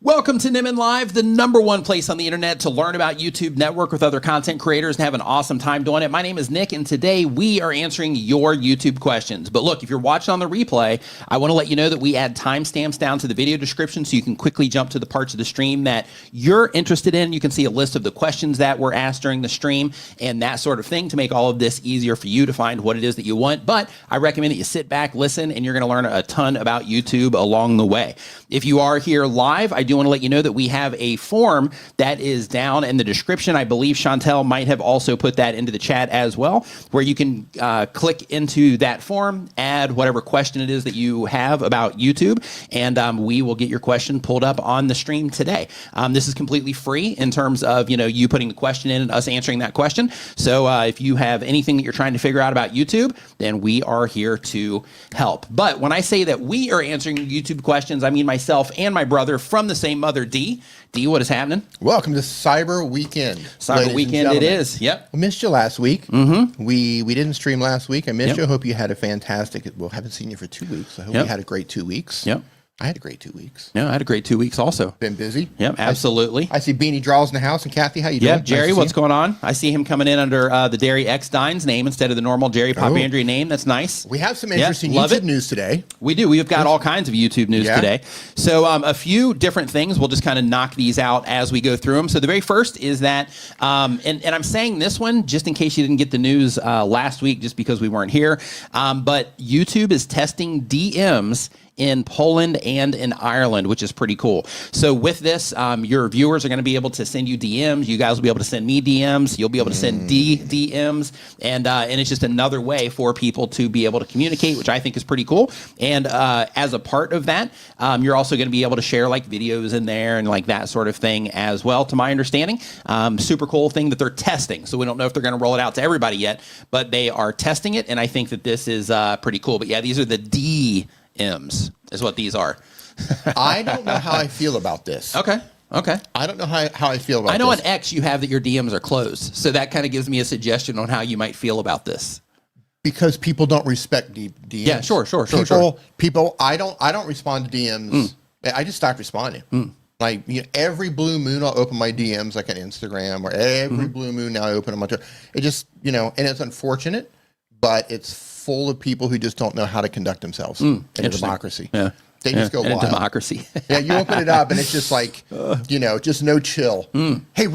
Welcome to Nimmin Live, the #1 place on the internet to learn about YouTube, network with other content creators, and have an awesome time doing it. My name is Nick, and today we are answering your YouTube questions. But look, if you're watching on the replay, I want to let you know that we add timestamps down to the video description so you can quickly jump to the parts of the stream that you're interested in. You can see a list of the questions that were asked during the stream and that sort of thing to make all of this easier for you to find what it is that you want. But I recommend that you sit back, listen, and you're going to learn a ton about YouTube along the way. If you are here live, I do want to let you know that we have a form that is down in the description. I believe Chantel might have also put that into the chat as well, where you can click into that form, add whatever question it is that you have about YouTube, and we will get your question pulled up on the stream today. This is completely free in terms of you putting the question in and us answering that question. So if you have anything that you're trying to figure out about YouTube, then we are here to help. But when I say that we are answering YouTube questions, I mean myself and my brother from the same mother, D. D, what is happening? Welcome to Cyber Weekend. Cyber Weekend it is. Yep. We missed you last week. Mm-hmm. We didn't stream last week. I missed you. I hope you had a fantastic, well, haven't seen you for 2 weeks. I hope you had a great 2 weeks. Yep. I had a great 2 weeks. Yeah, I had a great 2 weeks also. Been busy? Yep, absolutely. I see Beanie Draws in the house. And Kathy, how you doing? Yep, Jerry, what's going on? I see him coming in under the Dairy X Dines name instead of the normal Jerry Pop Andrea name. That's nice. We have some interesting YouTube news today. We do. We've got all kinds of YouTube news today. So a few different things. We'll just kind of knock these out as we go through them. So the very first is that, and I'm saying this one just in case you didn't get the news last week just because we weren't here, but YouTube is testing DMs in Poland and in Ireland, which is pretty cool. So with this, your viewers are going to be able to send you DMs. You guys will be able to send me DMs. You'll be able to send DMs, and it's just another way for people to be able to communicate, which I think is pretty cool. And as a part of that, you're also going to be able to share like videos in there and like that sort of thing as well, to my understanding. Super cool thing that they're testing. So we don't know if they're going to roll it out to everybody yet, but they are testing it, and I think that this is pretty cool. But yeah, these are the DMs is what these are. I don't know how I feel about this. Okay. I don't know how I feel about this. I know on X you have that your DMs are closed, so that kind of gives me a suggestion on how you might feel about this. Because people don't respect DMs. Yeah, sure. People, I don't respond to DMs. I just stopped responding. Like every blue moon, I'll open my DMs like on Instagram, or every blue moon now I open them on Twitter. It just and it's unfortunate, but it's full of people who just don't know how to conduct themselves in a democracy. Yeah. They just go wild. Democracy. Yeah, you open it up and it's just like, just no chill. Hey,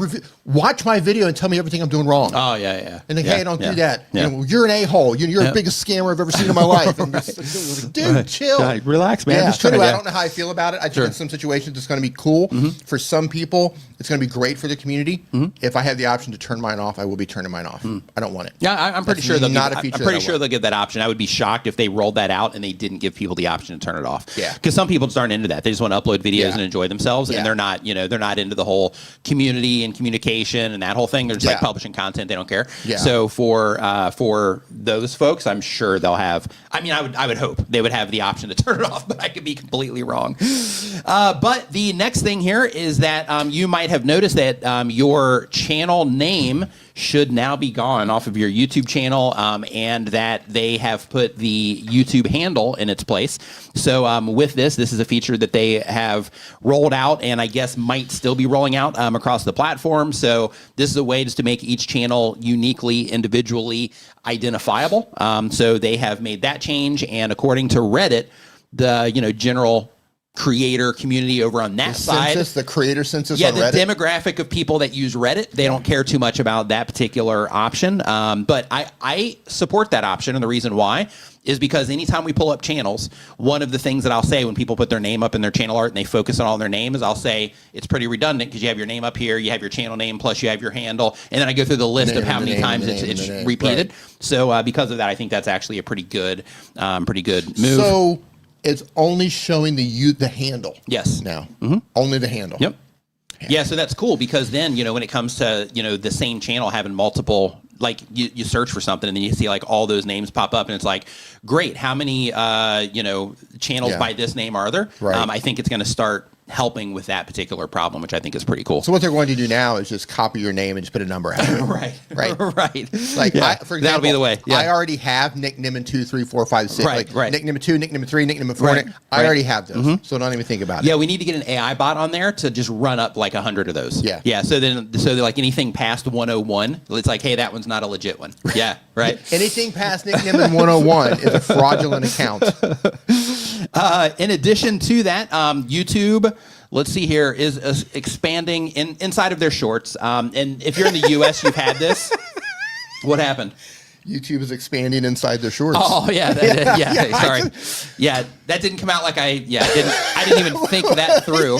watch my video and tell me everything I'm doing wrong. Oh, yeah. And then, hey, don't do that. Yeah. You're an a-hole. You're the biggest scammer I've ever seen in my life. And just, dude, chill. Relax, man. Yeah. So anyway, I don't know how I feel about it. I think in some situations it's going to be cool. For some people, it's going to be great for the community. If I have the option to turn mine off, I will be turning mine off. I don't want it. Yeah, I'm pretty sure they'll give that option. I would be shocked if they rolled that out and they didn't give people the option to turn it off. Yeah. Because some people just aren't into that. They just want to upload videos and enjoy themselves, and they're not, they're not into the whole community and communication and that whole thing. They're just like publishing content. They don't care. Yeah. So for those folks, I'm sure they'll have. I mean, I would hope they would have the option to turn it off, but I could be completely wrong. But the next thing here is that you might have noticed that your channel name should now be gone off of your YouTube channel, and that they have put the YouTube handle in its place. So with this is a feature that they have rolled out, and I guess might still be rolling out across the platform. So this is a way just to make each channel uniquely, individually identifiable. So they have made that change, and according to Reddit, the general creator community over on that side. The creator census on Reddit? The demographic of people that use Reddit, they don't care too much about that particular option. But I support that option, and the reason why is because anytime we pull up channels, one of the things that I'll say when people put their name up in their channel art and they focus on all their name is I'll say it's pretty redundant because you have your name up here, you have your channel name, plus you have your handle, and then I go through the list of how many times it's repeated. Right. So because of that, I think that's actually a pretty good move. So it's only showing the handle. Yes. Now. Only the handle. Yep. Yeah, so that's cool because then, when it comes to, the same channel having multiple, like you search for something and then you see like all those names pop up and it's like, great, how many, channels by this name are there? Right. I think it's going to start helping with that particular problem, which I think is pretty cool. So what they're going to do now is just copy your name and just put a number out. Right. Like, for example, that'll be the way. Yeah. I already have Nick Nimmin 2, 3, 4, 5, 6. Right. Nick Nimmin 2, Nick Nimmin 3, Nick Nimmin 4. Right. I already have those. So don't even think about it. Yeah, we need to get an AI bot on there to just run up like 100 of those. Yeah. So they're like anything past 101, it's like, hey, that one's not a legit one. Yeah. Right. Anything past Nick Nimmin 101 is a fraudulent account. In addition to that, YouTube, let's see here, is expanding inside of their shorts. And if you're in the U.S., you've had this. What happened? YouTube is expanding inside their shorts. Oh yeah, sorry. Yeah, that didn't come out like I didn't even think that through.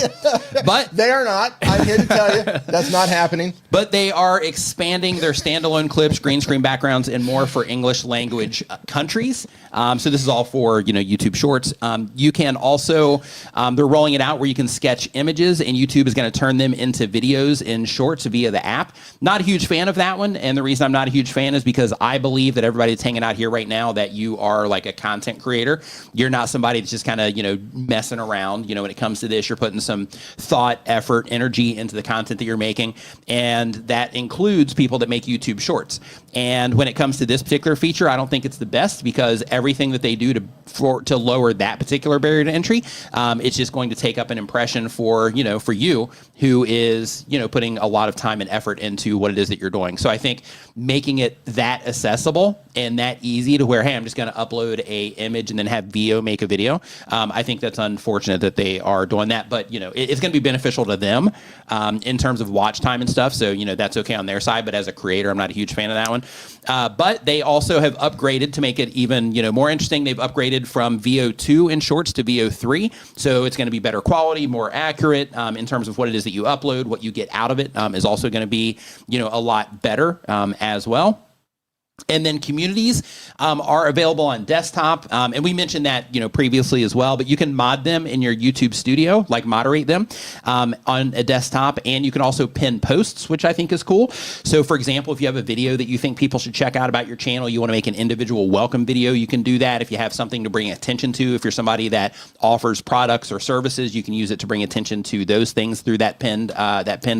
But they are not. I'm here to tell you that's not happening. But they are expanding their standalone clips, green screen backgrounds, and more for English language countries. So this is all for YouTube Shorts. You can also they're rolling it out where you can sketch images, and YouTube is going to turn them into videos in Shorts via the app. Not a huge fan of that one, and the reason I'm not a huge fan is because I believe that everybody that's hanging out here right now, that you are like a content creator. You're not somebody that's just kind of messing around. When it comes to this, you're putting some thought, effort, energy into the content that you're making, and that includes people that make YouTube Shorts. And when it comes to this particular feature, I don't think it's the best because everything that they do to lower that particular barrier to entry, it's just going to take up an impression for you who is putting a lot of time and effort into what it is that you're doing. So I think making it that accessible and that easy to where, hey, I'm just going to upload a image and then have Veo make a video. I think that's unfortunate that they are doing that, but it's going to be beneficial to them in terms of watch time and stuff. So that's okay on their side. But as a creator, I'm not a huge fan of that one. But they also have upgraded to make it even more interesting. They've upgraded from Veo 2 in Shorts to Veo 3, so it's going to be better quality, more accurate in terms of what it is that you upload. What you get out of it is also going to be a lot better as well. And then communities are available on desktop. And we mentioned that, previously as well, but you can mod them in your YouTube studio, like moderate them on a desktop. And you can also pin posts, which I think is cool. So for example, if you have a video that you think people should check out about your channel, you want to make an individual welcome video, you can do that. If you have something to bring attention to, if you're somebody that offers products or services, you can use it to bring attention to those things through that pinned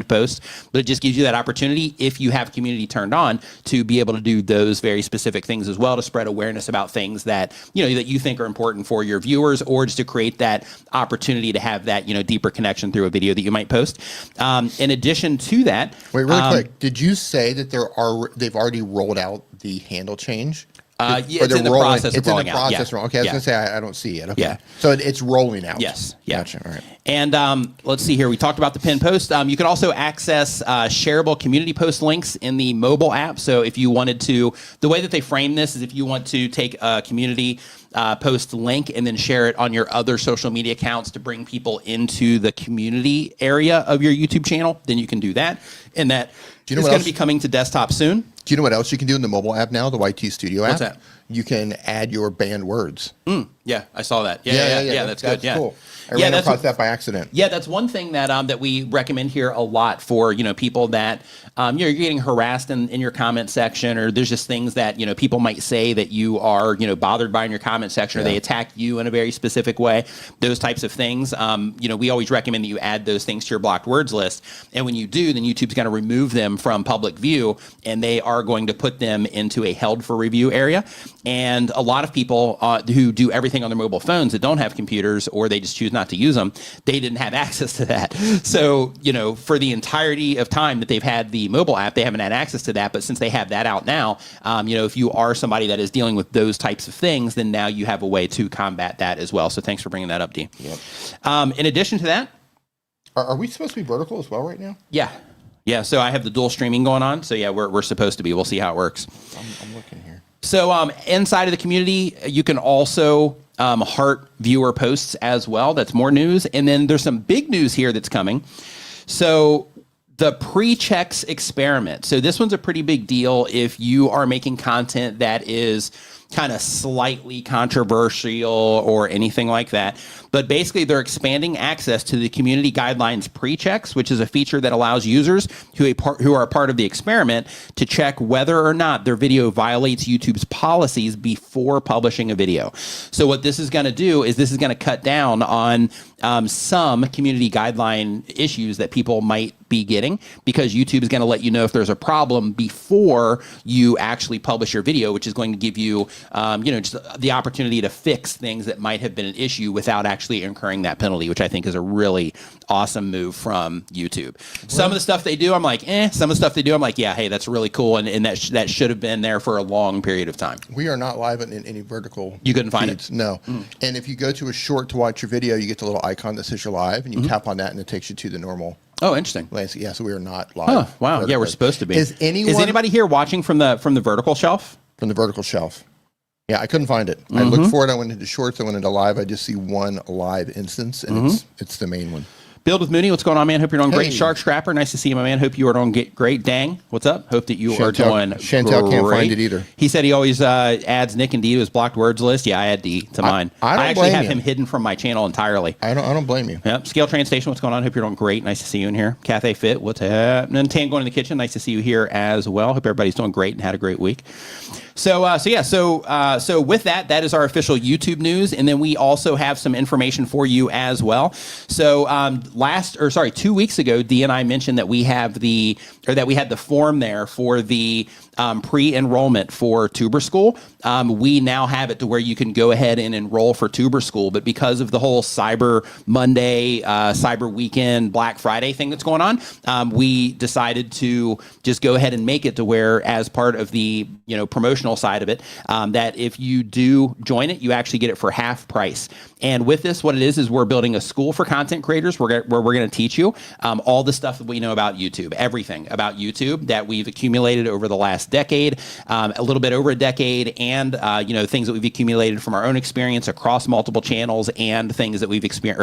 post. But it just gives you that opportunity, if you have community turned on, to be able to do those very specific things as well, to spread awareness about things that that you think are important for your viewers, or just to create that opportunity to have that deeper connection through a video that you might post. In addition to that, wait, really quick, did you say that they've already rolled out the handle change? It's in the process of rolling out. Okay, I was going to say I don't see it. Okay. Yeah. So it's rolling out. Yes. Yeah. Gotcha. All right. And let's see here. We talked about the pin post. You can also access shareable community post links in the mobile app. So if you wanted to, the way that they frame this is if you want to take a community post link and then share it on your other social media accounts to bring people into the community area of your YouTube channel, then you can do that. And that is going to be coming to desktop soon. Do you know what else you can do in the mobile app now, the YT Studio app? What's that? You can add your banned words. Yeah, I saw that. Yeah, that's good. Yeah, cool. I ran across that by accident. Yeah, that's one thing that that we recommend here a lot for people that you're getting harassed in your comment section, or there's just things that people might say that you are bothered by in your comment section, or they attack you in a very specific way. Those types of things. We always recommend that you add those things to your blocked words list, and when you do, then YouTube's going to remove them from public view, and they are going to put them into a held for review area. And a lot of people who do everything on their mobile phones that don't have computers, or they just choose not to use them, they didn't have access to that. So, for the entirety of time that they've had the mobile app, they haven't had access to that. But since they have that out now, if you are somebody that is dealing with those types of things, then now you have a way to combat that as well. So thanks for bringing that up, D. Yep. In addition to that, are we supposed to be vertical as well right now? Yeah. Yeah. So I have the dual streaming going on. So yeah, we're supposed to be. We'll see how it works. I'm looking here. So inside of the community, you can also heart viewer posts as well. That's more news. And then there's some big news here that's coming. So the pre-checks experiment. So this one's a pretty big deal if you are making content that is kind of slightly controversial or anything like that. But basically, they're expanding access to the community guidelines pre-checks, which is a feature that allows users who are a part of the experiment to check whether or not their video violates YouTube's policies before publishing a video. So what this is going to do is this is going to cut down on some community guideline issues that people might be getting, because YouTube is going to let you know if there's a problem before you actually publish your video, which is going to give you, just the opportunity to fix things that might have been an issue without actually incurring that penalty, which I think is a really awesome move from YouTube. Some of the stuff they do, I'm like, Some of the stuff they do, I'm like, yeah, hey, that's really cool, and that should have been there for a long period of time. We are not live in any vertical. You couldn't find feeds. it? No. And if you go to a short to watch your video, you get the little icon that says you're live, and you tap on that, and it takes you to the normal. Oh, interesting. Yeah, so we are not live. Oh, wow. Vertically. Yeah, we're supposed to be. Is anybody here watching from the vertical shelf? From the vertical shelf. Yeah, I couldn't find it. I looked for it. I went into shorts. I went into live. I just see one live instance, and it's the main one. Build with Mooney, what's going on, man? Hope you're doing great. Hey. Shark Scrapper, nice to see you, my man. Hope you are doing great. Dang, what's up? Hope that you are doing Chantel great. can't find it either. He said he always adds Nick and D to his blocked words list. Yeah, I add D to mine. I actually have him hidden from my channel entirely. I don't blame you. Yep. Scale Train Station, what's going on? Hope you're doing great. Nice to see you in here. Cafe Fit, what's happening? Tan going in the kitchen, nice to see you here as well. Hope everybody's doing great and had a great week. So with that is our official YouTube news, and then we also have some information for you as well. So 2 weeks ago, Dee and I mentioned that we had the form there for the pre-enrollment for Tuber School. We now have it to where you can go ahead and enroll for Tuber School, but because of the whole Cyber Monday, Cyber Weekend, Black Friday thing that's going on, we decided to just go ahead and make it to where, as part of the promotional side of it, that if you do join it, you actually get it for half price. And with this, what it is we're building a school for content creators where we're going to teach you all the stuff that we know about YouTube, everything about YouTube that we've accumulated over the last decade, a little bit over a decade, and things that we've accumulated from our own experience across multiple channels, and things that we've information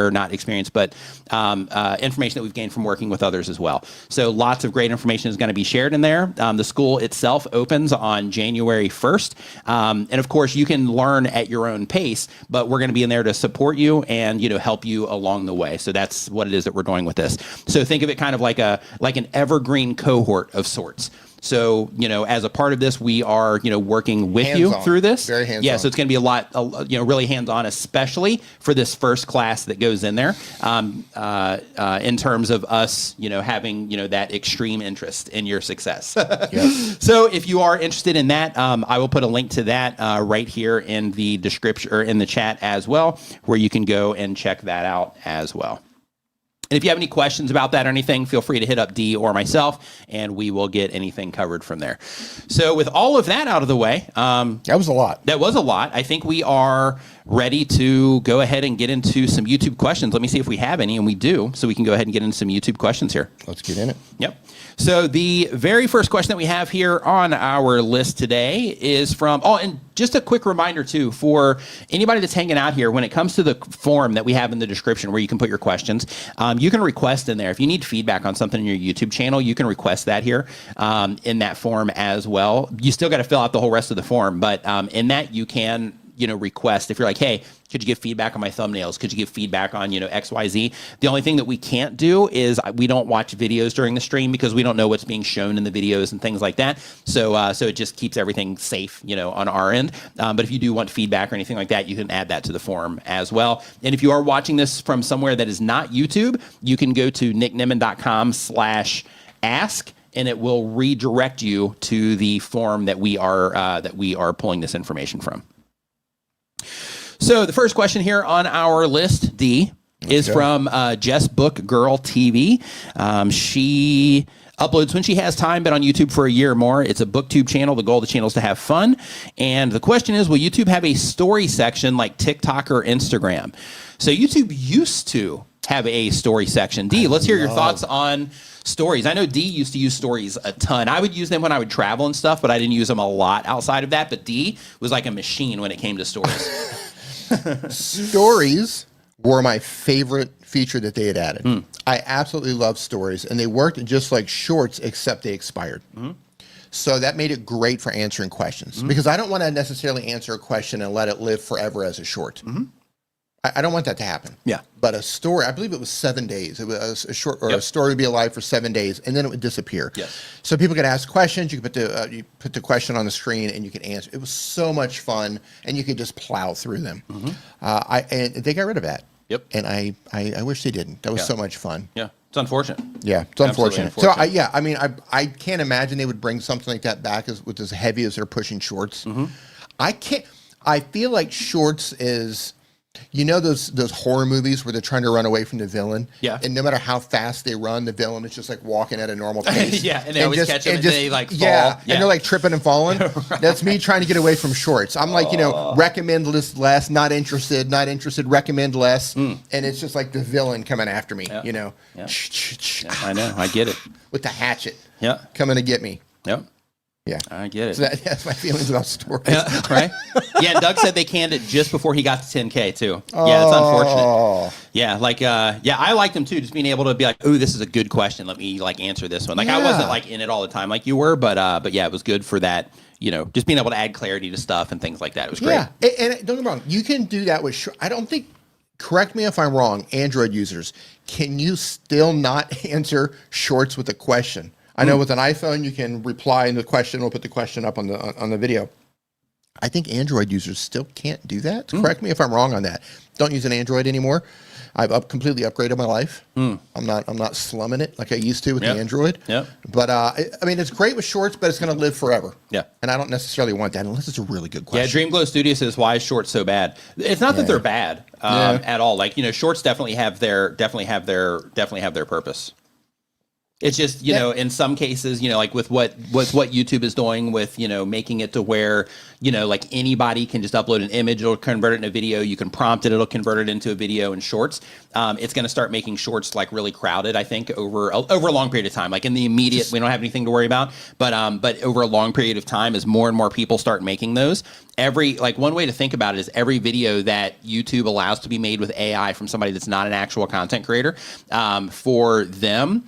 that we've gained from working with others as well. So lots of great information is going to be shared in there. The school itself opens on January 1st. And of course, you can learn at your own pace, but we're going to be in there to support you and help you along the way. So that's what it is that we're doing with this. So think of it kind of like an evergreen cohort of sorts. So, as a part of this, we are, working with you through this. Very hands-on. Yeah, so it's going to be a lot, really hands-on, especially for this first class that goes in there, in terms of us, having, that extreme interest in your success. Yes. So if you are interested in that, I will put a link to that right here in the description or in the chat as well, where you can go and check that out as well. And if you have any questions about that or anything, feel free to hit up Dee or myself, and we will get anything covered from there. So with all of that out of the way, that was a lot. That was a lot. I think we are ready to go ahead and get into some YouTube questions. Let me see if we have any, and we do. So we can go ahead and get into some YouTube questions here. Let's get in it. Yep. So the very first question that we have here on our list today is from, and just a quick reminder too, for anybody that's hanging out here, when it comes to the form that we have in the description where you can put your questions, you can request in there. If you need feedback on something in your YouTube channel, you can request that here in that form as well. You still got to fill out the whole rest of the form, but in that you can request if you're like, hey, could you give feedback on my thumbnails? Could you give feedback on, XYZ? The only thing that we can't do is we don't watch videos during the stream because we don't know what's being shown in the videos and things like that. So it just keeps everything safe, on our end. But if you do want feedback or anything like that, you can add that to the form as well. And if you are watching this from somewhere that is not YouTube, you can go to nicknemon.com/ask. And it will redirect you to the form that we are pulling this information from. So the first question here on our list, D, is from Jess Book Girl TV. She uploads when she has time, been on YouTube for a year or more. It's a booktube channel. The goal of the channel is to have fun. And the question is, will YouTube have a story section like TikTok or Instagram? So YouTube used to have a story section. D, let's hear your thoughts on stories. I know D used to use stories a ton. I would use them when I would travel and stuff, but I didn't use them a lot outside of that. But D was like a machine when it came to stories. Stories were my favorite feature that they had added. I absolutely love stories, and they worked just like shorts, except they expired. So that made it great for answering questions, because I don't want to necessarily answer a question and let it live forever as a short. I don't want that to happen. Yeah. But a story, I believe it was 7 days. It was a short, or a story would be alive for 7 days, and then it would disappear. Yes. So people could ask questions. You could put the question on the screen, and you could answer. It was so much fun, and you could just plow through them. And they got rid of that. Yep. And I wish they didn't. That was so much fun. Yeah. It's unfortunate. Yeah, it's unfortunate. So I mean, I can't imagine they would bring something like that back with as heavy as they're pushing shorts. I feel like shorts is, you know, those horror movies where they're trying to run away from the villain. Yeah. And no matter how fast they run, the villain is just like walking at a normal pace. Yeah. And they always catch them and they like fall. Yeah. And they're like tripping and falling. Right. That's me trying to get away from shorts. I'm like, you know, recommend less, not interested, recommend less. And it's just like the villain coming after me, you know. Yeah. I know. I get it. With the hatchet. Yeah. Coming to get me. Yep. Yeah, I get it. So that's my feelings about stories. Yeah, right? Yeah, Doug said they canned it just before he got to 10K too. Yeah, it's unfortunate. Yeah, like I liked them too, just being able to be like, "Ooh, this is a good question. Let me like answer this one." Like I wasn't like in it all the time like you were, but yeah, it was good for that. You know, just being able to add clarity to stuff and things like that. It was great. Yeah, and don't get me wrong, you can do that with. I don't think. Correct me if I'm wrong. Android users, can you still not answer shorts with a question? I know with an iPhone, you can reply in the question. We'll put the question up on the video. I think Android users still can't do that. Correct me if I'm wrong on that. Don't use an Android anymore. I've completely upgraded my life. I'm not slumming it like I used to with the Android. Yeah. But I mean, it's great with shorts, but it's going to live forever. Yeah. And I don't necessarily want that unless it's a really good question. Yeah. Dreamglow Studio says, "Why is shorts so bad?" It's not that they're bad at all. Like, you know, shorts definitely have their purpose. It's just, you know, in some cases, you know, like with what YouTube is doing with, you know, making it to where, you know, like anybody can just upload an image, it'll convert it into a video. You can prompt it, it'll convert it into a video in shorts. It's going to start making shorts like really crowded, I think, over a long period of time. Like in the immediate, we don't have anything to worry about, but over a long period of time, as more and more people start making those, one way to think about it is every video that YouTube allows to be made with AI from somebody that's not an actual content creator, for them,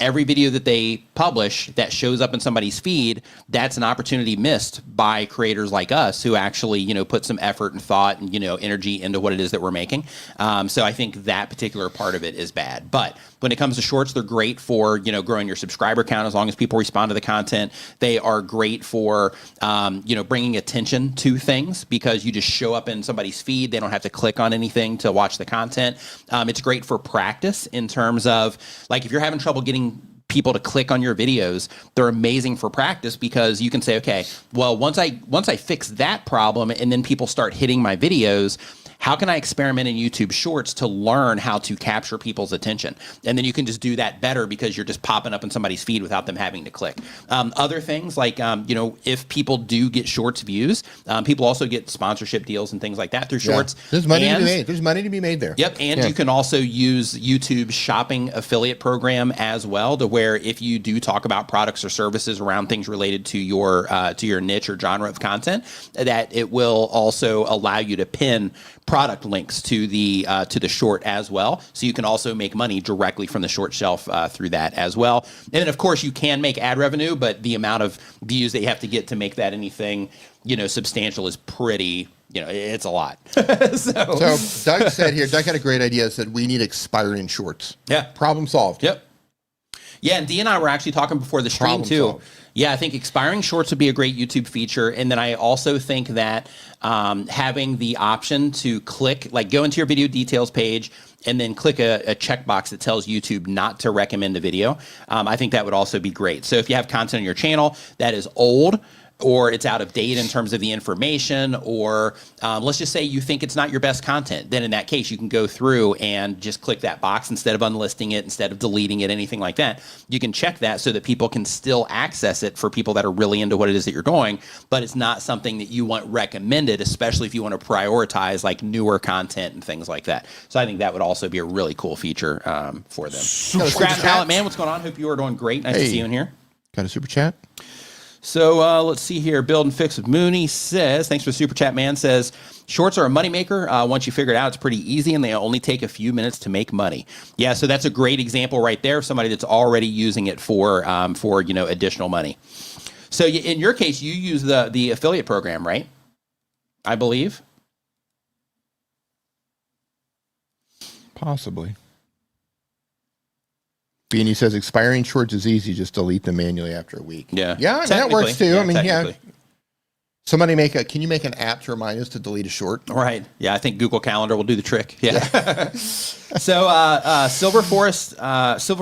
every video that they publish that shows up in somebody's feed, that's an opportunity missed by creators like us who actually, you know, put some effort and thought and, you know, energy into what it is that we're making. So I think that particular part of it is bad. But when it comes to shorts, they're great for, you know, growing your subscriber count as long as people respond to the content. They are great for, you know, bringing attention to things because you just show up in somebody's feed. They don't have to click on anything to watch the content. It's great for practice in terms of, like, if you're having trouble getting people to click on your videos, they're amazing for practice because you can say, okay, well, once I fix that problem and then people start hitting my videos, how can I experiment in YouTube Shorts to learn how to capture people's attention? And then you can just do that better because you're just popping up in somebody's feed without them having to click. Other things like, you know, if people do get Shorts views, people also get sponsorship deals and things like that through Shorts. There's money to be made. There's money to be made there. Yep, and you can also use YouTube's shopping affiliate program as well, to where if you do talk about products or services around things related to your niche or genre of content, that it will also allow you to pin product links to the short as well, so you can also make money directly from the short shelf through that as well. And then of course you can make ad revenue, but the amount of views that you have to get to make that anything, you know, substantial is pretty, you know, it's a lot. So Doug said here, Doug had a great idea, said we need expiring shorts. Yeah, problem solved. Yep. Yeah, and Dee and I were actually talking before the stream Problem too. solved. Yeah, I think expiring shorts would be a great YouTube feature. And then I also think that having the option to click, like go into your video details page and then click a checkbox that tells YouTube not to recommend a video, I think that would also be great. So if you have content on your channel that is old, or it's out of date in terms of the information, or let's just say you think it's not your best content, then in that case, you can go through and just click that box instead of unlisting it, instead of deleting it, anything like that. You can check that so that people can still access it for people that are really into what it is that you're doing, but it's not something that you want recommended, especially if you want to prioritize like newer content and things like that. So I think that would also be a really cool feature for them. Scrap Palette Man, what's going on? Hope you are doing great. Nice to see you in here. Got a super chat? So let's see here. Build and Fix with Mooney says, thanks for the super chat, man. Says, shorts are a moneymaker. Once you figure it out, it's pretty easy, and they only take a few minutes to make money. Yeah, so that's a great example right there of somebody that's already using it for you know, additional money. So in your case, you use the affiliate program, right? I believe. Possibly. Beanie says expiring shorts is easy. Just delete them manually after a week. Yeah. Yeah, I mean, that works too. Yeah, I mean, yeah. Somebody can you make an app to remind us to delete a short? Right. Yeah, I think Google Calendar will do the trick. Yeah. So Silver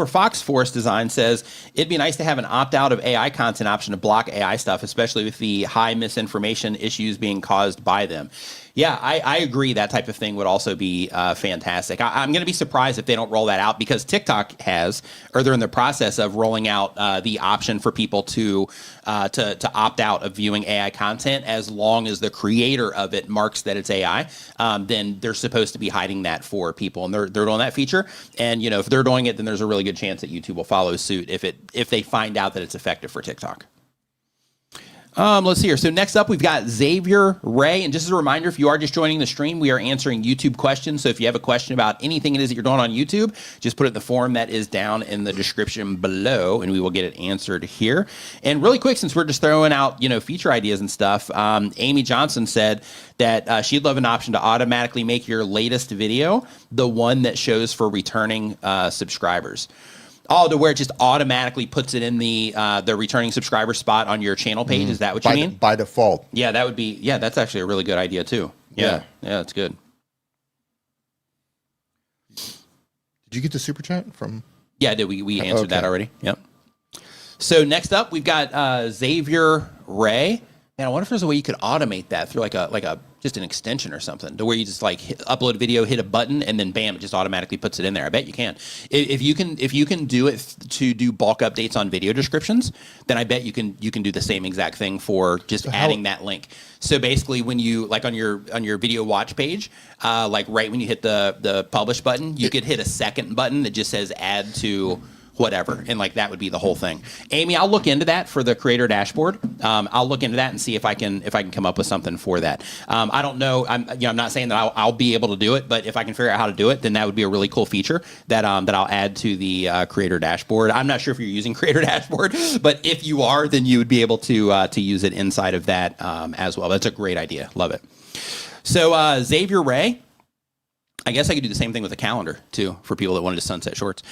Fox Forest Design says, it'd be nice to have an opt-out of AI content option to block AI stuff, especially with the high misinformation issues being caused by them. Yeah, I agree. That type of thing would also be fantastic. I'm going to be surprised if they don't roll that out, because TikTok has, or they're in the process of rolling out the option for people to opt out of viewing AI content as long as the creator of it marks that it's AI. Then they're supposed to be hiding that for people, and they're doing that feature. And if they're doing it, then there's a really good chance that YouTube will follow suit if they find out that it's effective for TikTok. Let's see here. So next up, we've got Xavier Ray. And just as a reminder, if you are just joining the stream, we are answering YouTube questions. So if you have a question about anything it is that you're doing on YouTube, just put it in the form that is down in the description below, and we will get it answered here. And really quick, since we're just throwing out, feature ideas and stuff, Amy Johnson said that she'd love an option to automatically make your latest video the one that shows for returning subscribers. Oh, to where it just automatically puts it in the returning subscriber spot on your channel page. Is that what you mean? By default. Yeah, that would be. Yeah, that's actually a really good idea too. Yeah, that's good. Did you get the super chat from? Yeah, I did. We answered that already. Yep. So next up, we've got Xavier Ray. Man, I wonder if there's a way you could automate that through like a just an extension or something, to where you just upload a video, hit a button, and then bam, it just automatically puts it in there. I bet you can. If you can do it to do bulk updates on video descriptions, then I bet you can do the same exact thing for just adding that link. So basically, when you on your video watch page, right when you hit the publish button, you could hit a second button that just says add to whatever, and that would be the whole thing. Amy, I'll look into that for the creator dashboard. I'll look into that and see if I can come up with something for that. I don't know. I'm not saying that I'll be able to do it, but if I can figure out how to do it, then that would be a really cool feature that I'll add to the creator dashboard. I'm not sure if you're using creator dashboard, but if you are, then you would be able to use it inside of that as well. That's a great idea. Love it. So Xavier Ray, I guess I could do the same thing with a calendar too for people that wanted to sunset shorts.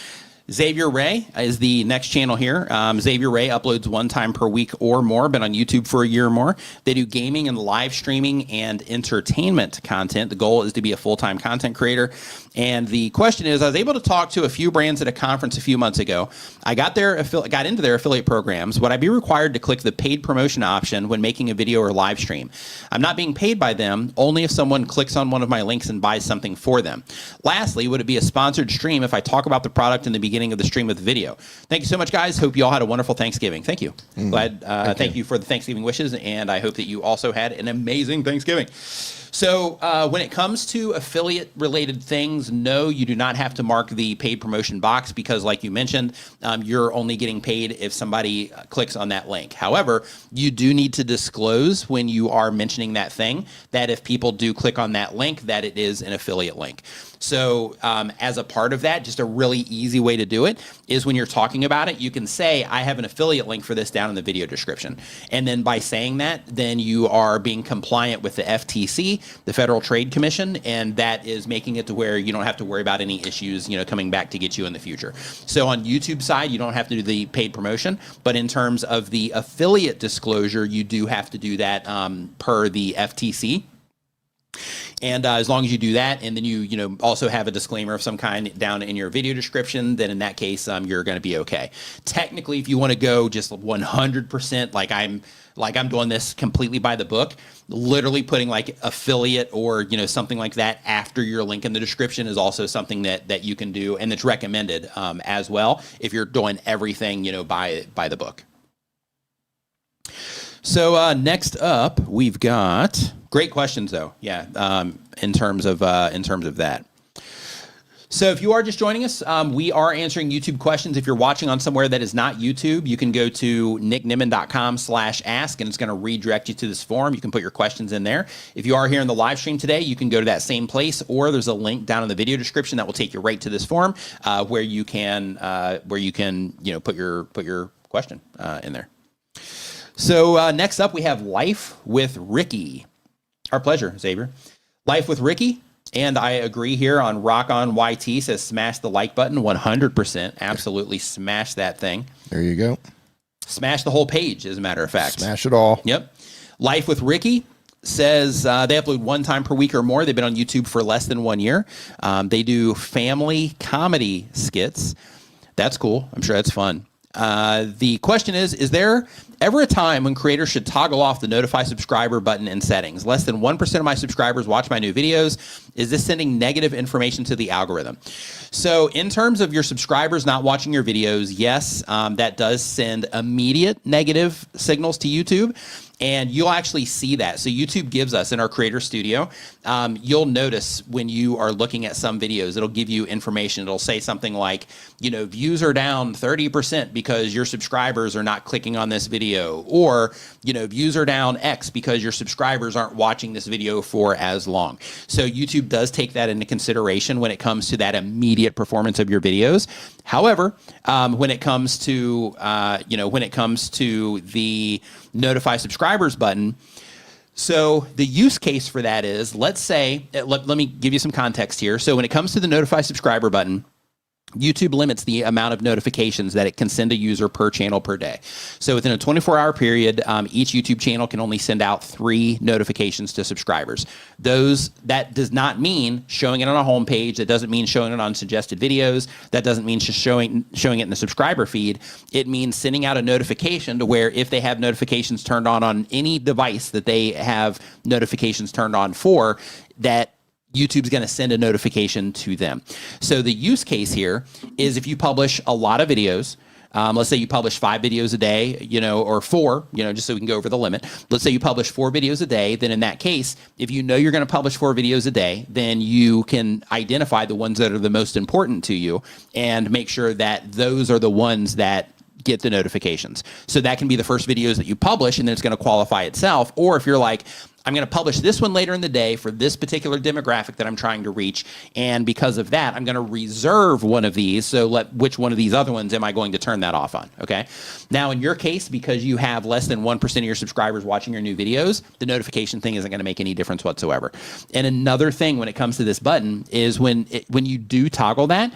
Xavier Ray is the next channel here. Xavier Ray uploads one time per week or more, been on YouTube for a year or more. They do gaming and live streaming and entertainment content. The goal is to be a full-time content creator. And the question is, I was able to talk to a few brands at a conference a few months ago. I got into their affiliate programs. Would I be required to click the paid promotion option when making a video or live stream? I'm not being paid by them, only if someone clicks on one of my links and buys something for them. Lastly, would it be a sponsored stream if I talk about the product in the beginning of the stream with the video? Thank you so much, guys. Hope you all had a wonderful Thanksgiving. Thank you. Thank you for the Thanksgiving wishes, and I hope that you also had an amazing Thanksgiving. So when it comes to affiliate related things, no, you do not have to mark the paid promotion box, because like you mentioned, you're only getting paid if somebody clicks on that link. However, you do need to disclose when you are mentioning that thing, that if people do click on that link, that it is an affiliate link. So as a part of that, just a really easy way to do it is when you're talking about it, you can say, I have an affiliate link for this down in the video description. And then by saying that, then you are being compliant with the FTC, the Federal Trade Commission, and that is making it to where you don't have to worry about any issues, coming back to get you in the future. So on YouTube side, you don't have to do the paid promotion, but in terms of the affiliate disclosure, you do have to do that per the FTC. And as long as you do that, and then you also have a disclaimer of some kind down in your video description, then in that case, you're going to be okay. Technically, if you want to go just 100%, like I'm doing this completely by the book, literally putting affiliate or something like that after your link in the description is also something that you can do, and it's recommended as well if you're doing everything by the book. So next up, we've got great questions though. Yeah, in terms of that. So if you are just joining us, we are answering YouTube questions. If you're watching on somewhere that is not YouTube, you can go to nickniman.com/ask, and it's going to redirect you to this form. You can put your questions in there. If you are here in the live stream today, you can go to that same place, or there's a link down in the video description that will take you right to this form where you can put your question in there. So next up, we have Life with Ricky. Our pleasure, Xavier. Life with Ricky. And I agree here on Rock On YT says smash the like button 100%. Absolutely smash that thing. There you go. Smash the whole page, as a matter of fact. Smash it all. Yep. Life with Ricky says they upload 1 time per week or more. They've been on YouTube for less than 1 year. They do family comedy skits. That's cool. I'm sure that's fun. The question is there ever a time when creators should toggle off the notify subscriber button in settings? Less than 1% of my subscribers watch my new videos. Is this sending negative information to the algorithm? So in terms of your subscribers not watching your videos, yes, that does send immediate negative signals to YouTube. And you'll actually see that. So YouTube gives us in our Creator Studio, you'll notice when you are looking at some videos, it'll give you information. It'll say something like, you know, views are down 30% because your subscribers are not clicking on this video, or, you know, views are down X because your subscribers aren't watching this video for as long. So YouTube does take that into consideration when it comes to that immediate performance of your videos. However, when it comes to, when it comes to the notify subscribers button, so the use case for that is, let's say, let me give you some context here. So when it comes to the notify subscriber button, YouTube limits the amount of notifications that it can send a user per channel per day. So within a 24-hour period, each YouTube channel can only send out 3 notifications to subscribers. That does not mean showing it on a homepage. That doesn't mean showing it on suggested videos. That doesn't mean just showing it in the subscriber feed. It means sending out a notification to where if they have notifications turned on any device that they have notifications turned on for, that YouTube's going to send a notification to them. So the use case here is if you publish a lot of videos, let's say you publish 5 videos a day, or 4, just so we can go over the limit. Let's say you publish 4 videos a day. Then in that case, if you know you're going to publish 4 videos a day, then you can identify the ones that are the most important to you and make sure that those are the ones that get the notifications. So that can be the first videos that you publish, and then it's going to qualify itself. Or if you're like, I'm going to publish this one later in the day for this particular demographic that I'm trying to reach, and because of that, I'm going to reserve one of these. So which one of these other ones am I going to turn that off on? Okay. Now, in your case, because you have less than 1% of your subscribers watching your new videos, the notification thing isn't going to make any difference whatsoever. And another thing when it comes to this button is when you do toggle that,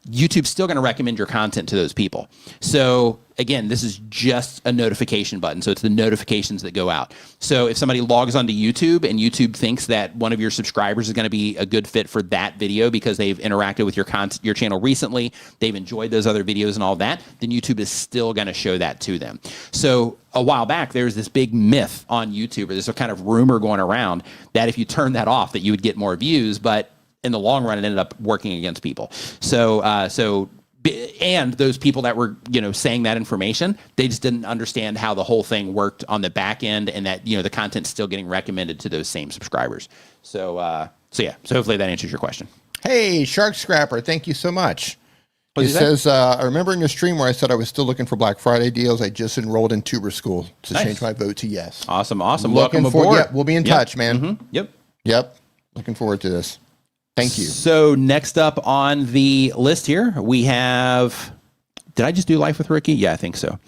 YouTube's still going to recommend your content to those people. So again, this is just a notification button. So it's the notifications that go out. So if somebody logs onto YouTube and YouTube thinks that one of your subscribers is going to be a good fit for that video because they've interacted with your channel recently, they've enjoyed those other videos and all that, then YouTube is still going to show that to them. So a while back, there was this big myth on YouTube, or there's a kind of rumor going around that if you turn that off, that you would get more views, but in the long run, it ended up working against people. And those people that were, saying that information, they just didn't understand how the whole thing worked on the back end, and that, the content's still getting recommended to those same subscribers. So hopefully that answers your question. Hey, Shark Scrapper, thank you so much. He says, I remember in your stream where I said I was still looking for Black Friday deals. I just enrolled in Tuber School to change my vote to yes. Awesome. Welcome aboard. Yeah, we'll be in touch, man. Mm-hmm. Yep. Looking forward to this. Thank you. So next up on the list here, we have, did I just do Life with Ricky? Yeah, I think so.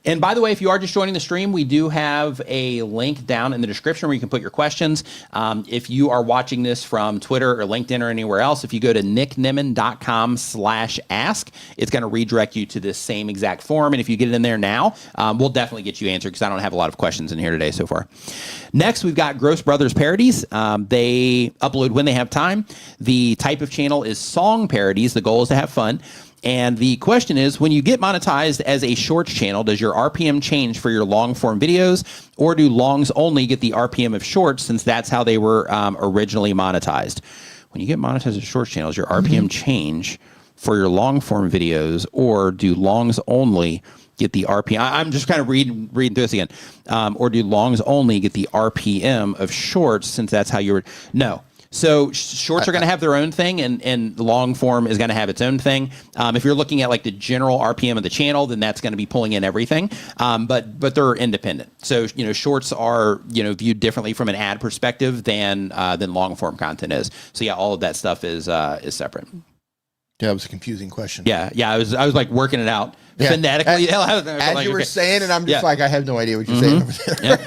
And by the way, if you are just joining the stream, we do have a link down in the description where you can put your questions. If you are watching this from Twitter or LinkedIn or anywhere else, if you go to nicknimmin.com/ask, it's going to redirect you to this same exact form. And if you get it in there now, we'll definitely get you answered because I don't have a lot of questions in here today so far. Next, we've got Gross Brothers Parodies. They upload when they have time. The type of channel is song parodies. The goal is to have fun. And the question is, when you get monetized as a shorts channel, does your RPM change for your long form videos, or do longs only get the RPM of shorts since that's how they were originally monetized? When you get monetized as shorts channels, your RPM change for your long form videos, or do longs only get the RPM? I'm just kind of reading through this again. Or do longs only get the RPM of shorts since that's how you were? No. So shorts are going to have their own thing, and long form is going to have its own thing. If you're looking at like the general RPM of the channel, then that's going to be pulling in everything. But they're independent. So shorts are viewed differently from an ad perspective than long form content is. So yeah, all of that stuff is separate. Yeah, it was a confusing question. Yeah. I was like working it out phonetically. As you were saying, and I'm just like, I have no idea what you're saying over there.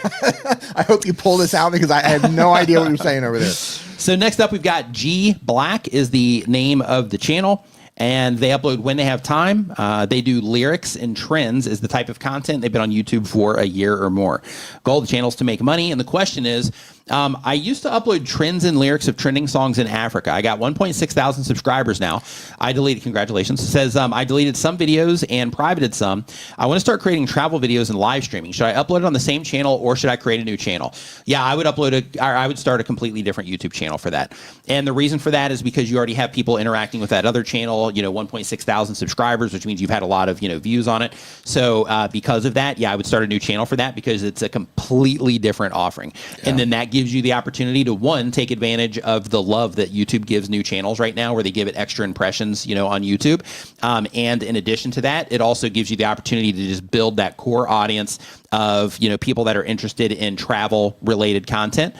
I hope you pull this out because I have no idea what you're saying over there. So next up, we've got G Black is the name of the channel. and they upload when they have time. They do lyrics and trends is the type of content. They've been on YouTube for a year or more. Goal of the channel is to make money. And the question is, I used to upload trends and lyrics of trending songs in Africa. I got 1.6 thousand subscribers now. I deleted, congratulations. It says, I deleted some videos and privated some. I want to start creating travel videos and live streaming. Should I upload it on the same channel or should I create a new channel? Yeah, I would start a completely different YouTube channel for that. And the reason for that is because you already have people interacting with that other channel, 1.6 thousand subscribers, which means you've had a lot of, views on it. So because of that, yeah, I would start a new channel for that because it's a completely different offering. Yeah. And then that gives you the opportunity to, one, take advantage of the love that YouTube gives new channels right now, where they give it extra impressions, on YouTube. And in addition to that, it also gives you the opportunity to just build that core audience of, people that are interested in travel related content.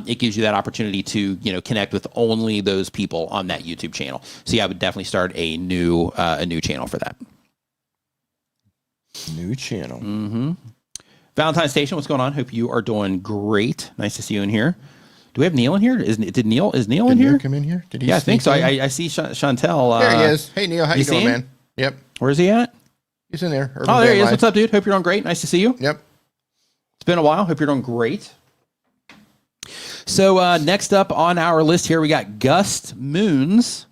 It gives you that opportunity to, connect with only those people on that YouTube channel. So yeah, I would definitely start a new channel for that. New channel. Mm-hmm. Valentine Station, what's going on? Hope you are doing great. Nice to see you in here. Do we have Neil in here? Is Neil in here? Come in here? Did he? Yeah, I think so. I see Chantel. There he is. Hey Neil, how you doing, man? Yep. Where's he at? He's in there. Oh, there he is. What's up, dude? Hope you're doing great. Nice to see you. Yep. It's been a while. Hope you're doing great. So next up on our list here, we got Gust Moons.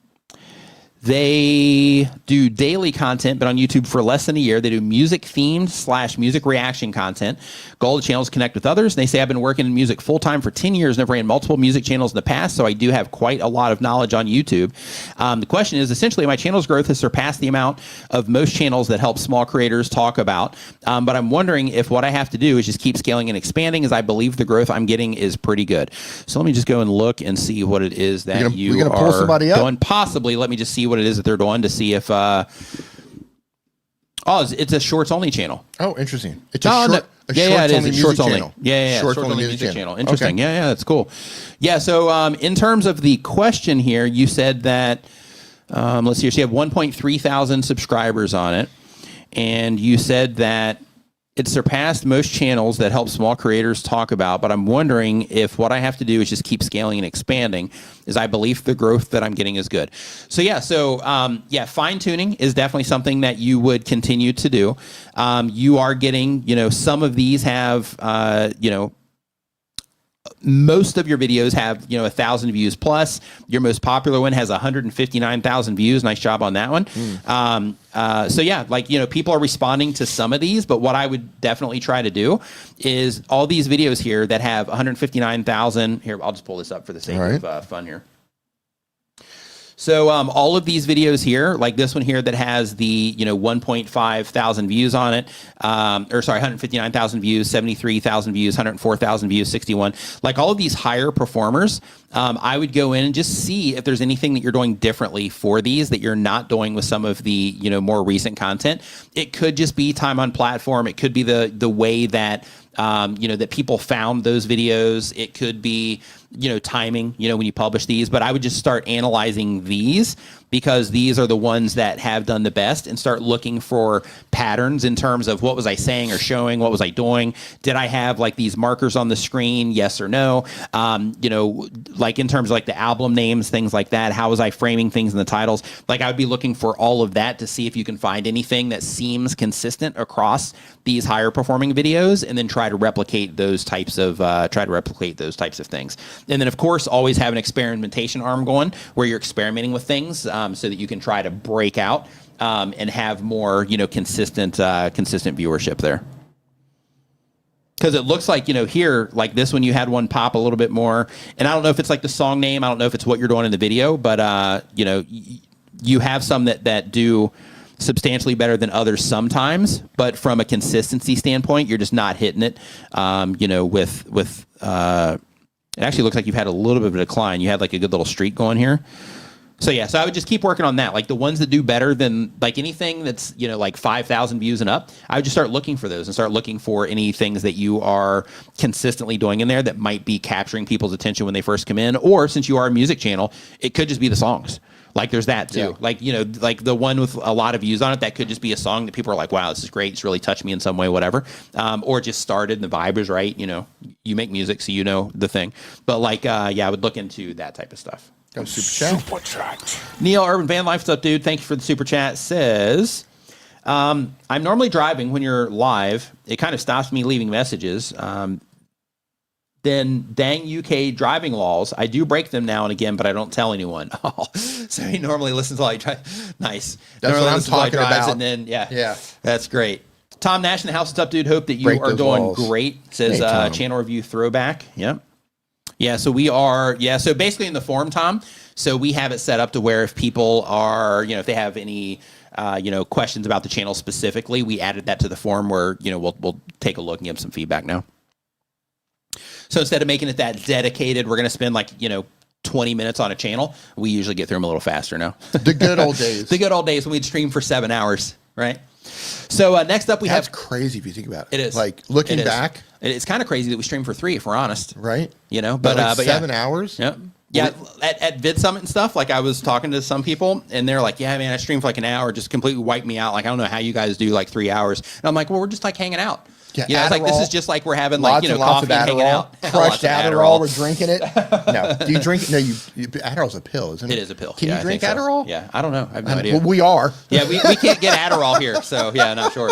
They do daily content, but on YouTube for less than a year. They do music-themed / music reaction content. Goal of the channel is connect with others. And they say, I've been working in music full-time for 10 years and I've ran multiple music channels in the past, so I do have quite a lot of knowledge on YouTube. The question is, essentially, my channel's growth has surpassed the amount of most channels that help small creators talk about. But I'm wondering if what I have to do is just keep scaling and expanding, as I believe the growth I'm getting is pretty good. So let me just go and look and see what it is that you are pull somebody up? doing. Possibly. Let me just see what it is that they're doing to see if it's a shorts only channel. Oh, interesting. It's it is. It's shorts only. Channel. Yeah. Shorts only music channel. Interesting. Okay. Yeah, that's cool. Yeah, so in terms of the question here, you said that let's see, so you have 1.3 thousand subscribers on it, and you said that it surpassed most channels that help small creators talk about, but I'm wondering if what I have to do is just keep scaling and expanding, is I believe the growth that I'm getting is good. So fine tuning is definitely something that you would continue to do. You are getting, some of these have, most of your videos have 1,000 views plus. Your most popular one has 159,000 views. Nice job on that one. People are responding to some of these, but what I would definitely try to do is all these videos here that have 159,000. Here, I'll just pull this up for the sake of fun here. So all of these videos here, like this one here that has the 1.5 thousand views on it, 159,000 views, 73,000 views, 104,000 views, 61. Like all of these higher performers, I would go in and just see if there's anything that you're doing differently for these that you're not doing with some of the more recent content. It could just be time on platform. It could be the way that that people found those videos. It could be, timing, when you publish these, but I would just start analyzing these because these are the ones that have done the best, and start looking for patterns in terms of what was I saying or showing, what was I doing? Did I have like these markers on the screen? Yes or no? Like in terms of like the album names, things like that. How was I framing things in the titles? Like I would be looking for all of that to see if you can find anything that seems consistent across these higher performing videos, and then try to replicate those types of things. And then of course, always have an experimentation arm going where you're experimenting with things, so that you can try to break out and have more, consistent viewership there. Because it looks like, here, like this one, you had one pop a little bit more. And I don't know if it's like the song name. I don't know if it's what you're doing in the video, but, you have some that do substantially better than others sometimes. But from a consistency standpoint, you're just not hitting it, it actually looks like you've had a little bit of a decline. You had like a good little streak going here. So I would just keep working on that. Like the ones that do better than like anything that's, like 5,000 views and up, I would just start looking for those and start looking for any things that you are consistently doing in there that might be capturing people's attention when they first come in. Or since you are a music channel, it could just be the songs. Like there's that too. Yeah. Like, like the one with a lot of views on it, that could just be a song that people are like, wow, this is great. It's really touched me in some way, whatever. Or just started and the vibe is right. You make music, so the thing. But I would look into that type of stuff. Got a super chat. Neil Urban Van Life, what's up, dude? Thank you for the super chat. Says, I'm normally driving when you're live. It kind of stops me leaving messages. Then dang UK driving laws. I do break them now and again, but I don't tell anyone. Oh, so he normally listens while he drives. Nice. That's normally what I'm listens while he talking drives, about. And then, Yeah. That's great. Tom Nash in the house, what's up, dude? Hope that you Break are those doing walls. great. Says Hey, Tom. channel review throwback. Yep. Yeah, so we are, so basically in the forum, Tom, so we have it set up to where if people are, if they have any, questions about the channel specifically, we added that to the forum where, we'll take a look and give them some feedback now. So instead of making it that dedicated, we're going to spend 20 minutes on a channel. We usually get through them a little faster now. The good old days. The good old days when we'd stream for 7 hours, right? So next up we That's have... crazy if you think about it. It is. Like, looking It is. back. It's kind of crazy that we stream for 3, if we're honest. Right? But like but 7 hours? Yep. Yeah, at Vid Summit and stuff, I was talking to some people, and they're like, yeah, man, I streamed for an hour, just completely wiped me out. I don't know how you guys do 3 hours. And I'm like, well, we're just hanging out. Yeah, It's like, this Adderall. is just like we're having Lots and lots coffee of and hanging Adderall. out. Crushed Lots of Adderall. We're drinking it. No. Do you drink it? No, Adderall's a pill, isn't it? It is a pill. Can Yeah, you I drink think so. Adderall? Yeah, I don't know. I have no idea. Well, we are. Yeah, we can't get Adderall here, so yeah, not sure.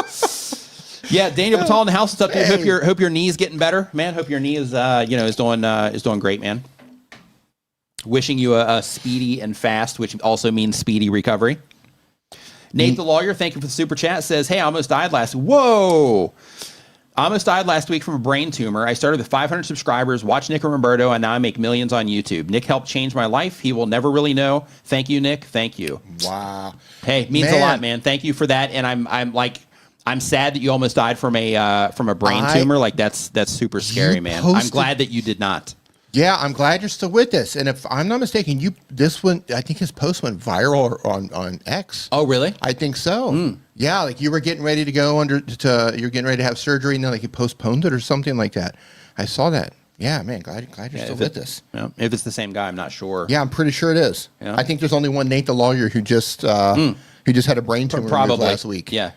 Yeah, Daniel Batal in the house. What's up, dude? Hey. Hope your knee's getting better, man. Hope your knee is doing great, man. Wishing you a speedy and fast, which also means speedy recovery. Nate the lawyer, thank you for the super chat. Says, hey, I almost died last. Whoa. I almost died last week from a brain tumor. I started with 500 subscribers, watched Nick and Roberto, and now I make millions on YouTube. Nick helped change my life. He will never really know. Thank you, Nick. Thank you. Wow. Hey, means a lot, man. Thank you for that. And I'm sad that you almost died from a brain tumor. That's super scary, man. I'm glad that you did not. Yeah, I'm glad you're still with us. And if I'm not mistaken, I think his post went viral on X. Oh, really? I think so. Yeah, you were getting ready to go you're getting ready to have surgery, and then you postponed it or something like that. I saw that. Yeah, man, glad you're still with us. Yeah, if it's the same guy, I'm not sure. Yeah, I'm pretty sure it is. Yeah. I think there's only one Nate the lawyer who just had a brain tumor removed last week. Yeah.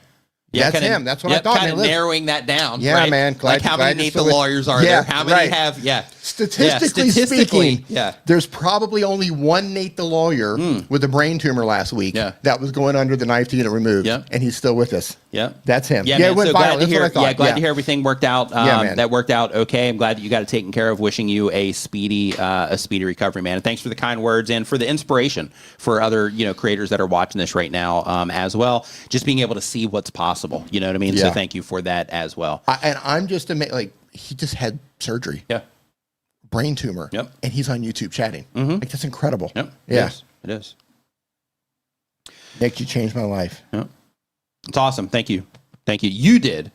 Yeah, that's him. That's what I thought. Kind of narrowing that down. Yeah, right? man. How many Nate the lawyers are there? How many have? Yeah. Statistically speaking, there's probably only one Nate the lawyer with a brain tumor last week that was going under the knife to get it removed, and he's still with us. Yeah, that's him. Yeah, it went viral. That's what I thought. Yeah, glad to hear everything worked out. Man. That worked out okay. I'm glad that you got it taken care of. Wishing you a speedy recovery, man. And thanks for the kind words and for the inspiration for other creators that are watching this right now as well. Just being able to see what's possible. You know what I mean? Yeah. So thank you for that as well. And I'm just amazed. He just had surgery. Yeah. Brain tumor. Yep. And he's on YouTube chatting. That's incredible. Yep. Yeah. It is. Nick, you changed my life. Yep. It's awesome. Thank you. You did.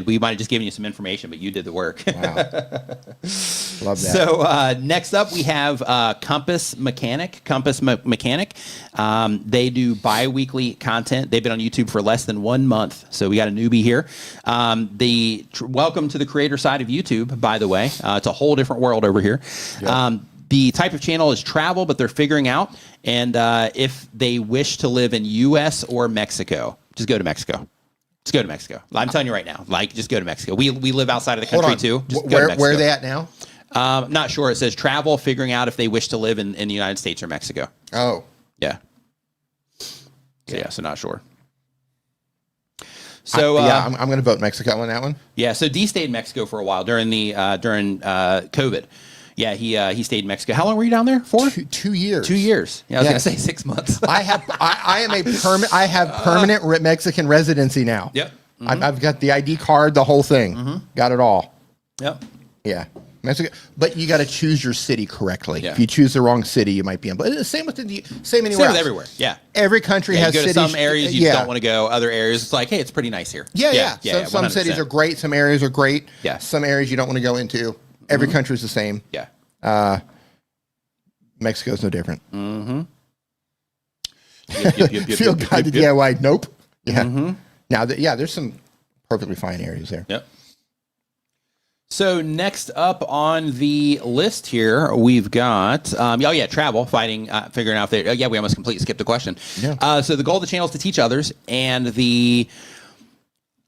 We might have just given you some information, but you did the work. Wow. Love that. So next up, we have Compass Mechanic. They do bi-weekly content. They've been on YouTube for less than 1 month. So we got a newbie here. Welcome to the creator side of YouTube, by the way. It's a whole different world over here. Yep. The type of channel is travel, but they're figuring out. And if they wish to live in U.S. or Mexico, just go to Mexico. Just go to Mexico. I'm telling you right now. Just go to Mexico. We live outside of the country too. Just go to Mexico. Where are they at now? Not sure. It says travel, figuring out if they wish to live in the United States or Mexico. Oh. Yeah. So not sure. So I'm going to vote Mexico on that one. Yeah. So D stayed in Mexico for a while during COVID. Yeah, he stayed in Mexico. How long were you down there for? 2 years. 2 years. Yeah, I was going to say 6 months. I have permanent Mexican residency now. Yep. I've got the ID card, the whole thing. Got it all. Yep. Yeah. Mexico, but you got to choose your city correctly. Yeah. If you choose the wrong city, you might be in. But same with anywhere same else. with everywhere. Yeah. Every country has you go cities. to some areas you don't want to go. Other areas, it's like, hey, it's pretty nice here. Yeah. Some cities are great. Some areas are great. Yeah. Some areas you don't want to go into. Every country is the same. Yeah. Mexico's no different. Yep, Feel God to DIY. Nope. Yeah. Now, there's some perfectly fine areas there. Yep. So next up on the list here, we've got, travel, fighting, figuring out there. We almost completely skipped the question. Yeah. So the goal of the channel is to teach others. And the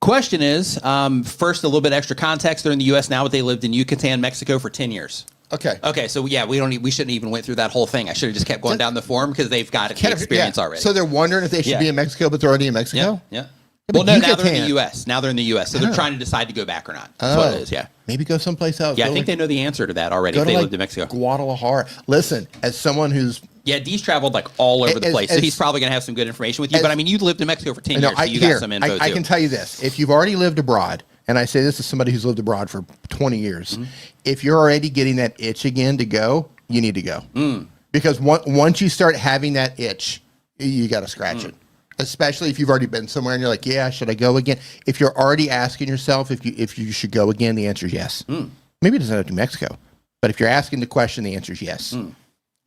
question is, first, a little bit extra context. They're in the U.S. now, but they lived in Yucatan, Mexico for 10 years. Okay. Okay, so yeah, we shouldn't even went through that whole thing. I should have just kept going down the form because they've got the experience already. So they're wondering if they should be in Mexico, but they're already in Mexico? Yeah. Well, no, now they're in the U.S. Now they're in the U.S., so they're trying to decide to go back or not. That's what it is, yeah. Maybe go someplace else. Yeah, I think they know the answer to that already if they lived in Mexico. Guadalajara. Listen, as someone who's... Yeah, Dee's traveled like all over the place, so he's probably going to have some good information with you. But I mean, you lived in Mexico for 10 years, so you got some info too. I can tell you this. If you've already lived abroad, and I say this as somebody who's lived abroad for 20 years, if you're already getting that itch again to go, you need to go. Because once you start having that itch, you got to scratch it. Especially if you've already been somewhere and you're like, yeah, should I go again? If you're already asking yourself if you should go again, the answer is yes. Maybe it doesn't have to be Mexico, but if you're asking the question, the answer is yes.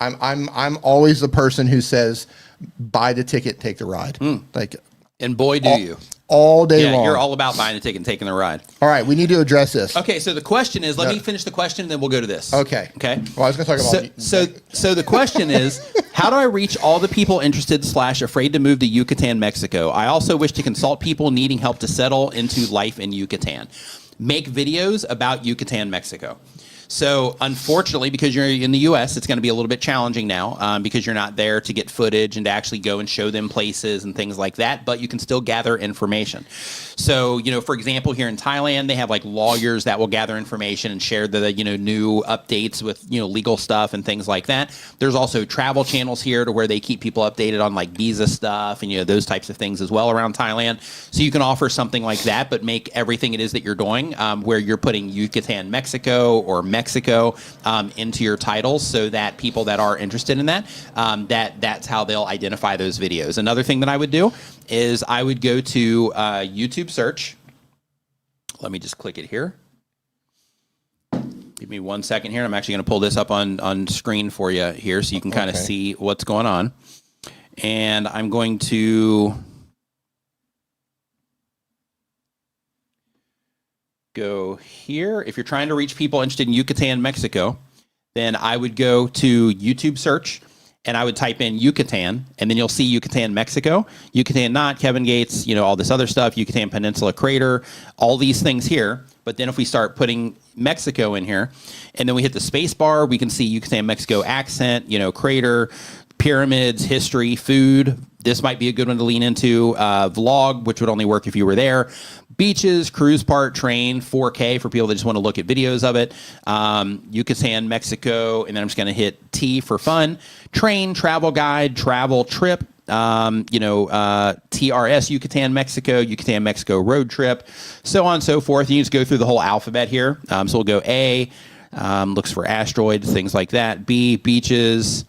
I'm always the person who says, buy the ticket, take the ride. Like, and boy, do you. All day long. You're all about buying the ticket and taking the ride. All right, we need to address this. Okay, so the question is, let me finish the question, and then we'll go to this. Okay. Okay. Well, I was going to talk about... So the question is, how do I reach all the people interested / afraid to move to Yucatan, Mexico? I also wish to consult people needing help to settle into life in Yucatan. Make videos about Yucatan, Mexico. So unfortunately, because you're in the U.S., it's going to be a little bit challenging now because you're not there to get footage and to actually go and show them places and things like that, but you can still gather information. So, for example, here in Thailand, they have like lawyers that will gather information and share the, new updates with, legal stuff and things like that. There's also travel channels here to where they keep people updated on like visa stuff and, those types of things as well around Thailand. So you can offer something like that, but make everything it is that you're doing where you're putting Yucatan, Mexico or Mexico into your titles so that people that are interested in that's how they'll identify those videos. Another thing that I would do is I would go to YouTube search. Let me just click it here. Give me 1 second here. I'm actually going to pull this up on screen for you here so you can kind of see what's going on. And I'm going to go here. If you're trying to reach people interested in Yucatan, Mexico, then I would go to YouTube search and I would type in Yucatan, and then you'll see Yucatan, Mexico, Yucatan Knot, Kevin Gates, all this other stuff, Yucatan Peninsula Crater, all these things here. But then if we start putting Mexico in here, and then we hit the space bar, we can see Yucatan, Mexico accent, crater, pyramids, history, food. This might be a good one to lean into. Vlog, which would only work if you were there. Beaches, cruise part, train, 4K for people that just want to look at videos of it. Yucatan, Mexico, and then I'm just going to hit T for fun. Train, travel guide, travel trip. TRS, Yucatan, Mexico road trip, so on and so forth. You just go through the whole alphabet here. So we'll go A, looks for asteroids, things like that. B, beaches.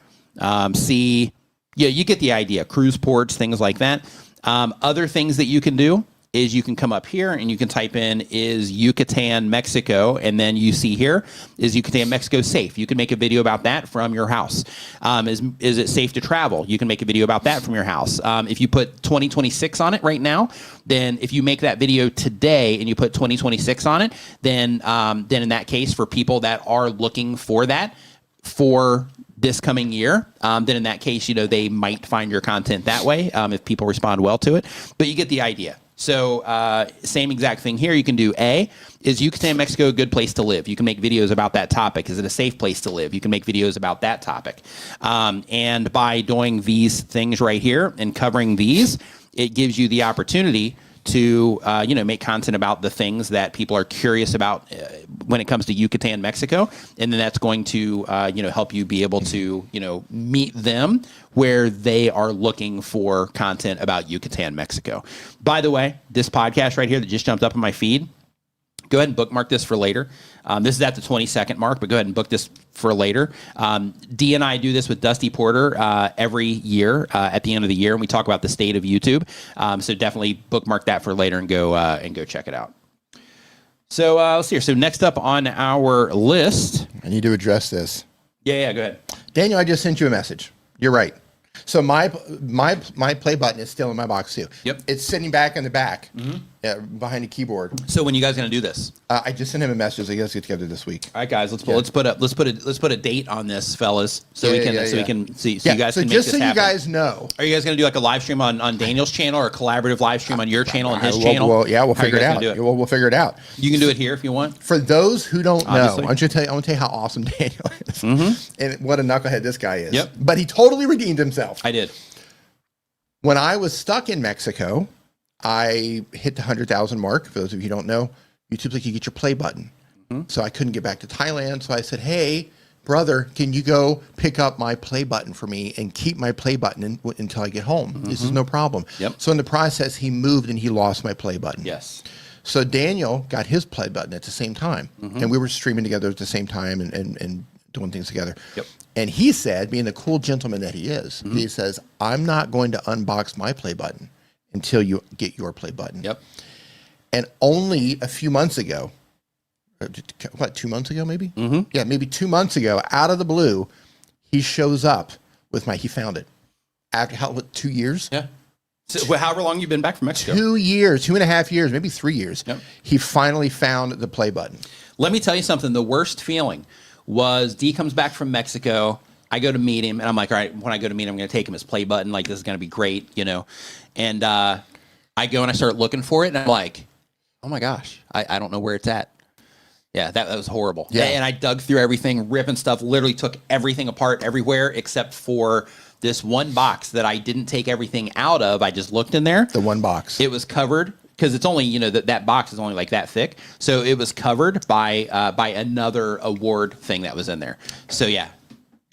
C, you get the idea. Cruise ports, things like that. Other things that you can do is you can come up here and you can type in is Yucatan, Mexico, and then you see here is Yucatan, Mexico safe? You can make a video about that from your house. Is it safe to travel? You can make a video about that from your house. If you put 2026 on it right now, then if you make that video today and you put 2026 on it, then in that case, for people that are looking for that for this coming year, then in that case, they might find your content that way if people respond well to it. But you get the idea. So same exact thing here. You can do A, is Yucatan, Mexico a good place to live? You can make videos about that topic. Is it a safe place to live? You can make videos about that topic. And by doing these things right here and covering these, it gives you the opportunity to make content about the things that people are curious about when it comes to Yucatan, Mexico, and then that's going to help you be able to meet them where they are looking for content about Yucatan, Mexico. By the way, this podcast right here that just jumped up in my feed, go ahead and bookmark this for later. This is at the 20-second mark, but go ahead and book this for later. Dee and I do this with Dusty Porter every year at the end of the year, and we talk about the state of YouTube. So definitely bookmark that for later and go check it out. So let's see here. So next up on our list, I need to address this. Yeah, go ahead. Daniel, I just sent you a message. You're right. So my play button is still in my box too. Yep. It's sitting back in the back. behind the keyboard. So when you guys gonna do this? I just sent him a message. I guess get together this week. All right, guys, let's put a date on this, fellas, so we can see. So you guys can make this happen. Just so you guys know, are you guys gonna do like a live stream on Daniel's channel or a collaborative live stream on your channel and his channel? Well, yeah, we'll figure it out. We'll figure it out. You can do it here if you want. For those who don't know, I want to tell you how awesome Daniel is, and what a knucklehead this guy is. Yep. But he totally redeemed himself. I did. When I was stuck in Mexico, I hit the 100,000 mark. For those of you who don't know, YouTube's like, you get your play button. So I couldn't get back to Thailand. So I said, hey, brother, can you go pick up my play button for me and keep my play button until I get home? This is no problem. Yep. So in the process, he moved and he lost my play button. Yes. So Daniel got his play button at the same time. And we were streaming together at the same time and doing things together. Yep. And he said, being the cool gentleman that he is, he says, I'm not going to unbox my play button until you get your play button. Yep. And only a few months ago, what, 2 months ago maybe? Yeah, maybe 2 months ago, out of the blue, he shows up with he found it. After 2 years? Yeah. So however long you've been back from Mexico? 2 years, 2.5 years, maybe 3 years. Yep. He finally found the play button. Let me tell you something. The worst feeling was D comes back from Mexico. I go to meet him, and I'm like, all right, when I go to meet him, I'm going to take him his play button. Like, this is going to be great, you know. And I go and I start looking for it, and I'm like, oh, my gosh, I don't know where it's at. Yeah, that was horrible. Yeah. And I dug through everything, ripping stuff, literally took everything apart everywhere except for this one box that I didn't take everything out of. I just looked in there. The one box. It was covered because it's only, you know, that box is only like that thick. So it was covered by another award thing that was in there. So, yeah.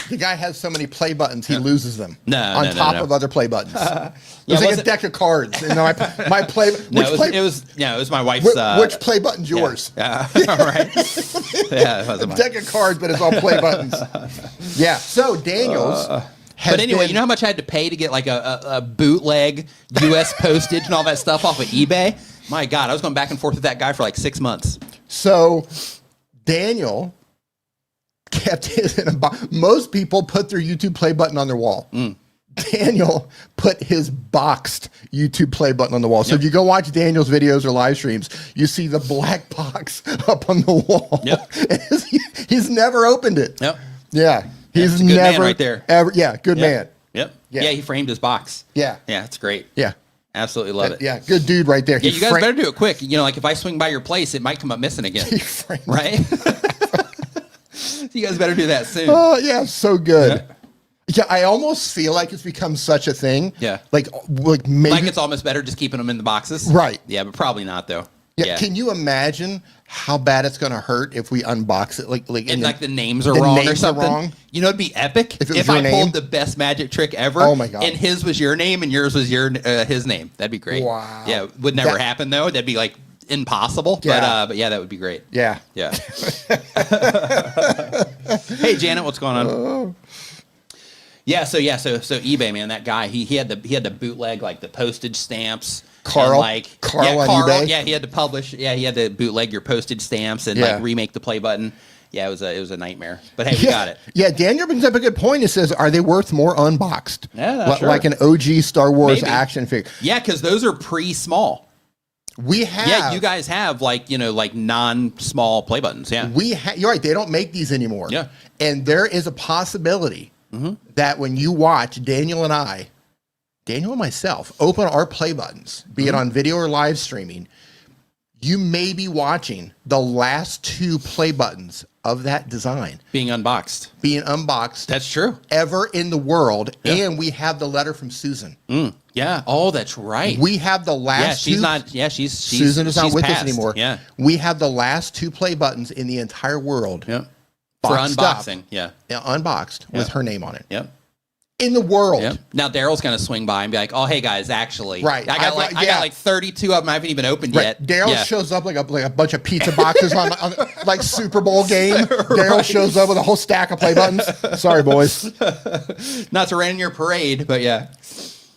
The guy has so many play buttons, he loses them. No, top of other play buttons. It's like a deck of cards. And my play. It was my wife's. Which play button's yours? Yeah. All right. Yeah, it wasn't a deck of cards, but it's all play buttons. Yeah. So Daniel's. But anyway, you know how much I had to pay to get like a bootleg U.S. postage and all that stuff off of eBay? My God, I was going back and forth with that guy for like 6 months. So Daniel kept his in a box. Most people put their YouTube play button on their wall. Daniel put his boxed YouTube play button on the wall. So if you go watch Daniel's videos or live streams, you see the black box up on the wall. Yep. He's never opened it. Yep. Yeah. He's good never man right there. Ever. Yeah. Good man. Yep. Yeah. Yeah, he framed his box. Yeah. Yeah, it's great. Yeah. Absolutely love it. Yeah. Good dude right there. Yeah, you guys better do it quick. You know, like if I swing by your place, it might come up missing again. Right? You guys better do that soon. Oh, yeah. So good. Yeah, I almost feel like it's become such a thing. Yeah. Like maybe. Like it's almost better just keeping them in the boxes. Right. Yeah, but probably not though. Yeah. Can you imagine how bad it's going to hurt if we unbox it? And the names are wrong or something. You know, it'd be epic if I pulled the best magic trick ever. Oh my God. And his was your name and yours was his name. That'd be great. Wow. Yeah, would never happen though. That'd be like impossible. Yeah. But yeah, that would be great. Yeah. Yeah. Hey Janet, what's going on? Yeah, so eBay, man, that guy, he had the bootleg, like the postage stamps. Carl on eBay. Yeah, he had to publish. Yeah, he had to bootleg your postage stamps and like remake the play button. Yeah, it was a nightmare. But hey, we got it. Yeah, Daniel brings up a good point. It says, are they worth more unboxed? Yeah, sure. Like an OG Star Wars action figure. Yeah, because those are small. We have. Yeah, you guys have like non-small play buttons. Yeah, you're right. They don't make these anymore. Yeah, and there is a possibility that when you watch Daniel and myself open our play buttons, be it on video or live streaming, you may be watching the last two play buttons of that design being unboxed. That's true. Ever in the world, and we have the letter from Susan. Yeah. Oh, that's right. We have the last. Yeah, she's not. Yeah, she's Susan is not with us anymore. Yeah. We have the last two play buttons in the entire world. Yep. For unboxing. Yeah, unboxed with her name on it. Yep. In the world. Yep. Now Daryl's gonna swing by and be like, "Oh, hey guys, actually, right? I got like 32 of them I haven't even opened yet." Daryl shows up like a bunch of pizza boxes on like Super Bowl game. Daryl shows up with a whole stack of play buttons. Sorry, boys. Not to rain in your parade, but yeah.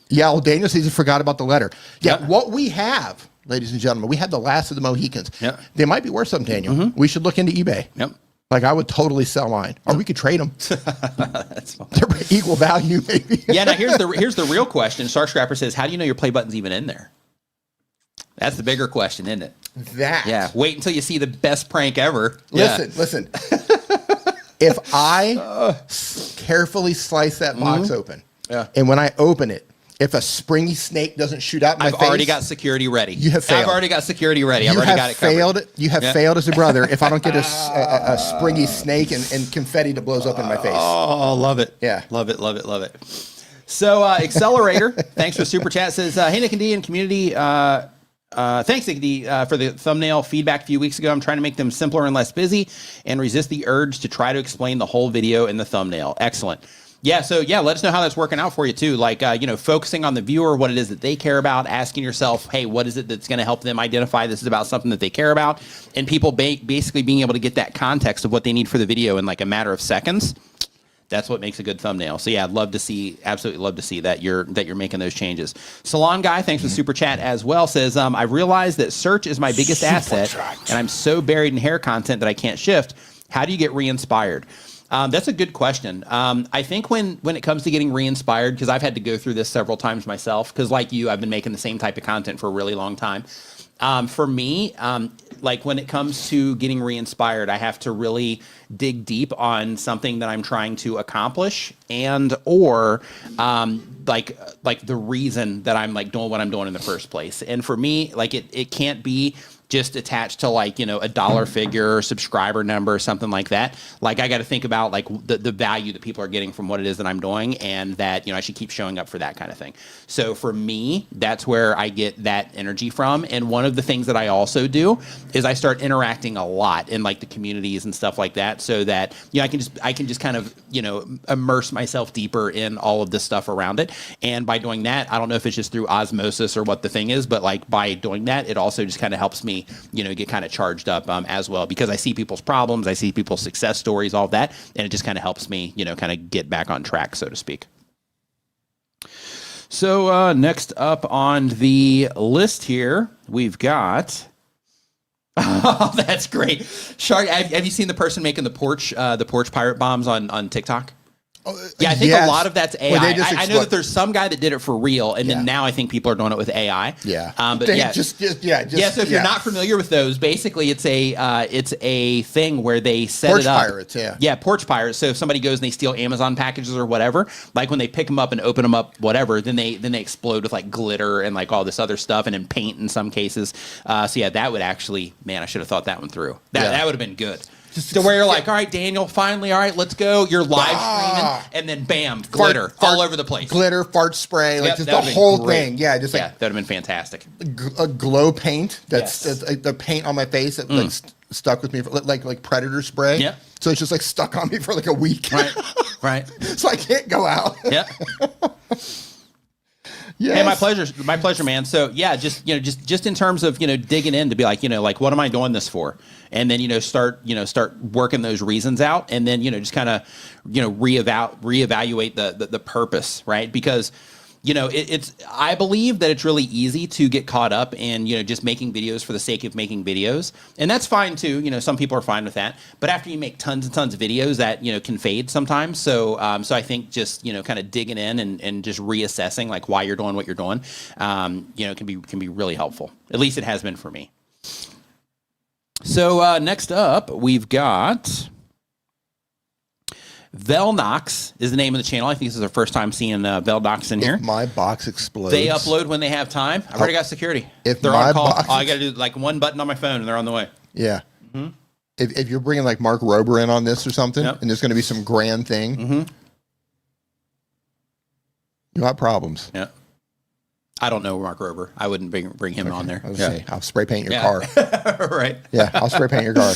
Yeah, well, Daniel says he forgot about the letter. Yeah, what we have, ladies and gentlemen, we have the last of the Mohicans. Yeah. They might be worth something, Daniel. We should look into eBay. Yep. Like, I would totally sell mine. Or we could trade them. That's fine. They're equal value, maybe. Yeah, now here's the real question. Shark Scrapper says, how do you know your play button's even in there? That's the bigger question, isn't it? That. Yeah. Wait until you see the best prank ever. Listen. If I carefully slice that box open, and when I open it, if a springy snake doesn't shoot out my face, I've already got security ready. You have failed. I've already got security ready. I've already got it covered. You have failed as a brother if I don't get a springy snake and confetti that blows up in my face. Oh, love it. Yeah. Love it. So Accelerator, thanks for super chat, says, hey, Nick and D and community, thanks, Nick and D, for the thumbnail feedback a few weeks ago. I'm trying to make them simpler and less busy and resist the urge to try to explain the whole video in the thumbnail. Excellent. Yeah, so let us know how that's working out for you too. Like, focusing on the viewer, what it is that they care about, asking yourself, hey, what is it that's going to help them identify this is about something that they care about? And people basically being able to get that context of what they need for the video in like a matter of seconds. That's what makes a good thumbnail. So yeah, absolutely love to see that you're making those changes. Salon Guy, thanks for the super chat as well, says, I realized that search is my biggest asset and I'm so buried in hair content that I can't shift. How do you get re-inspired? That's a good question. I think when it comes to getting re-inspired, because I've had to go through this several times myself, because like you, I've been making the same type of content for a really long time. For me, like when it comes to getting re-inspired, I have to really dig deep on something that I'm trying to accomplish or like the reason that I'm like doing what I'm doing in the first place. And for me, like it can't be just attached to like, a dollar figure or subscriber number or something like that. Like I got to think about like the value that people are getting from what it is that I'm doing, and that, I should keep showing up for that kind of thing. So for me, that's where I get that energy from. And one of the things that I also do is I start interacting a lot in like the communities and stuff like that, so that, I can just kind of, immerse myself deeper in all of this stuff around it. And by doing that, I don't know if it's just through osmosis or what the thing is, but like by doing that, it also just kind of helps me, get kind of charged up as well, because I see people's problems, I see people's success stories, all that, and it just kind of helps me, kind of get back on track, so to speak. So next up on the list here, we've got. Oh, that's great, Shark. Have you seen the person making the porch pirate bombs on TikTok? Yeah, I think a lot of that's AI. Well, I know that there's some guy that did it for real, and then now I think people are doing it with AI. Yeah, but So if you're not familiar with those, basically it's a thing where they set porch it up. Pirates, porch pirates. So if somebody goes and they steal Amazon packages or whatever, like when they pick them up and open them up, whatever, then they explode with like glitter and like all this other stuff, and in paint in some cases. So yeah, that would actually, man, I should have thought that one through. That would have been good. To where you're like, all right, Daniel, finally, all right, let's go. You're live streaming, and then bam, glitter all over the place. Glitter, fart spray, like just the whole thing. Yeah, just like that would have been fantastic. A glow paint. That's the paint on my face that like stuck with me for, like Predator spray. Yeah. So it's just like stuck on me for like a week. Right. So I can't go out. Yeah. Yes. Hey, my pleasure, man. So yeah, just in terms of digging in to be like what am I doing this for, and then start working those reasons out, and then just kind of reevaluate the purpose, right? Because I believe that it's really easy to get caught up in, just making videos for the sake of making videos. And that's fine too. Some people are fine with that. But after you make tons and tons of videos, that, can fade sometimes. So I think just, kind of digging in and just reassessing like why you're doing what you're doing, can be really helpful. At least it has been for me. So next up, we've got Velnox is the name of the channel. I think this is our first time seeing Velnox in here. If my box explodes. They upload when they have time. I've already got security. If they're my on call, box I got to do like one button on my phone and they're on the way. Yeah. Mm-hmm. If you're bringing like Mark Rober in on this or something, and there's going to be some grand thing, you got problems. Yeah. I don't know Mark Rober. I wouldn't bring him on there. I'll spray paint your car. Right. Yeah, I'll spray paint your car.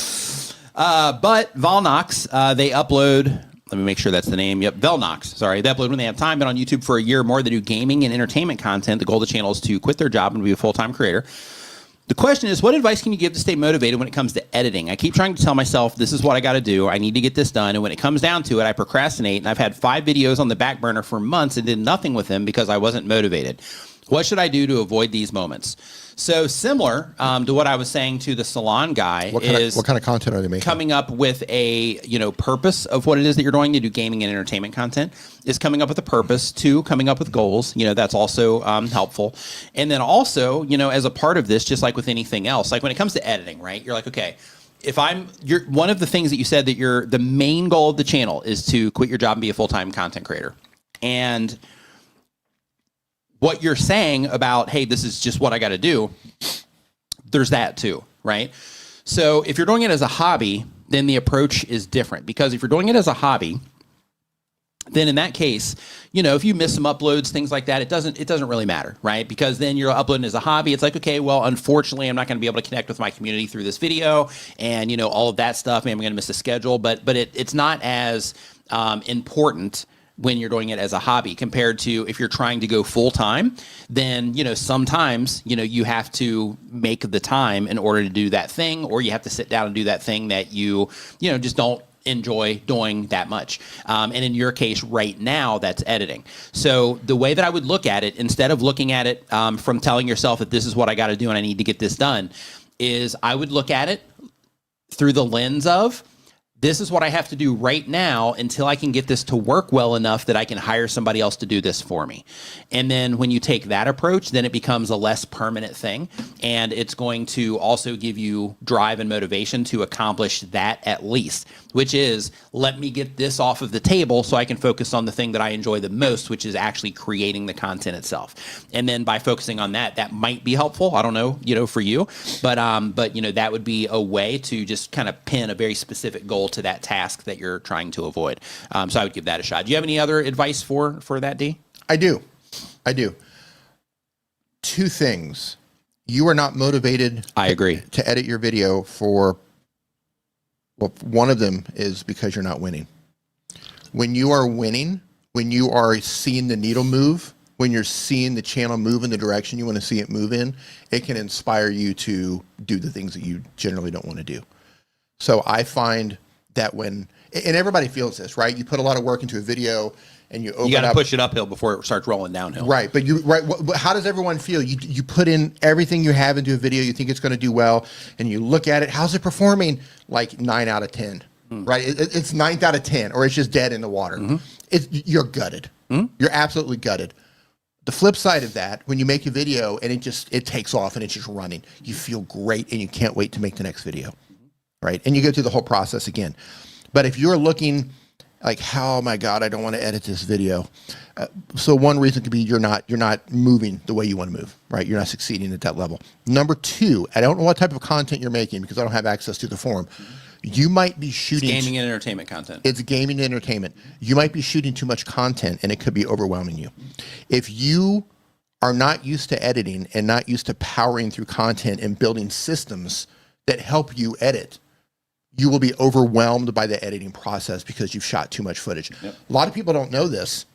But Velnox, they upload. Let me make sure that's the name. Yep, Velnox. Sorry, they upload when they have time. Been on YouTube for a year or more. They do gaming and entertainment content. The goal of the channel is to quit their job and be a full-time creator. The question is, what advice can you give to stay motivated when it comes to editing? I keep trying to tell myself, this is what I got to do. I need to get this done. And when it comes down to it, I procrastinate. And I've had 5 videos on the back burner for months and did nothing with them because I wasn't motivated. What should I do to avoid these moments? So similar to what I was saying to the salon guy What kind of content are they making? Coming up with a purpose of what it is that you're doing. To do gaming and entertainment content is coming up with a purpose. 2, coming up with goals. That's also helpful. And then also, as a part of this, just like with anything else, like when it comes to editing, right? You're like, okay, you're one of the things that you said that the main goal of the channel is to quit your job and be a full-time content creator. And what you're saying about, hey, this is just what I got to do, there's that too, right? So if you're doing it as a hobby, then the approach is different, because if you're doing it as a hobby, then in that case, if you miss some uploads, things like that, it doesn't really matter, right? Because then you're uploading as a hobby. It's like, okay, well, unfortunately, I'm not going to be able to connect with my community through this video, and all of that stuff. Maybe I'm going to miss the schedule, but it's not as important when you're doing it as a hobby compared to if you're trying to go full time. Then sometimes you have to make the time in order to do that thing, or you have to sit down and do that thing that you just don't enjoy doing that much. And in your case right now, that's editing. So the way that I would look at it, instead of looking at it from telling yourself that this is what I got to do and I need to get this done, is I would look at it through the lens of, this is what I have to do right now until I can get this to work well enough that I can hire somebody else to do this for me. And then when you take that approach, then it becomes a less permanent thing. And it's going to also give you drive and motivation to accomplish that at least, which is, let me get this off of the table so I can focus on the thing that I enjoy the most, which is actually creating the content itself. And then by focusing on that, that might be helpful. I don't know, for you, but that would be a way to just kind of pin a very specific goal to that task that you're trying to avoid. So I would give that a shot. Do you have any other advice for that, D? I do. 2 things. You are not motivated. I agree. To edit your video one of them is because you're not winning. When you are winning, when you are seeing the needle move, when you're seeing the channel move in the direction you want to see it move in, it can inspire you to do the things that you generally don't want to do. So I find that and everybody feels this, right? You put a lot of work into a video and you got to push it uphill before it starts rolling downhill. Right. But how does everyone feel? You put in everything you have into a video, you think it's going to do well, and you look at it, how's it performing? Like 9 out of 10, right? It's 9th out of 10, or it's just dead in the water. You're gutted. You're absolutely gutted. The flip side of that, when you make a video and it takes off and it's just running, you feel great and you can't wait to make the next video, right? And you go through the whole process again. But if you're looking like, oh my God, I don't want to edit this video. So one reason could be you're not moving the way you want to move, right? You're not succeeding at that level. Number 2, I don't know what type of content you're making because I don't have access to the forum. You might be shooting... It's gaming and entertainment content. It's gaming and entertainment. You might be shooting too much content and it could be overwhelming you. If you are not used to editing and not used to powering through content and building systems that help you edit, you will be overwhelmed by the editing process because you've shot too much footage. Yep. A lot of people don't know this,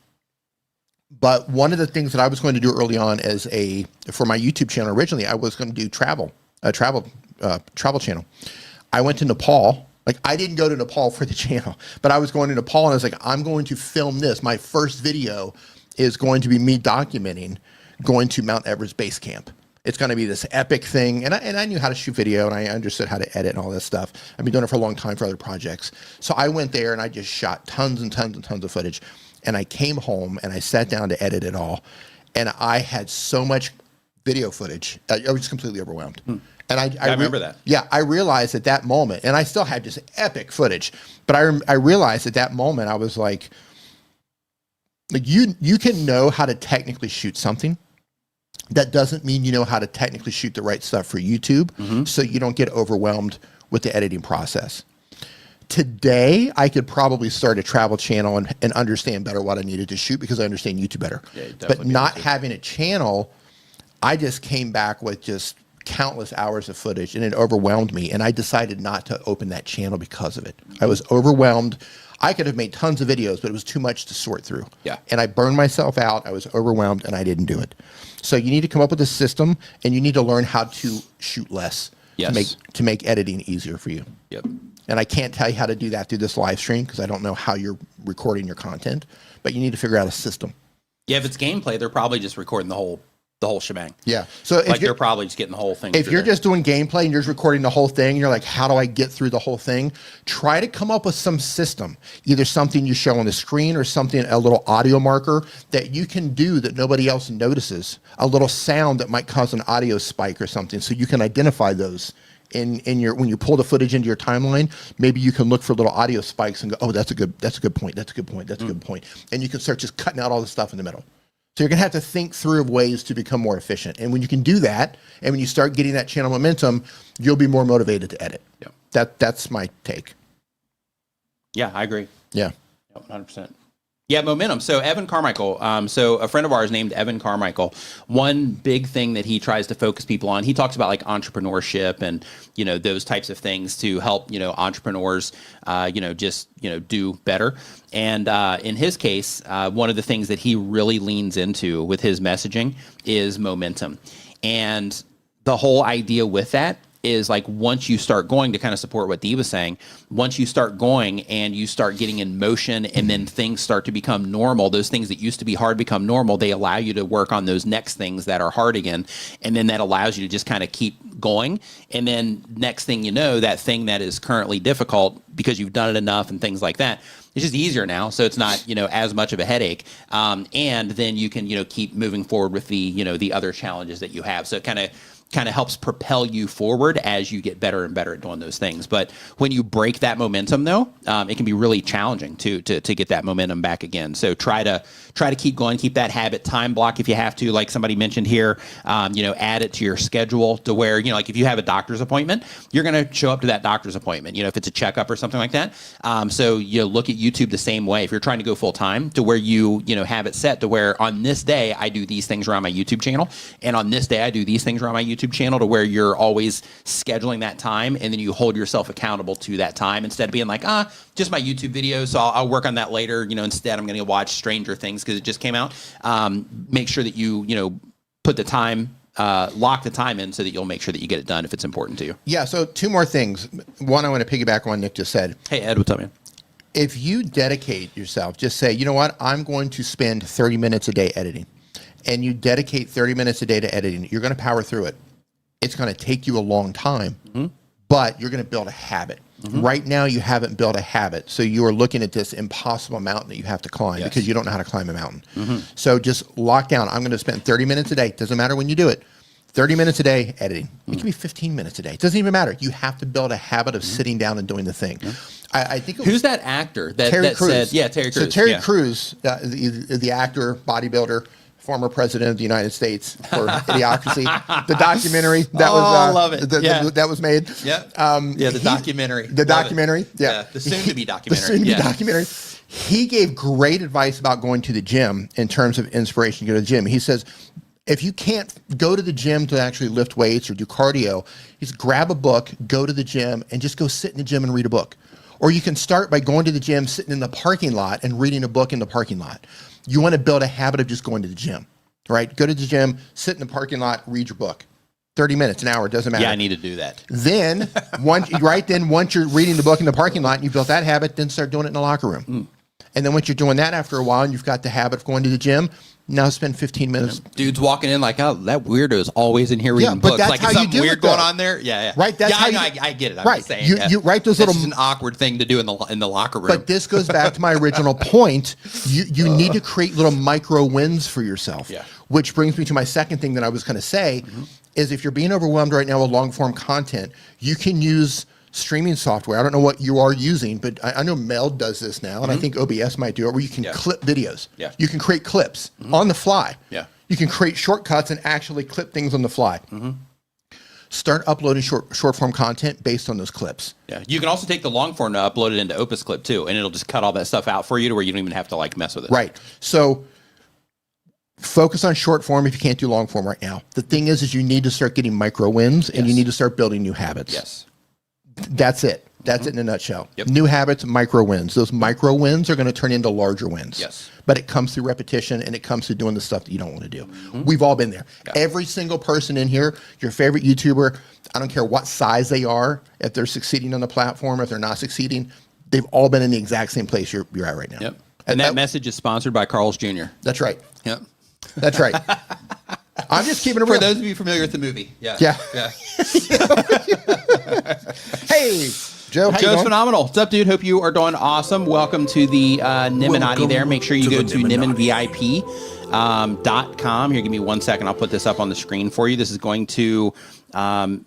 but one of the things that I was going to do early on for my YouTube channel originally, I was going to do travel channel. I went to Nepal. Like, I didn't go to Nepal for the channel, but I was going to Nepal and I was like, I'm going to film this. My first video is going to be me documenting going to Mount Everest Base Camp. It's going to be this epic thing. And I knew how to shoot video and I understood how to edit and all that stuff. I've been doing it for a long time for other projects. So I went there and I just shot tons and tons and tons of footage. And I came home and I sat down to edit it all. And I had so much video footage. I was completely overwhelmed. And I remember that. Yeah, I realized at that moment, and I still had just epic footage, but I realized at that moment, I was like you can know how to technically shoot something. That doesn't mean you know how to technically shoot the right stuff for YouTube, so you don't get overwhelmed with the editing process. Today, I could probably start a travel channel and understand better what I needed to shoot because I understand YouTube better. Yeah, but not having a channel, I just came back with just countless hours of footage and it overwhelmed me. And I decided not to open that channel because of it. I was overwhelmed. I could have made tons of videos, but it was too much to sort through. Yeah. And I burned myself out. I was overwhelmed and I didn't do it. So you need to come up with a system and you need to learn how to shoot less to make editing easier for you. Yep. And I can't tell you how to do that through this live stream because I don't know how you're recording your content, but you need to figure out a system. Yeah, if it's gameplay, they're probably just recording the whole the whole shebang. Yeah. So if like they're probably just getting the whole thing. If you're just doing gameplay and you're just recording the whole thing, you're like, how do I get through the whole thing? Try to come up with some system, either something you show on the screen or something, a little audio marker that you can do that nobody else notices, a little sound that might cause an audio spike or something. So you can identify those in your, when you pull the footage into your timeline, maybe you can look for little audio spikes and go, oh, that's a good point. That's a good point. That's a good point. And you can start just cutting out all the stuff in the middle. So you're going to have to think through ways to become more efficient. And when you can do that, and when you start getting that channel momentum, you'll be more motivated to edit. Yeah. That's my take. Yeah, I agree. Yeah. 100%. Yeah, momentum. So Evan Carmichael, so a friend of ours named Evan Carmichaal, one big thing that he tries to focus people on, he talks about like entrepreneurship and, you know, those types of things to help, you know, entrepreneurs, just, do better. And in his case, one of the things that he really leans into with his messaging is momentum. And the whole idea with that is like once you start going, to kind of support what Dee was saying, once you start going and you start getting in motion and then things start to become normal, those things that used to be hard become normal, they allow you to work on those next things that are hard again. And then that allows you to just kind of keep going. And then next thing you know, that thing that is currently difficult because you've done it enough and things like that, it's just easier now. So it's not, as much of a headache. And then you can, keep moving forward with the, the other challenges that you have. So it kind of helps propel you forward as you get better and better at doing those things. But when you break that momentum, though, it can be really challenging to get that momentum back again. So try to keep going, keep that habit, time block if you have to, like somebody mentioned here, add it to your schedule to where, like if you have a doctor's appointment, you're going to show up to that doctor's appointment, if it's a checkup or something like that. So you look at YouTube the same way. If you're trying to go full time, to where you have it set to where on this day I do these things around my YouTube channel, and on this day I do these things around my YouTube channel, to where you're always scheduling that time, and then you hold yourself accountable to that time instead of being like, just my YouTube video, so I'll work on that later. Instead I'm going to watch Stranger Things because it just came out. Make sure that you put the time, lock the time in so that you'll make sure that you get it done if it's important to you. Yeah. So 2 more things. One, I want to piggyback on what Nick just said. Hey Ed, what's up, man? If you dedicate yourself, just say, you know what, I'm going to spend 30 minutes a day editing, and you dedicate 30 minutes a day to editing, you're going to power through it. It's going to take you a long time, but you're going to build a habit. Right now, you haven't built a habit. So you are looking at this impossible mountain that you have to climb because you don't know how to climb a mountain. So just lock down. I'm going to spend 30 minutes a day. Doesn't matter when you do it. 30 minutes a day editing. It can be 15 minutes a day. It doesn't even matter. You have to build a habit of sitting down and doing the thing. I think who's that actor that Terry Crews said? Yeah, Terry Crews. So Terry Crews, the actor, bodybuilder, former president of the United States for Idiocracy, the documentary that was love it. That was made. Yeah, the documentary. The documentary. Yeah, the soon-to-be documentary. The soon-to-be documentary. He gave great advice about going to the gym in terms of inspiration to go to the gym. He says, if you can't go to the gym to actually lift weights or do cardio, just grab a book, go to the gym, and just go sit in the gym and read a book. Or you can start by going to the gym, sitting in the parking lot, and reading a book in the parking lot. You want to build a habit of just going to the gym, right? Go to the gym, sit in the parking lot, read your book. 30 minutes, an hour, doesn't matter. Yeah, I need to do that. Then, once you're reading the book in the parking lot and you've built that habit, then start doing it in the locker room. And then once you're doing that after a while and you've got the habit of going to the gym, now spend 15 minutes. Dude's walking in like, oh, that weirdo is always in here reading books. That's like, how is something you do weird it, going on there? Yeah. Right, that's how I get it. I'm right. just saying. You write those little. This is an awkward thing to do in the locker room. But this goes back to my original point. You need to create little micro wins for yourself. Yeah. Which brings me to my second thing that I was going to say is if you're being overwhelmed right now with long form content, you can use streaming software. I don't know what you are using, but I know Meld does this now, and I think OBS might do it, where you can clip videos. Yeah. You can create clips on the fly. Yeah. You can create shortcuts and actually clip things on the fly. Start uploading short form content based on those clips. Yeah. You can also take the long form to upload it into Opus Clip too, and it'll just cut all that stuff out for you to where you don't even have to like mess with it. Right. So focus on short form if you can't do long form right now. The thing is you need to start getting micro wins, and you need to start building new habits. Yes. That's it. That's it in a nutshell. Yep. New habits, micro wins. Those micro wins are going to turn into larger wins. Yes. But it comes through repetition, and it comes through doing the stuff that you don't want to do. We've all been there. Yeah. Every single person in here, your favorite YouTuber, I don't care what size they are, if they're succeeding on the platform, if they're not succeeding, they've all been in the exact same place you're at right now. Yep. And that message is sponsored by Carl's Jr. That's right. Yep. That's right. I'm just keeping it For real. those of you familiar with the movie. Yeah. Yeah. Hey, Joe, how you Joe's doing? phenomenal. What's up, dude? Hope you are doing awesome. Welcome to the Niminati there. Make sure you go to niminvip.com. Here, give me 1 second. I'll put this up on the screen for you. This is going to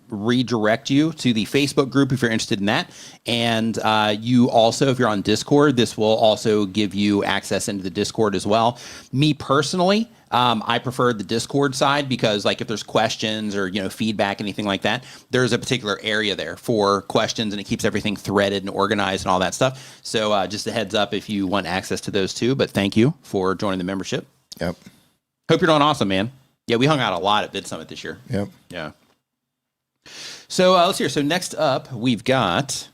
redirect you to the Facebook group if you're interested in that. And you also, if you're on Discord, this will also give you access into the Discord as well. Me personally, I prefer the Discord side because, like, if there's questions or, you know, feedback, anything like that, there's a particular area there for questions, and it keeps everything threaded and organized and all that stuff. So just a heads up if you want access to those too. But thank you for joining the membership. Yep. Hope you're doing awesome, man. Yeah, we hung out a lot at Vid Summit this year. Yep. Yeah. So let's hear. So next up, we've got.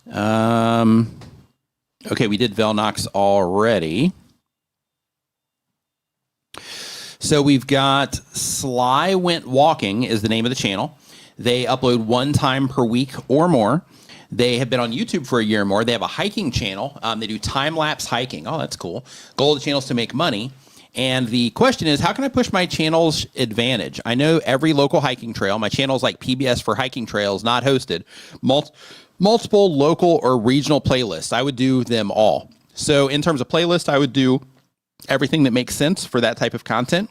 Okay, we did Velnox already. So we've got Sly Went Walking is the name of the channel. They upload 1 time per week or more. They have been on YouTube for a year or more. They have a hiking channel. They do time-lapse hiking. Oh, that's cool. Goal of the channel is to make money. And the question is, how can I push my channel's advantage? I know every local hiking trail. My channel is like PBS for hiking trails, not hosted. Multiple local or regional playlists. I would do them all. So in terms of playlist, I would do everything that makes sense for that type of content.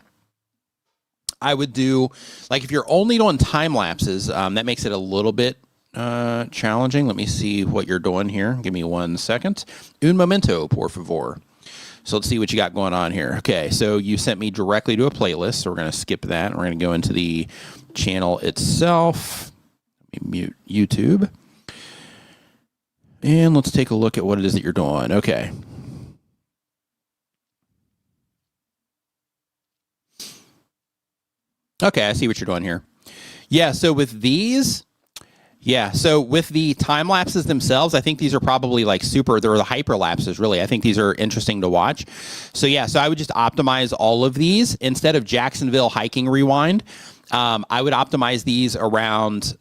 I would do, like, if you're only doing time lapses, that makes it a little bit challenging. Let me see what you're doing here. Give me 1 second. Un momento, por favor. So let's see what you got going on here. Okay, so you sent me directly to a playlist, so we're going to skip that. We're going to go into the channel itself. Let me mute YouTube. And let's take a look at what it is that you're doing. Okay. Okay, I see what you're doing here. Yeah, so with these, so with the time lapses themselves, I think these are probably like they're the hyper lapses, really. I think these are interesting to watch. So yeah, so I would just optimize all of these. Instead of Jacksonville hiking rewind, I would optimize these around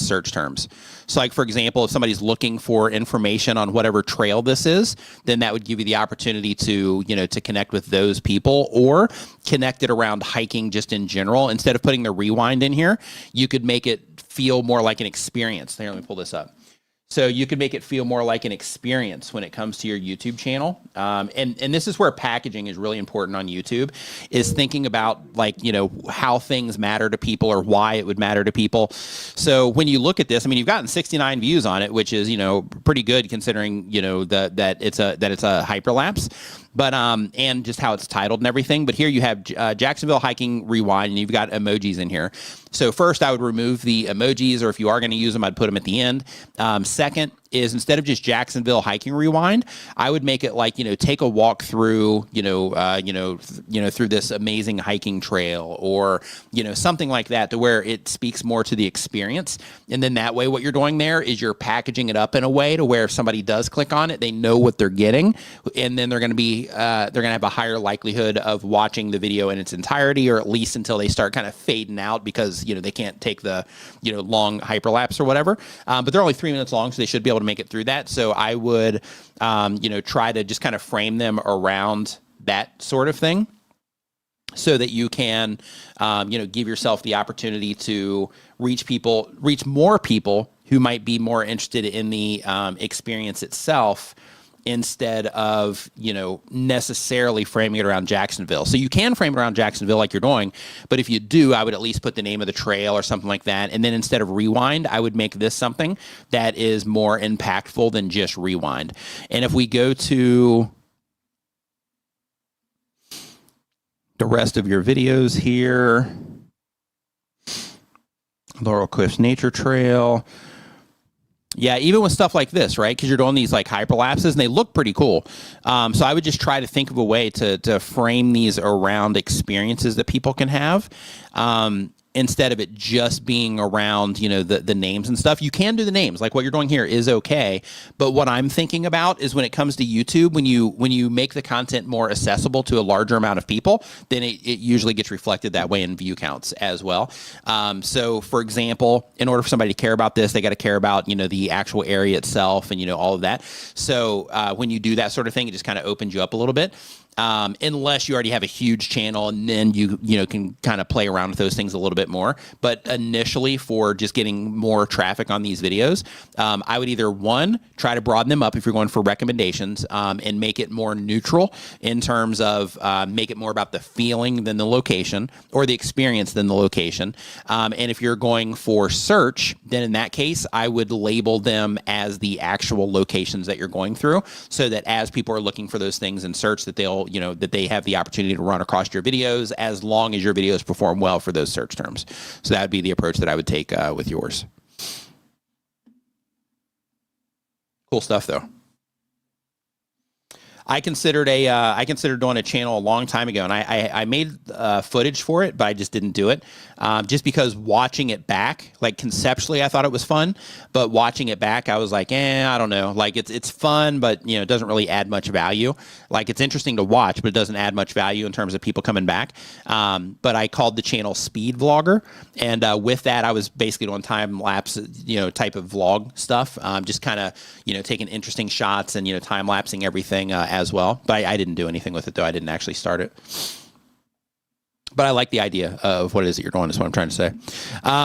search terms. So, like, for example, if somebody's looking for information on whatever trail this is, then that would give you the opportunity to, you know, to connect with those people, or connect it around hiking just in general. Instead of putting the rewind in here, you could make it feel more like an experience. Here, let me pull this up. So you could make it feel more like an experience when it comes to your YouTube channel. And this is where packaging is really important on YouTube, is thinking about, like, you know, how things matter to people or why it would matter to people. So when you look at this, I mean, you've gotten 69 views on it, which is, you know, pretty good considering, you know, that it's a hyperlapse. But and just how it's titled and everything. But here you have Jacksonville hiking rewind, and you've got emojis in here. So first, I would remove the emojis, or if you are going to use them, I'd put them at the end. Second is, instead of just Jacksonville hiking rewind, I would make it like, you know, take a walk through, through this amazing hiking trail, or, you know, something like that, to where it speaks more to the experience. And then that way, what you're doing there is you're packaging it up in a way to where if somebody does click on it, they know what they're getting, and then they're going to have a higher likelihood of watching the video in its entirety, or at least until they start kind of fading out because, you know, they can't take the, you know, long hyperlapse or whatever. But they're only 3 minutes long, so they should be able to make it through that. So I would, try to just kind of frame them around that sort of thing, so that you can, give yourself the opportunity to reach more people who might be more interested in the experience itself, instead of, you know, necessarily framing it around Jacksonville. So you can frame it around Jacksonville like you're doing, but if you do, I would at least put the name of the trail or something like that. And then instead of rewind, I would make this something that is more impactful than just rewind. And if we go to the rest of your videos here, Laurel Cliffs Nature Trail. Yeah, even with stuff like this, right? Because you're doing these like hyperlapses, and they look pretty cool. So I would just try to think of a way to frame these around experiences that people can have. Instead of it just being around, you know, the names and stuff. You can do the names, like what you're doing here is okay. But what I'm thinking about is, when it comes to YouTube, when you make the content more accessible to a larger amount of people, then it usually gets reflected that way in view counts as well. So for example, in order for somebody to care about this, they got to care about, you know, the actual area itself and, you know, all of that. So when you do that sort of thing, it just kind of opens you up a little bit. unless you already have a huge channel, and then you can kind of play around with those things a little bit more. But initially, for just getting more traffic on these videos, I would either try to broaden them up if you're going for recommendations, and make it more neutral in terms of make it more about the feeling than the location, or the experience than the location. And if you're going for search, then in that case, I would label them as the actual locations that you're going through, so that as people are looking for those things in search, that that they have the opportunity to run across your videos, as long as your videos perform well for those search terms. So that would be the approach that I would take with yours. Cool stuff, though. I considered doing a channel a long time ago, and I made footage for it, but I just didn't do it, just because watching it back, like conceptually, I thought it was fun, but watching it back, I was like, I don't know, like it's fun, but it doesn't really add much value. Like, it's interesting to watch, but it doesn't add much value in terms of people coming back. But I called the channel Speed Vlogger, and with that, I was basically doing time lapse, type of vlog stuff, just kind of taking interesting shots and time lapsing everything as well. But I didn't do anything with it, though. I didn't actually start it. But I like the idea of what it is that you're doing, is what I'm trying to say.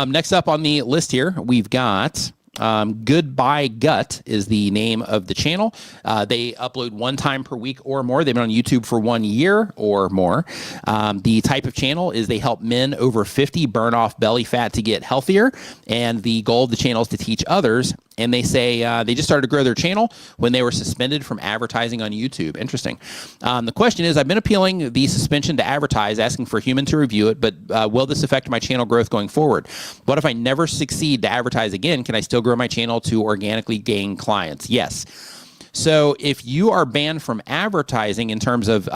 Next up on the list here, we've got Goodbye Gut is the name of the channel. They upload 1 time per week or more. They've been on YouTube for 1 year or more. The type of channel is they help men over 50 burn off belly fat to get healthier. And the goal of the channel is to teach others. And they say they just started to grow their channel when they were suspended from advertising on YouTube. Interesting. The question is, I've been appealing the suspension to advertise, asking for a human to review it, but will this affect my channel growth going forward? What if I never succeed to advertise again? Can I still grow my channel to organically gain clients? Yes. So if you are banned from advertising in terms of,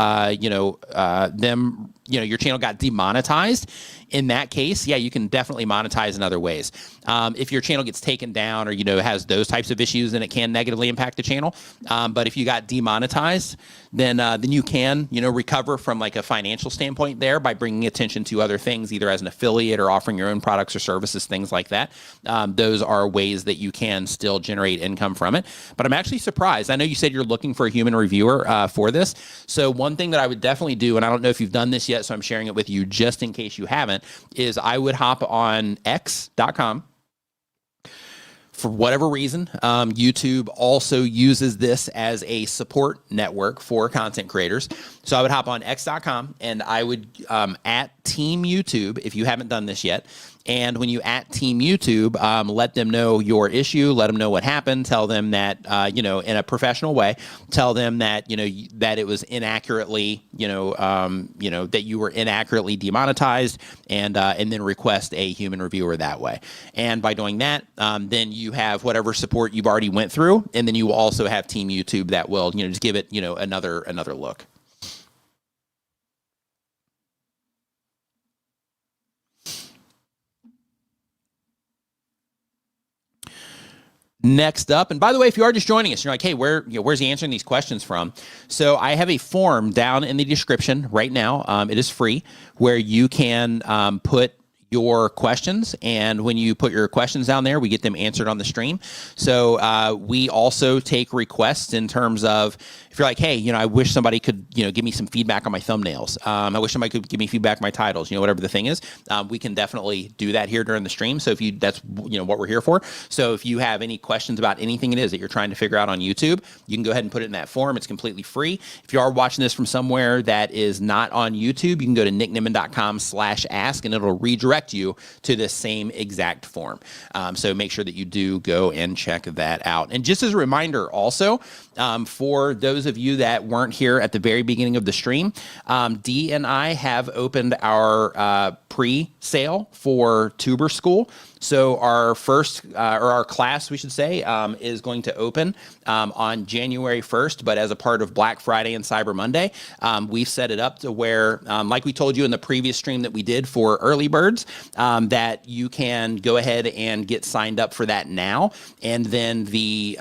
your channel got demonetized, in that case, yeah, you can definitely monetize in other ways. If your channel gets taken down or, has those types of issues, then it can negatively impact the channel. But if you got demonetized, then you can, recover from like a financial standpoint there by bringing attention to other things, either as an affiliate or offering your own products or services, things like that. Those are ways that you can still generate income from it. But I'm actually surprised. I know you said you're looking for a human reviewer for this. So one thing that I would definitely do, and I don't know if you've done this yet, so I'm sharing it with you just in case you haven't, is I would hop on x.com. For whatever reason, YouTube also uses this as a support network for content creators. So I would hop on x.com and I would at Team YouTube, if you haven't done this yet. And when you at Team YouTube, let them know your issue, let them know what happened, tell them that, in a professional way, tell them that, that it was inaccurately, that you were inaccurately demonetized, and then request a human reviewer that way. And by doing that, then you have whatever support you've already went through, and then you will also have Team YouTube that will, just give it, another look. Next up, and by the way, if you are just joining us, you're like, hey, where's he answering these questions from? So I have a form down in the description right now. It is free, where you can put your questions, and when you put your questions down there, we get them answered on the stream. So we also take requests in terms of, if you're like, hey, I wish somebody could, give me some feedback on my thumbnails. I wish somebody could give me feedback on my titles, whatever the thing is. We can definitely do that here during the stream. So if that's, what we're here for. So if you have any questions about anything it is that you're trying to figure out on YouTube, you can go ahead and put it in that form. It's completely free. If you are watching this from somewhere that is not on YouTube, you can go to nickniman.com/ask, and it'll redirect you to the same exact form. So make sure that you do go and check that out. And just as a reminder also, for those of you that weren't here at the very beginning of the stream, Dee and I have opened our pre-sale for Tuber School. So our first, or our class, we should say, is going to open on January 1st, but as a part of Black Friday and Cyber Monday. We've set it up to where, like we told you in the previous stream that we did for early birds, that you can go ahead and get signed up for that now. And then the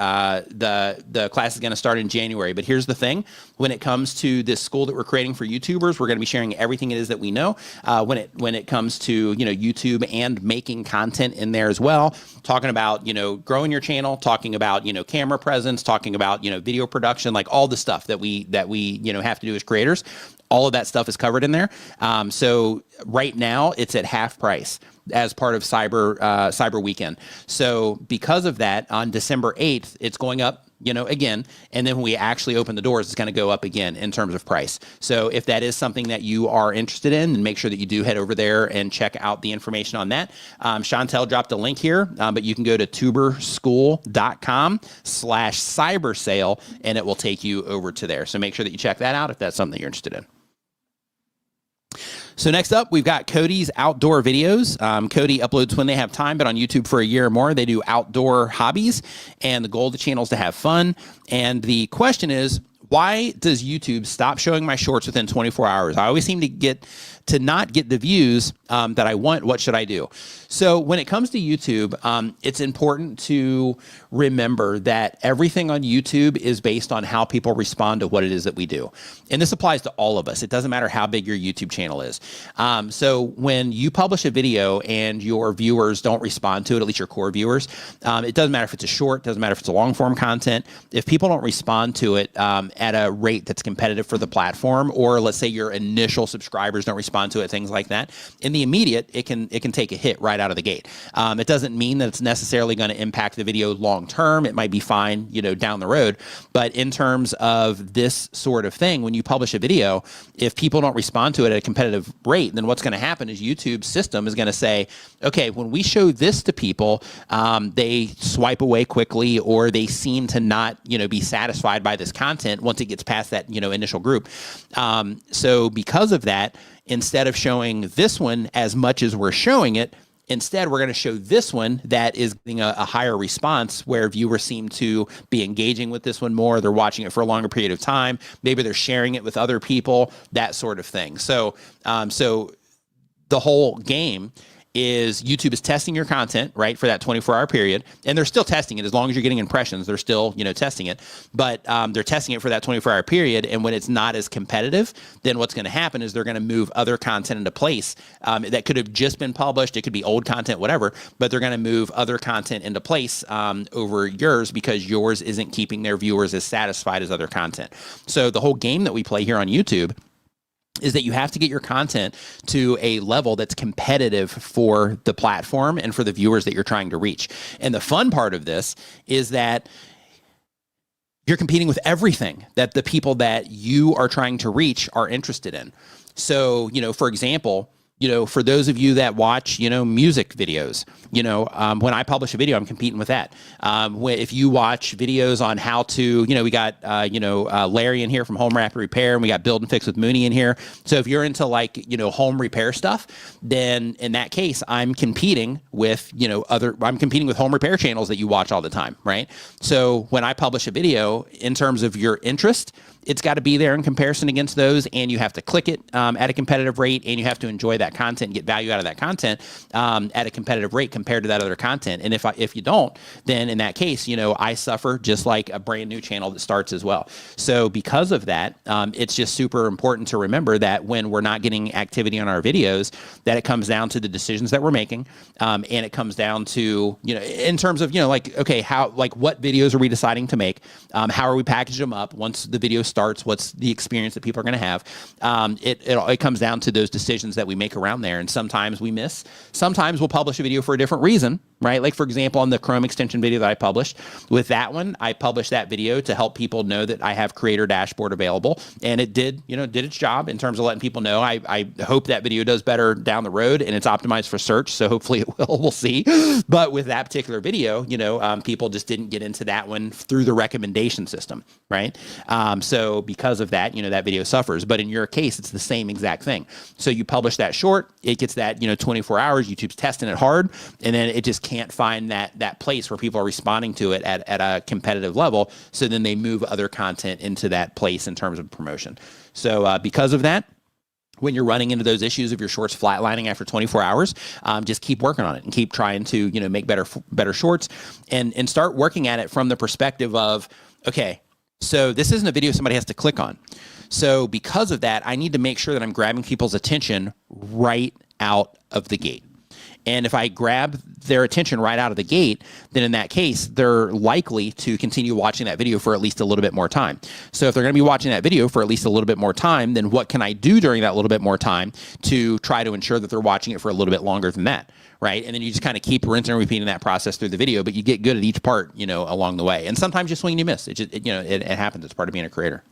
class is going to start in January. But here's the thing. When it comes to this school that we're creating for YouTubers, we're going to be sharing everything it is that we know. When it comes to, YouTube and making content content in there as well, talking about, growing your channel, talking about, camera presence, talking about, video production, like all the stuff that we, have to do as creators. All of that stuff is covered in there. So right now it's at half price as part of Cyber Weekend. So because of that, on December 8th, it's going up, again, and then when we actually open the doors, it's going to go up again in terms of price. So if that is something that you are interested in, then make sure that you do head over there and check out the information on that. Chantel dropped a link here, but you can go to tuberschool.com/cyber sale, and it will take you over to there. So make sure that you check that out if that's something you're interested in. So next up, we've got Cody's outdoor videos. Cody uploads when they have time, but on YouTube for a year or more, they do outdoor hobbies, and the goal of the channel is to have fun. And the question is, why does YouTube stop showing my shorts within 24 hours? I always seem to not get the views that I want. What should I do? So when it comes to YouTube, it's important to remember that everything on YouTube is based on how people respond to what it is that we do. And this applies to all of us. It doesn't matter how big your YouTube channel is. So when you publish a video and your viewers don't respond to it, at least your core viewers, it doesn't matter if it's a short, doesn't matter if it's a long form content. If people don't respond to it at a rate that's competitive for the platform, or let's say your initial subscribers don't respond to it, things like that, in the immediate, it can take a hit right out of the gate. It doesn't mean that it's necessarily going to impact the video long term. It might be fine, down the road. But in terms of this sort of thing, when you publish a video, if people don't respond to it at a competitive rate, then what's going to happen is YouTube's system is going to say, okay, when we show this to people, they swipe away quickly, or they seem to not, be satisfied by this content once it gets past that, initial group. So because of that, instead of showing this one as much as we're showing it, instead, we're going to show this one that is getting a higher response, where viewers seem to be engaging with this one more. They're watching it for a longer period of time. Maybe they're sharing it with other people, that sort of thing. So, the whole game is YouTube is testing your content, right, for that 24-hour period. And they're still testing it. As long as you're getting impressions, they're still, testing it. But they're testing it for that 24-hour period. And when it's not as competitive, then what's going to happen is they're going to move other content into place that could have just been published. It could be old content, whatever. But they're going to move other content into place over yours, because yours isn't keeping their viewers as satisfied as other content. So the whole game that we play here on YouTube is that you have to get your content to a level that's competitive for the platform and for the viewers that you're trying to reach. And the fun part of this is that you're competing with everything that the people that you are trying to reach are interested in. So, for example, for those of you that watch, music videos, when I publish a video, I'm competing with that. If you watch videos on how to, we got, Larry in here from Home Rapid Repair, and we got Build and Fix with Mooney in here. So if you're into home repair stuff, then in that case, I'm competing with, I'm competing with home repair channels that you watch all the time, right? So when I publish a video, in terms of your interest, it's got to be there in comparison against those, and you have to click it at a competitive rate, and you have to enjoy that content and get value out of that content at a competitive rate compared to that other content. And if you don't, then in that case, I suffer just like a brand new channel that starts as well. So because of that, it's just super important to remember that when we're not getting activity on our videos, that it comes down to the decisions that we're making, and it comes down to, in terms of, okay, what videos are we deciding to make? How are we packaging them up? Once the video starts, what's the experience that people are going to have? It comes down to those decisions that we make around there. And sometimes we miss. Sometimes we'll publish a video for a different reason, right? Like, for example, on the Chrome extension video that I published, with that one, I published that video to help people know that I have Creator Dashboard available. And it did its job in terms of letting people know. I hope that video does better down the road, and it's optimized for search. So hopefully it will. We'll see. But with that particular video, people just didn't get into that one through the recommendation system, right? So because of that, that video suffers. But in your case, it's the same exact thing. So you publish that short, it gets that, 24 hours, YouTube's testing it hard, and then it just can't find that place where people are responding to it at a competitive level. So then they move other content into that place in terms of promotion. So because of that, when you're running into those issues of your shorts flatlining after 24 hours, just keep working on it and keep trying to, make better shorts, and start working at it from the perspective of, okay, so this isn't a video somebody has to click on. So because of that, I need to make sure that I'm grabbing people's attention right out of the gate. And if I grab their attention right out of the gate, then in that case, they're likely to continue watching that video for at least a little bit more time. So if they're going to be watching that video for at least a little bit more time, then what can I do during that little bit more time to try to ensure that they're watching it for a little bit longer than that? Right. And then you just kind of keep rinsing and repeating that process through the video, but you get good at each part, you know, along the way. And sometimes you swing and you miss. It just, it happens. It's part of being a creator.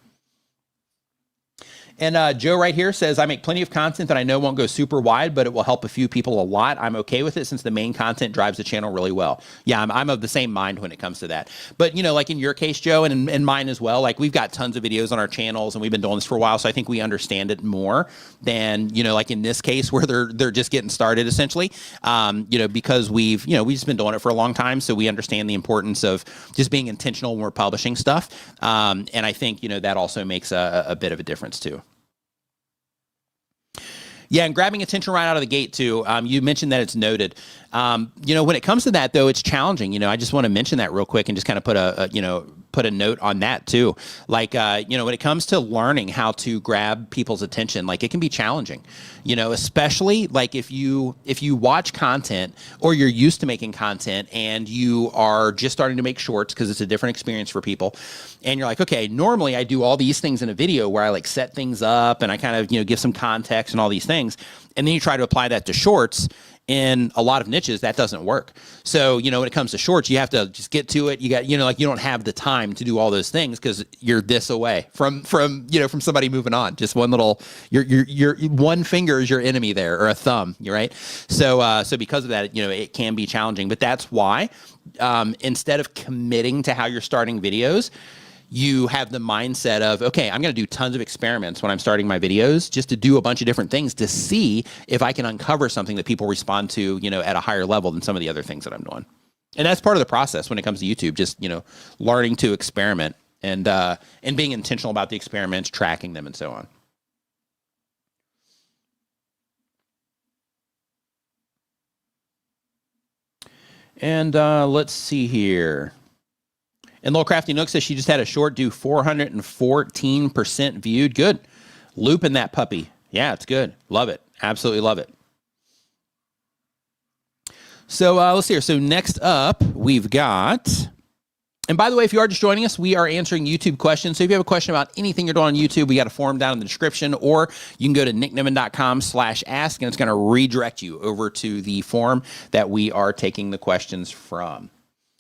And Joe right here says, I make plenty of content that I know won't go super wide, but it will help a few people a lot. I'm okay with it since the main content drives the channel really well. Yeah, I'm of the same mind when it comes to that. But, you know, like in your case, Joe, and in mine as well, like we've got tons of videos on our channels and we've been doing this for a while. So I think we understand it more than, you know, like in this case where they're just getting started essentially, you know, because we've just been doing it for a long time. So we understand the importance of just being intentional when we're publishing stuff. And I think, you know, that also makes a bit of a difference too. Yeah, and grabbing attention right out of the gate too. You mentioned that it's noted. You know, when it comes to that though, it's challenging. You know, I just want to mention that real quick and just kind of put a note on that too. Like, you know, when it comes to learning how to grab people's attention, like it can be challenging, you know, especially like if you watch content or you're used to making content and you are just starting to make shorts because it's a different experience for people. And you're like, okay, normally I do all these things in a video where I like set things up and I kind of, you know, give some context and all these things. And then you try to apply that to shorts. In a lot of niches, that doesn't work. So, you know, when it comes to shorts, you have to just get to it. You got, you know, like you don't have the time to do all those things because you're this away from somebody moving on. Just one little, your one finger is your enemy there, or a thumb, right? So because of that, you know, it can be challenging. But that's why instead of committing to how you're starting videos, you have the mindset of, okay, I'm going to do tons of experiments when I'm starting my videos just to do a bunch of different things to see if I can uncover something that people respond to, you know, at a higher level than some of the other things that I'm doing. And that's part of the process when it comes to YouTube, just, you know, learning to experiment and being intentional about the experiments, tracking them and so on. And let's see here. And Lil Crafty Nook says she just had a short do 414% viewed. Good. Looping that puppy. Yeah, it's good. Love it. Absolutely love it. So let's see here. So next up, we've got... And by the way, if you are just joining us, we are answering YouTube questions. So if you have a question about anything you're doing on YouTube, we got a form down in the description, or you can go to nickniven.com/ask, and it's going to redirect you over to the form that we are taking the questions from.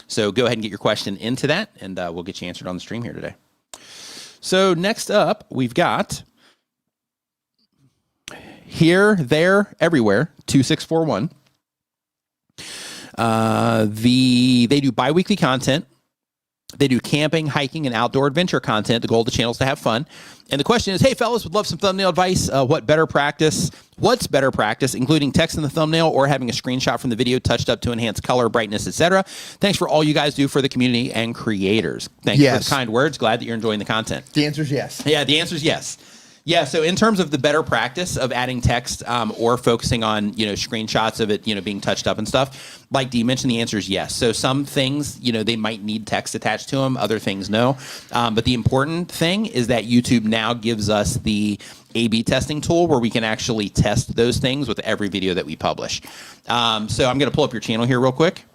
So go ahead and get your question into that, and we'll get you answered on the stream here today. So next up, we've got Here, There, Everywhere, 2641. They do bi-weekly content. They do camping, hiking, and outdoor adventure content. The goal of the channel is to have fun. And the question is, hey, fellas, would love some thumbnail advice. What's better practice, including text in the thumbnail or having a screenshot from the video touched up to enhance color, brightness, etc. Thanks for all you guys do for the community and creators. Thank you for the kind words. Glad that you're enjoying the content. The answer is yes. Yeah, the answer is yes. Yeah, so in terms of the better practice of adding text or focusing on, you know, screenshots of it, you know, being touched up and stuff, like Dee mentioned, the answer is yes. So some things, you know, they might need text attached to them. Other things, no. But the important thing is that YouTube now gives us the A/B testing tool where we can actually test those things with every video that we publish. So I'm going to pull up your channel here real quick.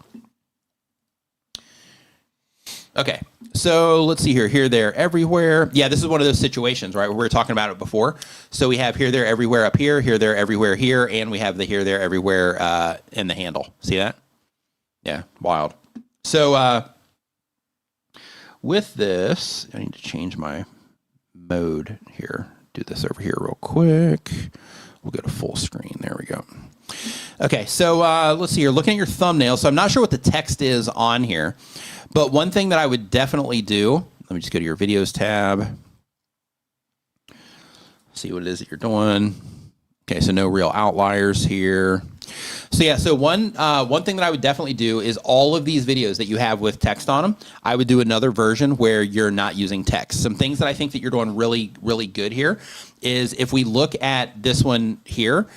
Okay, so let's see here. Here, there, everywhere. Yeah, this is one of those situations, right, where we were talking about it before. So we have here, there, everywhere up here, there, everywhere here, and we have the here, there, everywhere in the handle. See that? Yeah, wild. So with this, I need to change my mode here. Do this over here real quick. We'll go to full screen. There we go. Okay, so let's see here. Looking at your thumbnail. So I'm not sure what the text is on here. But one thing that I would definitely do, let me just go to your videos tab, see what it is that you're doing. Okay, so no real outliers here. So yeah, so one thing that I would definitely do is all of these videos that you have with text on them, I would do another version where you're not using text. Some things that I think that you're doing really, really good here is if we look at this one here,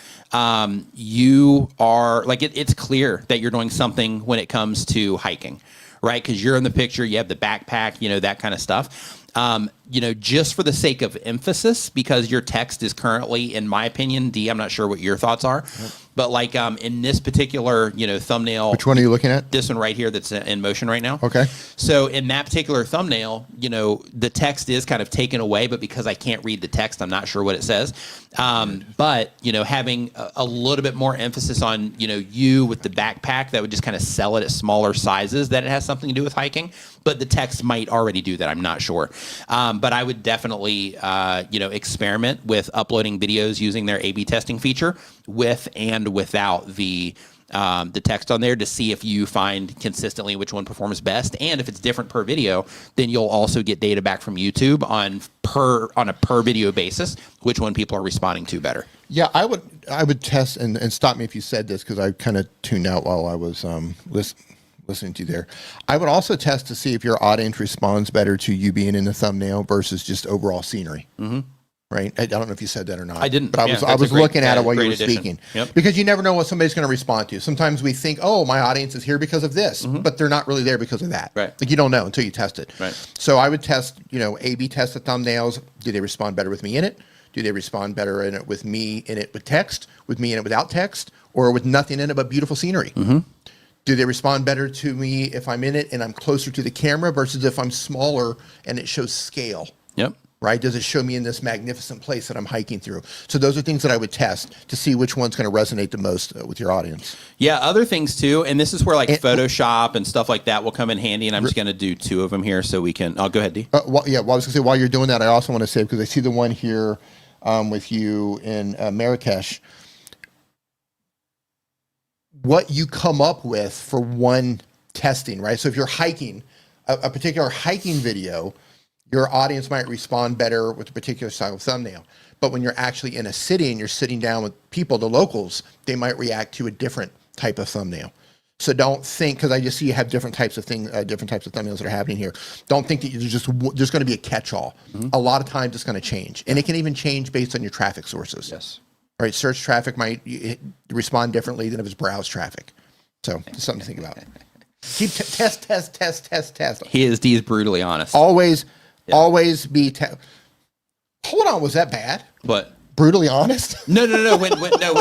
you are, like it's clear that you're doing something when it comes to hiking. Right, because you're in the picture, you have the backpack, you know, that kind of stuff. You know, just for the sake of emphasis, because your text is currently, in my opinion, D, I'm not sure what your thoughts are, But like in this particular, thumbnail. Which one are you looking at? This one right here that's in motion right now. Okay. So in that particular thumbnail, the text is kind of taken away, but because I can't read the text, I'm not sure what it says. But, having a little bit more emphasis on, you with the backpack, that would just kind of sell it at smaller sizes, that it has something to do with hiking. But the text might already do that. I'm not sure. But I would definitely, experiment with uploading videos using their A/B testing feature with and without the text on there to see if you find consistently which one performs best. And if it's different per video, then you'll also get data back from YouTube on a per video basis, which one people are responding to better. Yeah, I would test, and stop me if you said this, because I kind of tuned out while I was listening to you there. I would also test to see if your audience responds better to you being in the thumbnail versus just overall scenery. Mm-hmm. Right? I don't know if you said that or not. I didn't. But I was looking at it while you were addition. speaking. Yep. Because you never know what somebody's going to respond to. Sometimes we think, oh, my audience is here because of this, but they're not really there because of that. Right. Like, you don't know until you test it. Right. So I would test, A/B test the thumbnails. Do they respond better with me in it? Do they respond better in it with me in it with text, with me in it without text, or with nothing in it but beautiful scenery? Mm-hmm. Do they respond better to me if I'm in it and I'm closer to the camera versus if I'm smaller and it shows scale? Yep. Right? Does it show me in this magnificent place that I'm hiking through? So those are things that I would test to see which one's going to resonate the most with your audience. Yeah, other things too, and this is where Photoshop and stuff like that will come in handy, and I'm just going to do two of them here so we can... Oh, go ahead, D. I was going to say, while you're doing that, I also want to say, because I see the one here with you in Marrakesh, what you come up with for one testing, right? So if you're hiking, a particular hiking video, your audience might respond better with a particular style of thumbnail. But when you're actually in a city and you're sitting down with people, the locals, they might react to a different type of thumbnail. So don't think, because I just see you have different types of thumbnails that are happening here. Don't think that there's going to be a catch-all. Mm-hmm. A lot of times it's going to change. And it can even change based on your traffic sources. Yes. Right? Search traffic might respond differently than if it's browse traffic. So just something to think about. Keep test. D is brutally honest. Always be. Hold on, was that bad? What? Brutally honest? No. When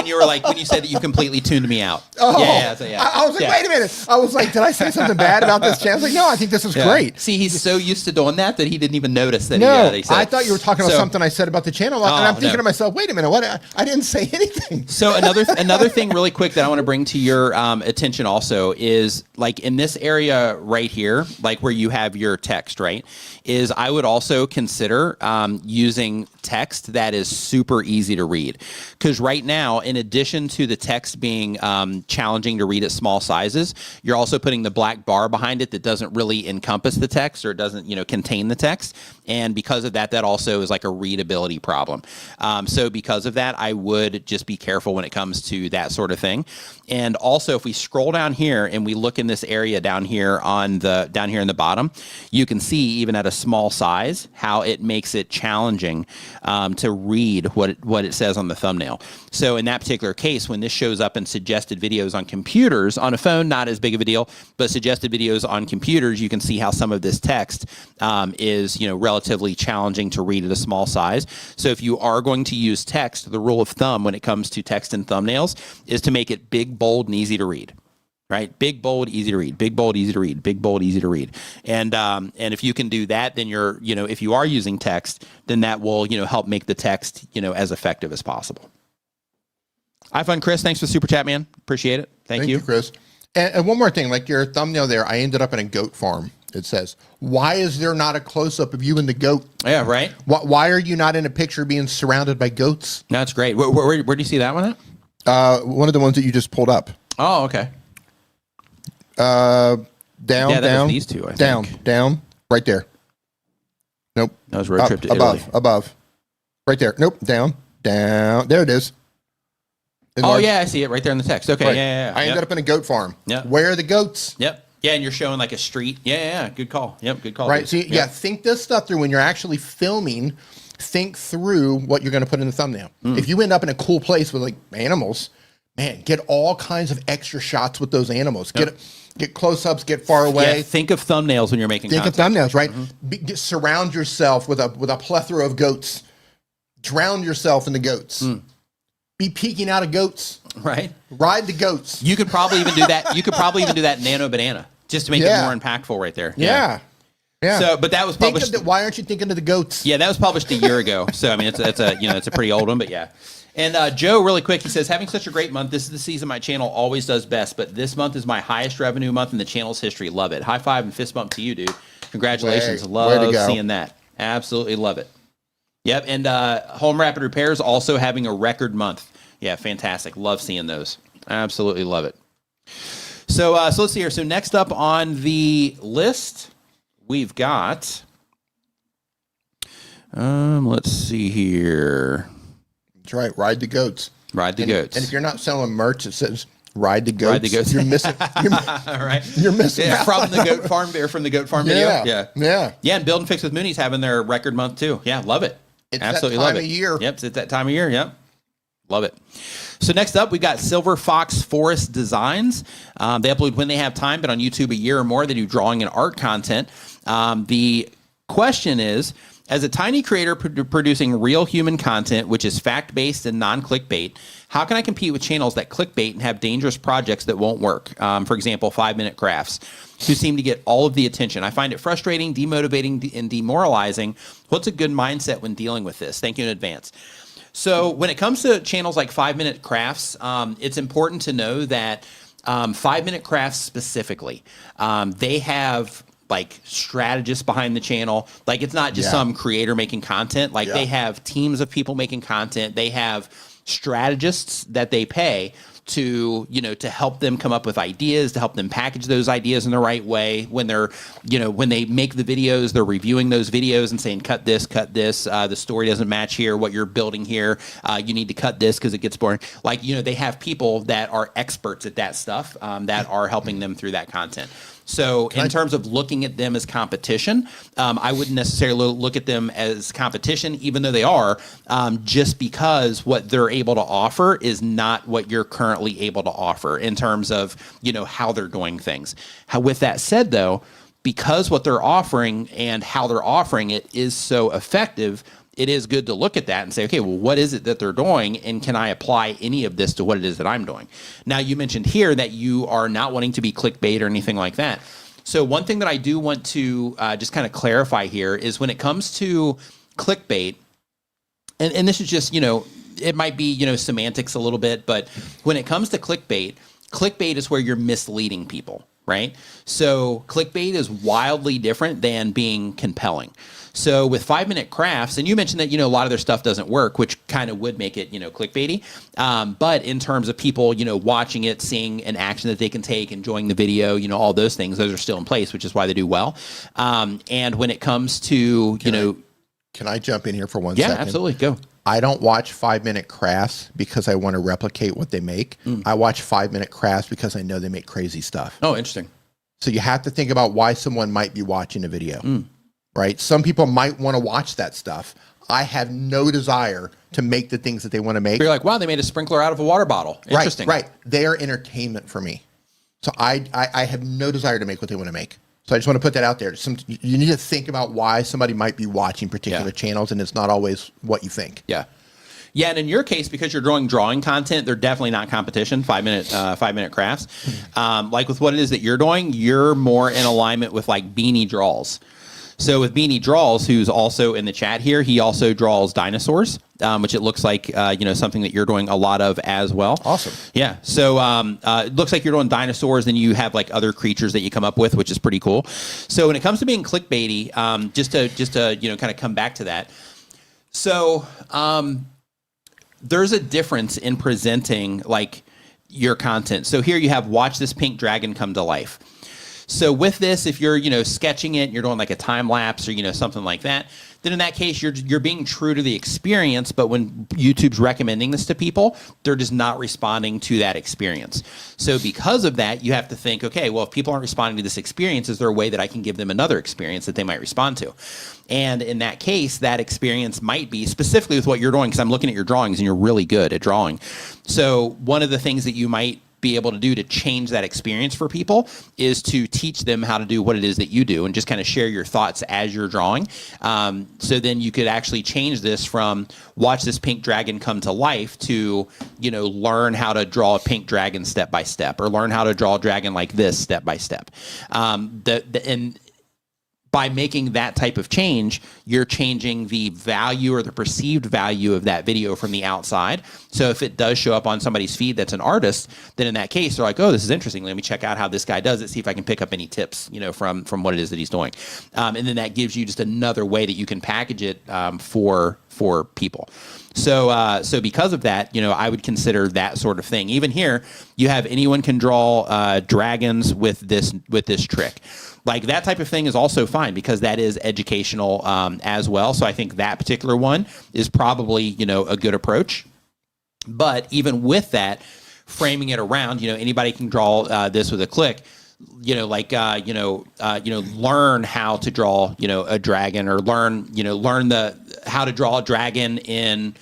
you were when you said that you completely tuned me out. Oh, yeah. I was like, wait a minute. I was like, did I say something bad about this channel? I was like, no, I think this is great. See, he's so used to doing that he didn't even notice that. No, he said. I thought you were talking about something I said about the channel, and I'm thinking to myself, wait a minute, what? I didn't say anything. So another thing, really quick, that I want to bring to your attention also is in this area right here, where you have your text, right? Is I would also consider using text that is super easy to read, because right now, in addition to the text being challenging to read at small sizes, you're also putting the black bar behind it that doesn't really encompass the text, or doesn't contain the text, and because of that also is a readability problem. So because of that, I would just be careful when it comes to that sort of thing. And also, if we scroll down here and we look in this area down here in the bottom, you can see even at a small size how it makes it challenging to read what it says on the thumbnail. So in that particular case, when this shows up in suggested videos on computers, on a phone, not as big of a deal, but suggested videos on computers, you can see how some of this text is relatively challenging to read at a small size. So if you are going to use text, the rule of thumb when it comes to text and thumbnails is to make it big, bold, and easy to read. Right? Big, bold, easy to read. Big, bold, easy to read. Big, bold, easy to read. And if you can do that, then you're, if you are using text, then that will, help make the text, as effective as possible. iFun Chris, thanks for the super chat, man. Appreciate it. Thank you, Chris. And one more thing, your thumbnail there, I ended up in a goat farm. It says, why is there not a close-up of you and the goat? Yeah, right. Why are you not in a picture being surrounded by goats? That's great. Where do you see that one at? One of the ones that you just pulled up. Oh, okay. Down, these two, I think. Down, right there. Nope. That was road trip to Italy. Above. Right there. Nope. Down. There it is. Yeah, I see it right there in the text. Okay, right. Yeah. I ended up in a goat farm. Yeah. Where are the goats? Yep. Yeah, and you're showing a street. Yeah. Good call. Yep, good call. Right. So think this stuff through when you're actually filming. Think through what you're going to put in the thumbnail. If you end up in a cool place with animals, man, get all kinds of extra shots with those animals. Get close-ups, get far away. Yeah, think of thumbnails when you're making content. Think of thumbnails, right? Surround yourself with a plethora of goats. Drown yourself in the goats. Be peeking out of goats. Right. Ride the goats. You could probably even do that. You could probably even do that nano banana just to make it more impactful right there. Yeah. So, but that was published. Why aren't you thinking of the goats? Yeah, that was published a year ago. So, I mean, it's a pretty old one, but yeah. And Joe, really quick, he says, having such a great month. This is the season my channel always does best, but this month is my highest revenue month in the channel's history. Love it. High five and fist bump to you, dude. Congratulations. Love seeing that. Absolutely love it. Yep. And Home Rapid Repairs also having a record month. Yeah, fantastic. Love seeing those. Absolutely love it. So let's see here. So next up on the list, we've got, let's see here. That's right. Ride the goats. Ride the goats. And if you're not selling merch that says ride the goats, Ride the goats. you're missing. Right. You're missing out. From the goat farm or from the goat farm video. Yeah. And Build and Fix with Mooney's having their record month too. Yeah, love it. It's absolutely that time love it. Of year. Yep, it's that time of year. Yep. Love it. So next up, we got Silver Fox Forest Designs. They upload when they have time, but on YouTube a year or more, they do drawing and art content. The question is, as a tiny creator producing real human content, which is fact-based and non-clickbait, how can I compete with channels that clickbait and have dangerous projects that won't work? For example, 5-minute crafts, who seem to get all of the attention. I find it frustrating, demotivating, and demoralizing. What's a good mindset when dealing with this? Thank you in advance. So when it comes to channels like 5-minute crafts, it's important to know that 5-minute crafts specifically, they have like strategists behind the channel. Like it's not just some creator making content. Like they have teams of people making content. They have strategists that they pay to, to help them come up with ideas, to help them package those ideas in the right way. When they're, when they make the videos, they're reviewing those videos and saying, cut this, the story doesn't match here, what you're building here. You need to cut this because it gets boring. Like, they have people that are experts at that stuff that are helping them through that content. So in terms of looking at them as competition, I wouldn't necessarily look at them as competition, even though they are, just because what they're able to offer is not what you're currently able to offer in terms of, how they're doing things. With that said, though, because what they're offering and how they're offering it is so effective, it is good to look at that and say, okay, well, what is it that they're doing? And can I apply any of this to what it is that I'm doing? Now, you mentioned here that you are not wanting to be clickbait or anything like that. So one thing that I do want to just kind of clarify here is when it comes to clickbait, and this is just, it might be, semantics a little bit, but when it comes to clickbait is where you're misleading people, right? So clickbait is wildly different than being compelling. So with 5-minute crafts, and you mentioned that, a lot of their stuff doesn't work, which kind of would make it, clickbaity. But in terms of people, watching it, seeing an action that they can take, enjoying the video, all those things, those are still in place, which is why they do well. And when it comes to, Can I jump in here for 1 second? Yeah, absolutely. Go. I don't watch 5-minute crafts because I want to replicate what they make. I watch 5-minute crafts because I know they make crazy stuff. Oh, interesting. So you have to think about why someone might be watching a video. Right? Some people might want to watch that stuff. I have no desire to make the things that they want to make. But you're like, wow, they made a sprinkler out of a water bottle. Interesting. Right. They are entertainment for me. So I have no desire to make what they want to make. So I just want to put that out there. You need to think about why somebody might be watching particular channels, and it's not always what you think. Yeah. Yeah, and in your case, because you're drawing content, they're definitely not competition. 5-minute crafts. Like with what it is that you're doing, you're more in alignment with like Beanie Draws. So with Beanie Draws, who's also in the chat here, he also draws dinosaurs, which it looks like, something that you're doing a lot of as well. Awesome. Yeah. So it looks like you're doing dinosaurs, then you have like other creatures that you come up with, which is pretty cool. So when it comes to being clickbaity, just to kind of come back to that. So there's a difference in presenting like your content. So here you have watch this pink dragon come to life. So with this, if you're, sketching it, you're doing like a time lapse or, something like that, then in that case, you're being true to the experience. But when YouTube's recommending this to people, they're just not responding to that experience. So because of that, you have to think, okay, well, if people aren't responding to this experience, is there a way that I can give them another experience that they might respond to? And in that case, that experience might be specifically with what you're doing, because I'm looking at your drawings and you're really good at drawing. So one of the things that you might be able to do to change that experience for people is to teach them how to do what it is that you do and just kind of share your thoughts as you're drawing. So then you could actually change this from watch this pink dragon come to life to, learn how to draw a pink dragon step by step, or learn how to draw a dragon like this step by step. And by making that type of change, you're changing the value or the perceived value of that video from the outside. So if it does show up on somebody's feed that's an artist, then in that case, they're like, oh, this is interesting. Let me check out how this guy does it, see if I can pick up any tips, from what it is that he's doing. And then that gives you just another way that you can package it for people. So because of that, I would consider that sort of thing. Even here, you have anyone can draw dragons with this trick. Like that type of thing is also fine because that is educational as well. So I think that particular one is probably, a good approach. But even with that, framing it around, anybody can draw this with a click. Learn how to draw, a dragon, or learn how to draw a dragon in,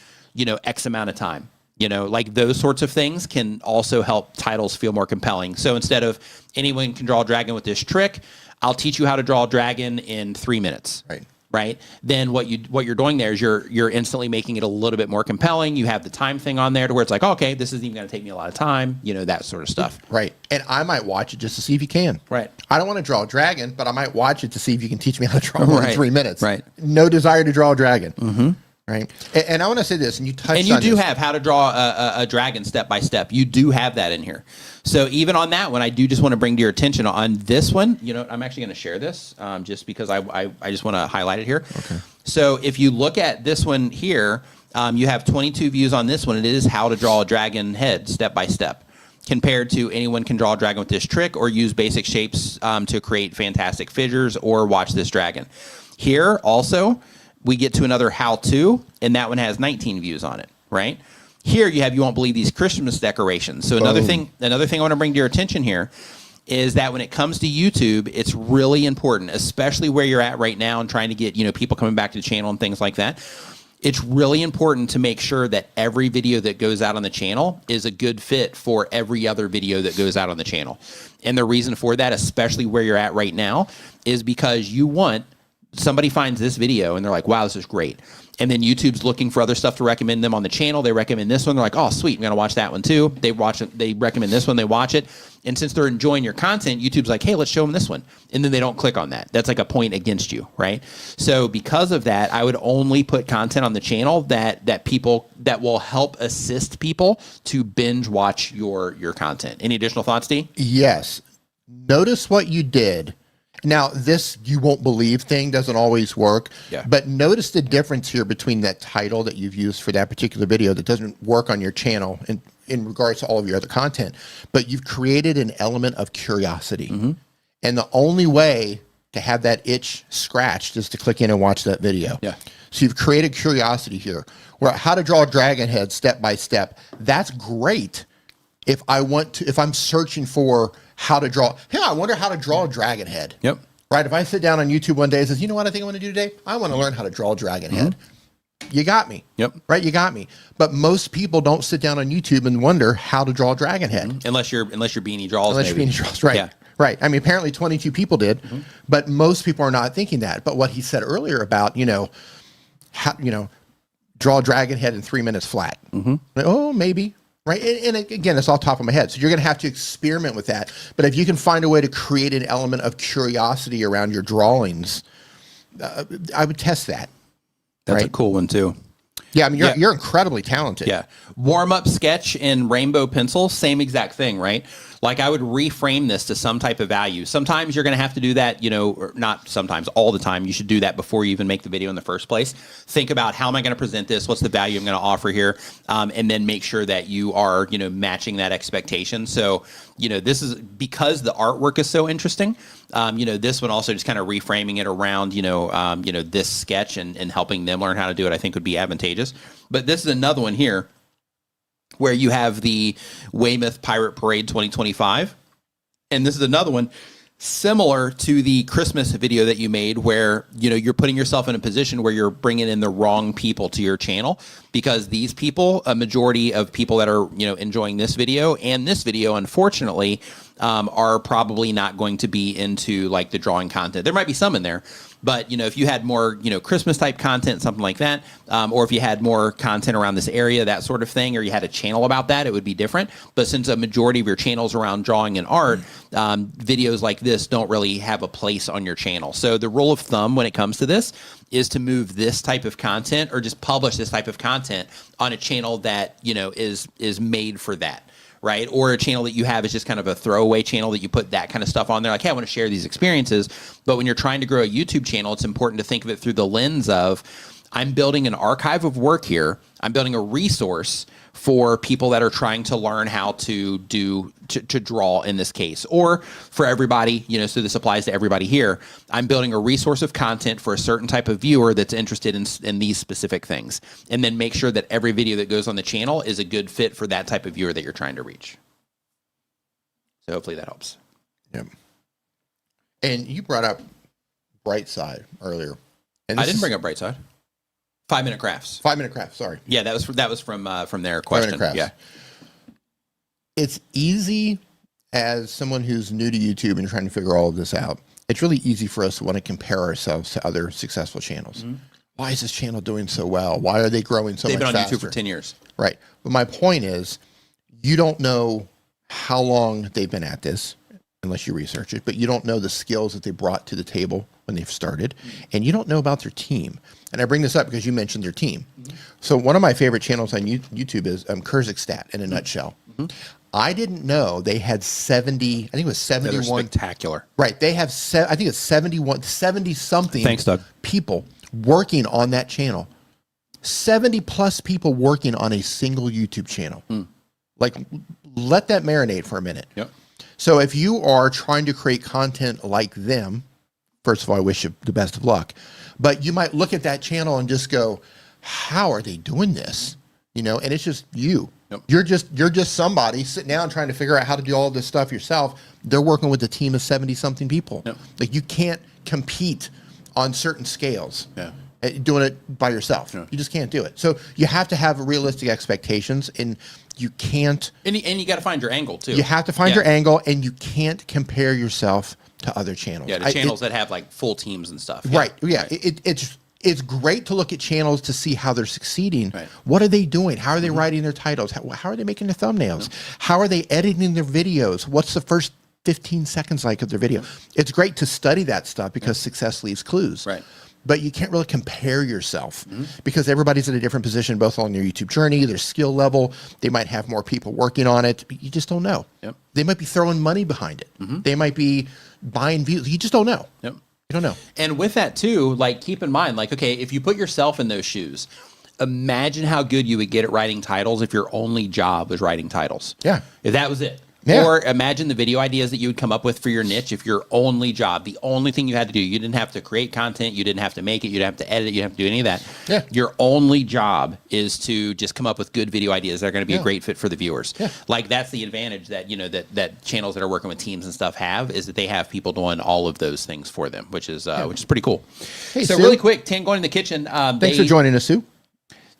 X amount of time. Like those sorts of things can also help titles feel more compelling. So instead of anyone can draw a dragon with this trick, I'll teach you how to draw a dragon in 3 minutes. Right. Then what you're doing there is you're instantly making it a little bit more compelling. You have the time thing on there to where it's like, okay, this isn't even going to take me a lot of time, that sort of stuff. Right. And I might watch it just to see if you can. Right. I don't want to draw a dragon, but I might watch it to see if you can teach me how to draw one in 3 minutes. Right. No desire to draw a dragon. Mm-hmm. Right. And I want to say this, and you touched on this. And you do have how to draw a dragon step by step. You do have that in here. So even on that one, I do just want to bring to your attention on this one. I'm actually going to share this just because I just want to highlight it here. Okay. So if you look at this one here, you have 22 views on this one. It is how to draw a dragon head step by step, compared to anyone can draw a dragon with this trick or use basic shapes to create fantastic figures or watch this dragon. Here also, we get to another how-to, and that one has 19 views on it, right? Here you have, you won't believe, these Christmas decorations. So another thing I want to bring to your attention here is that when it comes to YouTube, it's really important, especially where you're at right now and trying to get, people coming back to the channel and things like that. It's really important to make sure that every video that goes out on the channel is a good fit for every other video that goes out on the channel. And the reason for that, especially where you're at right now, is because somebody finds this video and they're like, wow, this is great. And then YouTube's looking for other stuff to recommend them on the channel. They recommend this one. They're like, oh, sweet, I'm going to watch that one too. They watch it. They recommend this one. They watch it. And since they're enjoying your content, YouTube's like, hey, let's show them this one. And then they don't click on that. That's like a point against you, right? So because of that, I would only put content on the channel that will help assist people to binge watch your content. Any additional thoughts, D? Yes. Notice what you did. Now, this you won't believe thing doesn't always work, but notice the difference here between that title that you've used for that particular video that doesn't work on your channel in regards to all of your other content, but you've created an element of curiosity. Mm-hmm. And the only way to have that itch scratched is to click in and watch that video. Yeah. So you've created curiosity here, where how to draw a dragon head step by step. That's great if I'm searching for how to draw. Hey, I wonder how to draw a dragon head. Yep. Right. If I sit down on YouTube one day and says, you know what I think I want to do today? I want to learn how to draw a dragon head. You got me. Yep. Right. You got me. But most people don't sit down on YouTube and wonder how to draw a dragon head. Unless you're Beanie Draws. Unless you're Beanie Draws. Right. Yeah. Right. I mean, apparently 22 people did, but most people are not thinking that. But what he said earlier about, draw a dragon head in 3 minutes flat. Mm-hmm. Oh, maybe. Right. And again, it's all top of my head. So you're going to have to experiment with that. But if you can find a way to create an element of curiosity around your drawings, I would test that. That's a cool one too. Yeah. I mean, you're incredibly talented. Yeah. Warm up sketch in rainbow pencil, same exact thing, right? Like I would reframe this to some type of value. Sometimes you're going to have to do that, or not sometimes, all the time. You should do that before you even make the video in the first place. Think about how am I going to present this? What's the value I'm going to offer here? And then make sure that you are, matching that expectation. So, this is because the artwork is so interesting. This one also just kind of reframing it around, this sketch and helping them learn how to do it, I think would be advantageous. But this is another one here where you have the Weymouth Pirate Parade 2025. And this is another one Similar to the Christmas video that you made where, you know, you're putting yourself in a position where you're bringing in the wrong people to your channel, because these people, a majority of people that are, you know, enjoying this video and this video, unfortunately, are probably not going to be into like the drawing content. There might be some in there, but, you know, if you had more, you know, Christmas type content, something like that, or if you had more content around this area, that sort of thing, or you had a channel about that, it would be different. But since a majority of your channels around drawing and art, videos like this don't really have a place on your channel. So the rule of thumb when it comes to this is to move this type of content, or just publish this type of content on a channel that, you know, is made for that. Right? Or a channel that you have is just kind of a throwaway channel that you put that kind of stuff on there. Like, hey, I want to share these experiences. But when you're trying to grow a YouTube channel, it's important to think of it through the lens of, I'm building an archive of work here. I'm building a resource for people that are trying to learn how to draw in this case, or for everybody, you know, so this applies to everybody here. I'm building a resource of content for a certain type of viewer that's interested in these specific things. And then make sure that every video that goes on the channel is a good fit for that type of viewer that you're trying to reach. So hopefully that helps. Yep. And you brought up Brightside earlier. And I didn't bring up Brightside. 5-minute crafts. 5-minute crafts. Sorry. Yeah, that was from their question. Yeah. It's easy as someone who's new to YouTube and trying to figure all of this out. It's really easy for us to want to compare ourselves to other successful channels. Mm-hmm. Why is this channel doing so well? Why are they growing so much faster? They've been on YouTube for 10 years. Right. But my point is, you don't know how long they've been at this unless you research it, but you don't know the skills that they brought to the table when they've started, and you don't know about their team. And I bring this up because you mentioned their team. Mm-hmm. So one of my favorite channels on YouTube is Kurzgesagt in a nutshell. Mm-hmm. I didn't know they had 70, I think it was 71. They're spectacular. Right. They have, I think it's 70 something. Thanks, Doug. People working on that channel. 70 plus people working on a single YouTube channel. Mm. Like, let that marinate for a minute. Yep. So if you are trying to create content like them, first of all, I wish you the best of luck, but you might look at that channel and just go, how are they doing this? You know, and it's just you. Yep. You're just somebody sitting down trying to figure out how to do all this stuff yourself. They're working with a team of 70 something people. Yep. Like, you can't compete on certain scales. Yeah. Doing it by yourself. Yeah. You just can't do it. So you have to have realistic expectations, and you can't. And you got to find your angle too. You have to find your angle, and you can't compare yourself to other channels. Yeah, the channels that have like full teams and stuff. Right. Yeah. Right. It's great to look at channels to see how they're succeeding. Right. What are they doing? How are they writing their titles? How are they making their thumbnails? How are they editing their videos? What's the first 15 seconds like of their video? It's great to study that stuff because success leaves clues. Right. But you can't really compare yourself because everybody's in a different position, both on their YouTube journey, their skill level. They might have more people working on it, but you just don't know. Yep. They might be throwing money behind it. Mm-hmm. They might be buying views. You just don't know. Yep. You don't know. And with that too, like, keep in mind, like, okay, if you put yourself in those shoes, imagine how good you would get at writing titles if your only job was writing titles. Yeah. If that was it. Yeah. Or imagine the video ideas that you would come up with for your niche if your only job, the only thing you had to do, you didn't have to create content, you didn't have to make it, you didn't have to edit it, you didn't have to do any of that. Yeah. Your only job is to just come up with good video ideas that are going to be a great fit for the viewers. Yeah. Like, that's the advantage that, you know, that channels that are working with teams and stuff have, is that they have people doing all of those things for them, which is pretty cool. Hey, so Sue, really quick, Tan going in the kitchen. Thanks for joining us, Sue.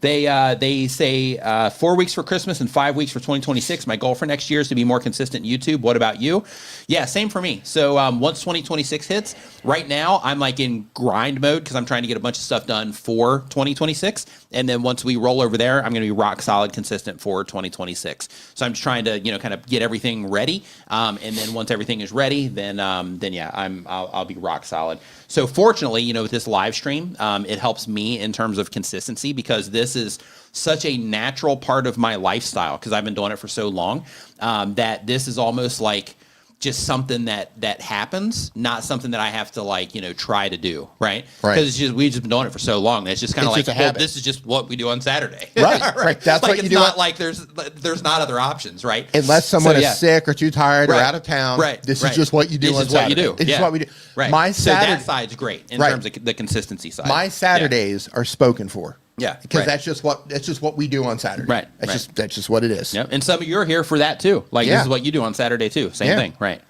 They say 4 weeks for Christmas and 5 weeks for 2026. My goal for next year is to be more consistent in YouTube. What about you? Yeah, same for me. So once 2026 hits, right now I'm like in grind mode because I'm trying to get a bunch of stuff done for 2026. And then once we roll over there, I'm going to be rock solid consistent for 2026. So I'm just trying to, you know, kind of get everything ready. And then once everything is ready, then yeah, I'll be rock solid. So fortunately, you know, with this live stream, it helps me in terms of consistency because this is such a natural part of my lifestyle because I've been doing it for so long that this is almost like just something that happens, not something that I have to, like, you know, try to do, right? Because it's just, we've just been doing it for so long. It's just kind of like, well, this is just what we do on Saturday. Right. That's like, what you do. It's not like there's not other options, right? Unless someone is sick or too tired or out of town. Right. This is just what you do on Saturday. This is what we do. Right. So that side's great in terms of the consistency side. My Saturdays are spoken for. Yeah, because that's just what we do on Saturday. Right, that's just what it is. Yep. And some of you are here for that too. Like this is what you do on Saturday too. Same thing. Right.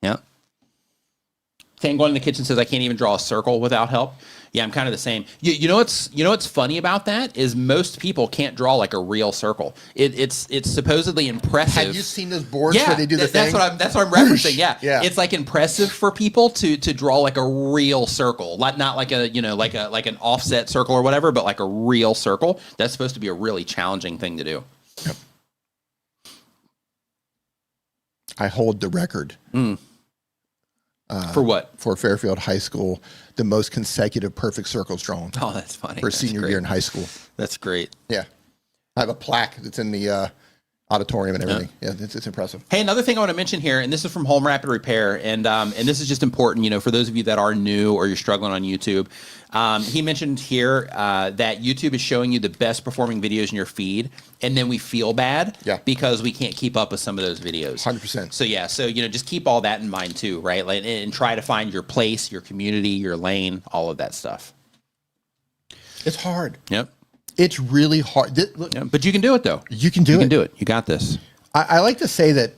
Yeah. Tango in the kitchen says I can't even draw a circle without help. Yeah, I'm kind of the same. You know what's funny about that is most people can't draw like a real circle. It's supposedly impressive. Have you seen those boards where they do the thing? That's what I'm referencing. Yeah. Yeah. It's like impressive for people to draw like a real circle, not like a like an offset circle or whatever, but like a real circle. That's supposed to be a really challenging thing to do. Yep. I hold the record. For what? For Fairfield High School, the most consecutive perfect circles drawn. Oh, that's funny. For senior year in high school. That's great. Yeah. I have a plaque that's in the auditorium and everything. Yeah, it's impressive. Hey, another thing I want to mention here, and this is from Home Rapid Repair, and this is just important, for those of you that are new or you're struggling on YouTube. He mentioned here that YouTube is showing you the best performing videos in your feed, and then we feel bad because we can't keep up with some of those videos. 100%. So yeah, just keep all that in mind too, right? Like, and try to find your place, your community, your lane, all of that stuff. It's hard. Yep. It's really hard. Look, but you can do it though. You can do it. You can do it. You got this. I like to say that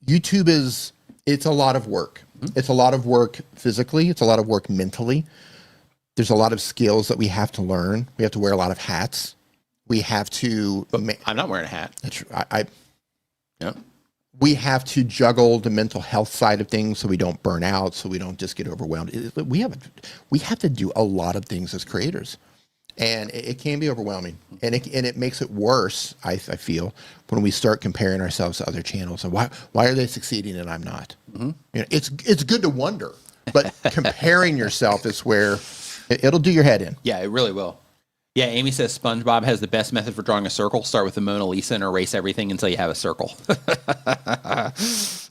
YouTube it's a lot of work. It's a lot of work physically. It's a lot of work mentally. There's a lot of skills that we have to learn. We have to wear a lot of hats. We have to. I'm not wearing a hat. That's Yep. We have to juggle the mental health side of things so we don't burn out, so we don't just get overwhelmed. We have to do a lot of things as creators. And it can be overwhelming, and it makes it worse. I feel when we start comparing ourselves to other channels and why are they succeeding and I'm not. It's good to wonder, but comparing yourself is where it'll do your head in. Yeah, it really will. Yeah, Amy says SpongeBob has the best method for drawing a circle. Start with the Mona Lisa and erase everything until you have a circle.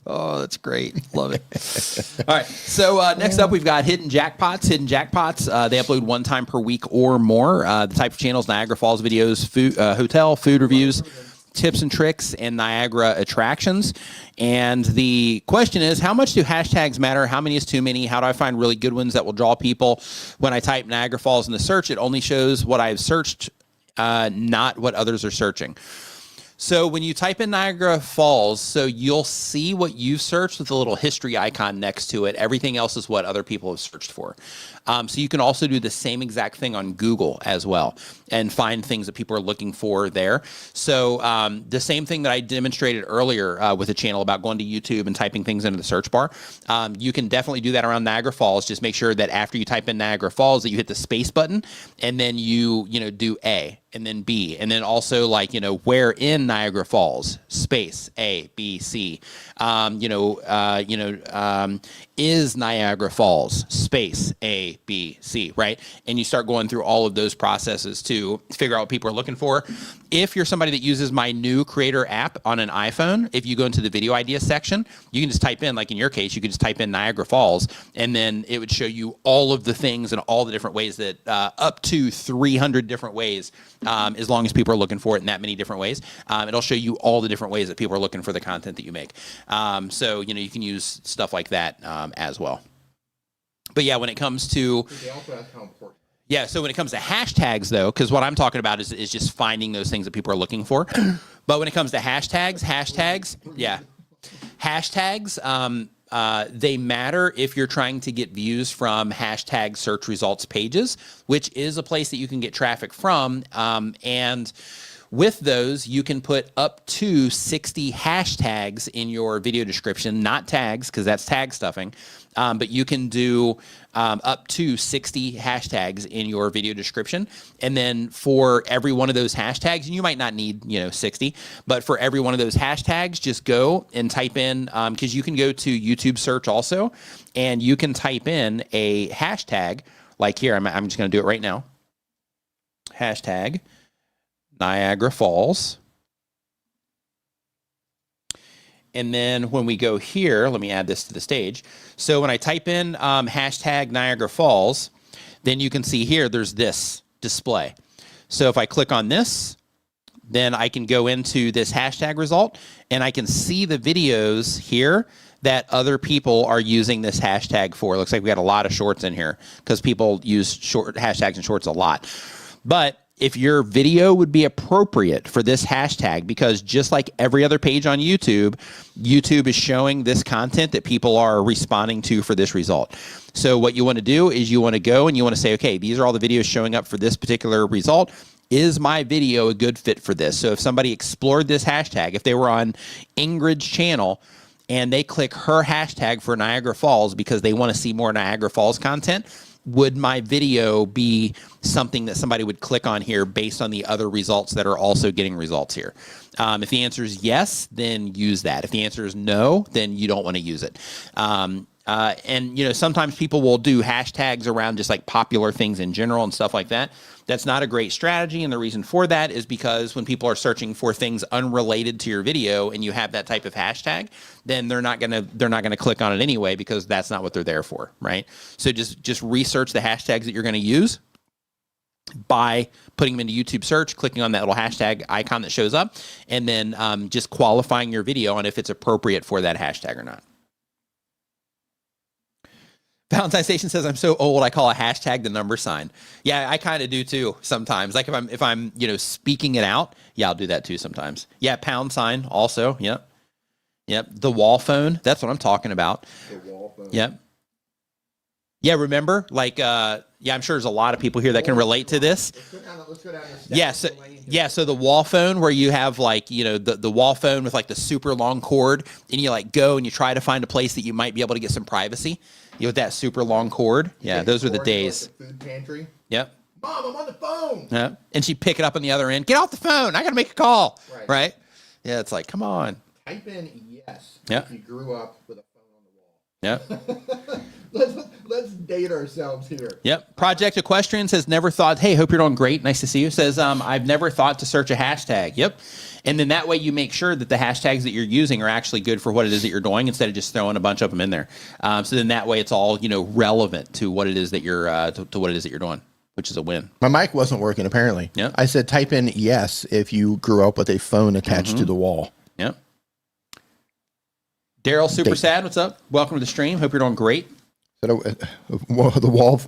Oh, that's great. Love it. All right. So next up, we've got Hidden Jackpots. Hidden Jackpots, they upload one time per week or more. The type of channels, Niagara Falls videos, food, hotel, food reviews, tips and tricks, and Niagara attractions. And the question is, how much do hashtags matter? How many is too many? How do I find really good ones that will draw people? When I type Niagara Falls in the search, it only shows what I've searched, not what others are searching. So when you type in Niagara Falls, so you'll see what you've searched with a little history icon next to it. Everything else is what other people have searched for. So you can also do the same exact thing on Google as well and find things that people are looking for there. So the same thing that I demonstrated earlier with a channel about going to YouTube and typing things into the search bar, you can definitely do that around Niagara Falls. Just make sure that after you type in Niagara Falls that you hit the space button and then you do A and then B, and then also where in Niagara Falls, space A, B, C, is Niagara Falls, space A, B, C, right? And you start going through all of those processes to figure out what people are looking for. If you're somebody that uses my new creator app on an iPhone, if you go into the video idea section, you can just type in, like in your case, you could just type in Niagara Falls, and then it would show you all of the things and all the different ways that up to 300 different ways, as long as people are looking for it in that many different ways. It'll show you all the different ways that people are looking for the content that you make. So, you can use stuff like that as well. But yeah, when it comes to... They also ask how important. Yeah, so when it comes to hashtags, though, because what I'm talking about is just finding those things that people are looking for. But when it comes to hashtags, they matter if you're trying to get views from hashtag search results pages, which is a place that you can get traffic from. And with those, you can put up to 60 hashtags in your video description, not tags, because that's tag stuffing. But you can do up to 60 hashtags in your video description. And then for every one of those hashtags, and you might not need, 60, but for every one of those hashtags, just go and type in, because you can go to YouTube search also, and you can type in a hashtag, like here, I'm just going to do it right now. Hashtag Niagara Falls. And then when we go here, let me add this to the stage. So when I type in hashtag Niagara Falls, then you can see here, there's this display. So if I click on this, then I can go into this hashtag result and I can see the videos here that other people are using this hashtag for. It looks like we got a lot of shorts in here because people use short hashtags and shorts a lot. But if your video would be appropriate for this hashtag, because just like every other page on YouTube, YouTube is showing this content that people are responding to for this result. So what you want to do is you want to go and you want to say, okay, these are all the videos showing up for this particular result. Is my video a good fit for this? So if somebody explored this hashtag, if they were on Ingrid's channel and they click her hashtag for Niagara Falls because they want to see more Niagara Falls content, would my video be something that somebody would click on here based on the other results that are also getting results here? If the answer is yes, then use that. If the answer is no, then you don't want to use it. And, you know, sometimes people will do hashtags around just like popular things in general and stuff like that. That's not a great strategy. And the reason for that is because when people are searching for things unrelated to your video and you have that type of hashtag, then they're not going to click on it anyway, because that's not what they're there for. Right. So just research the hashtags that you're going to use by putting them into YouTube search, clicking on that little hashtag icon that shows up, and then just qualifying your video on if it's appropriate for that hashtag or not. Valentine Station says, I'm so old, I call a hashtag the number sign. Yeah, I kind of do too sometimes. Like if I'm, you know, speaking it out, yeah, I'll do that too sometimes. Yeah, pound sign also. Yep. Yep. The wall phone. That's what I'm talking about. The wall phone. Yep. Yeah, remember? Like, yeah, I'm sure there's a lot of people here that can relate to this. Let's go down this Yeah, so the wall phone, where you have like, you know, the wall phone with like the super long cord, and you like go and you try to find a place that you might be able to get some privacy. You know, with that super long cord. Yeah, those were the days. Like the food pantry. Yep. Mom, I'm on the phone. Yeah. And she'd pick it up on the other end. Get off the phone. I got to make a call. Right. Yeah, it's like, come on. Type in yes. Yep. If you grew up with a phone on the wall. Yep. Let's date ourselves here. Yep. Project Equestrian says, never thought, hey, hope you're doing great. Nice to see you. Says, I've never thought to search a hashtag. Yep. And then that way you make sure that the hashtags that you're using are actually good for what it is that you're doing, instead of just throwing a bunch of them in there. So then that way it's all, you know, relevant to what it is that you're, to what it is that you're doing, which is a win. My mic wasn't working, apparently. Yep. I said, type in yes if you grew up with a phone attached to the wall. Yep. Daryl, super sad. What's up? Welcome to the stream. Hope you're doing great. The wall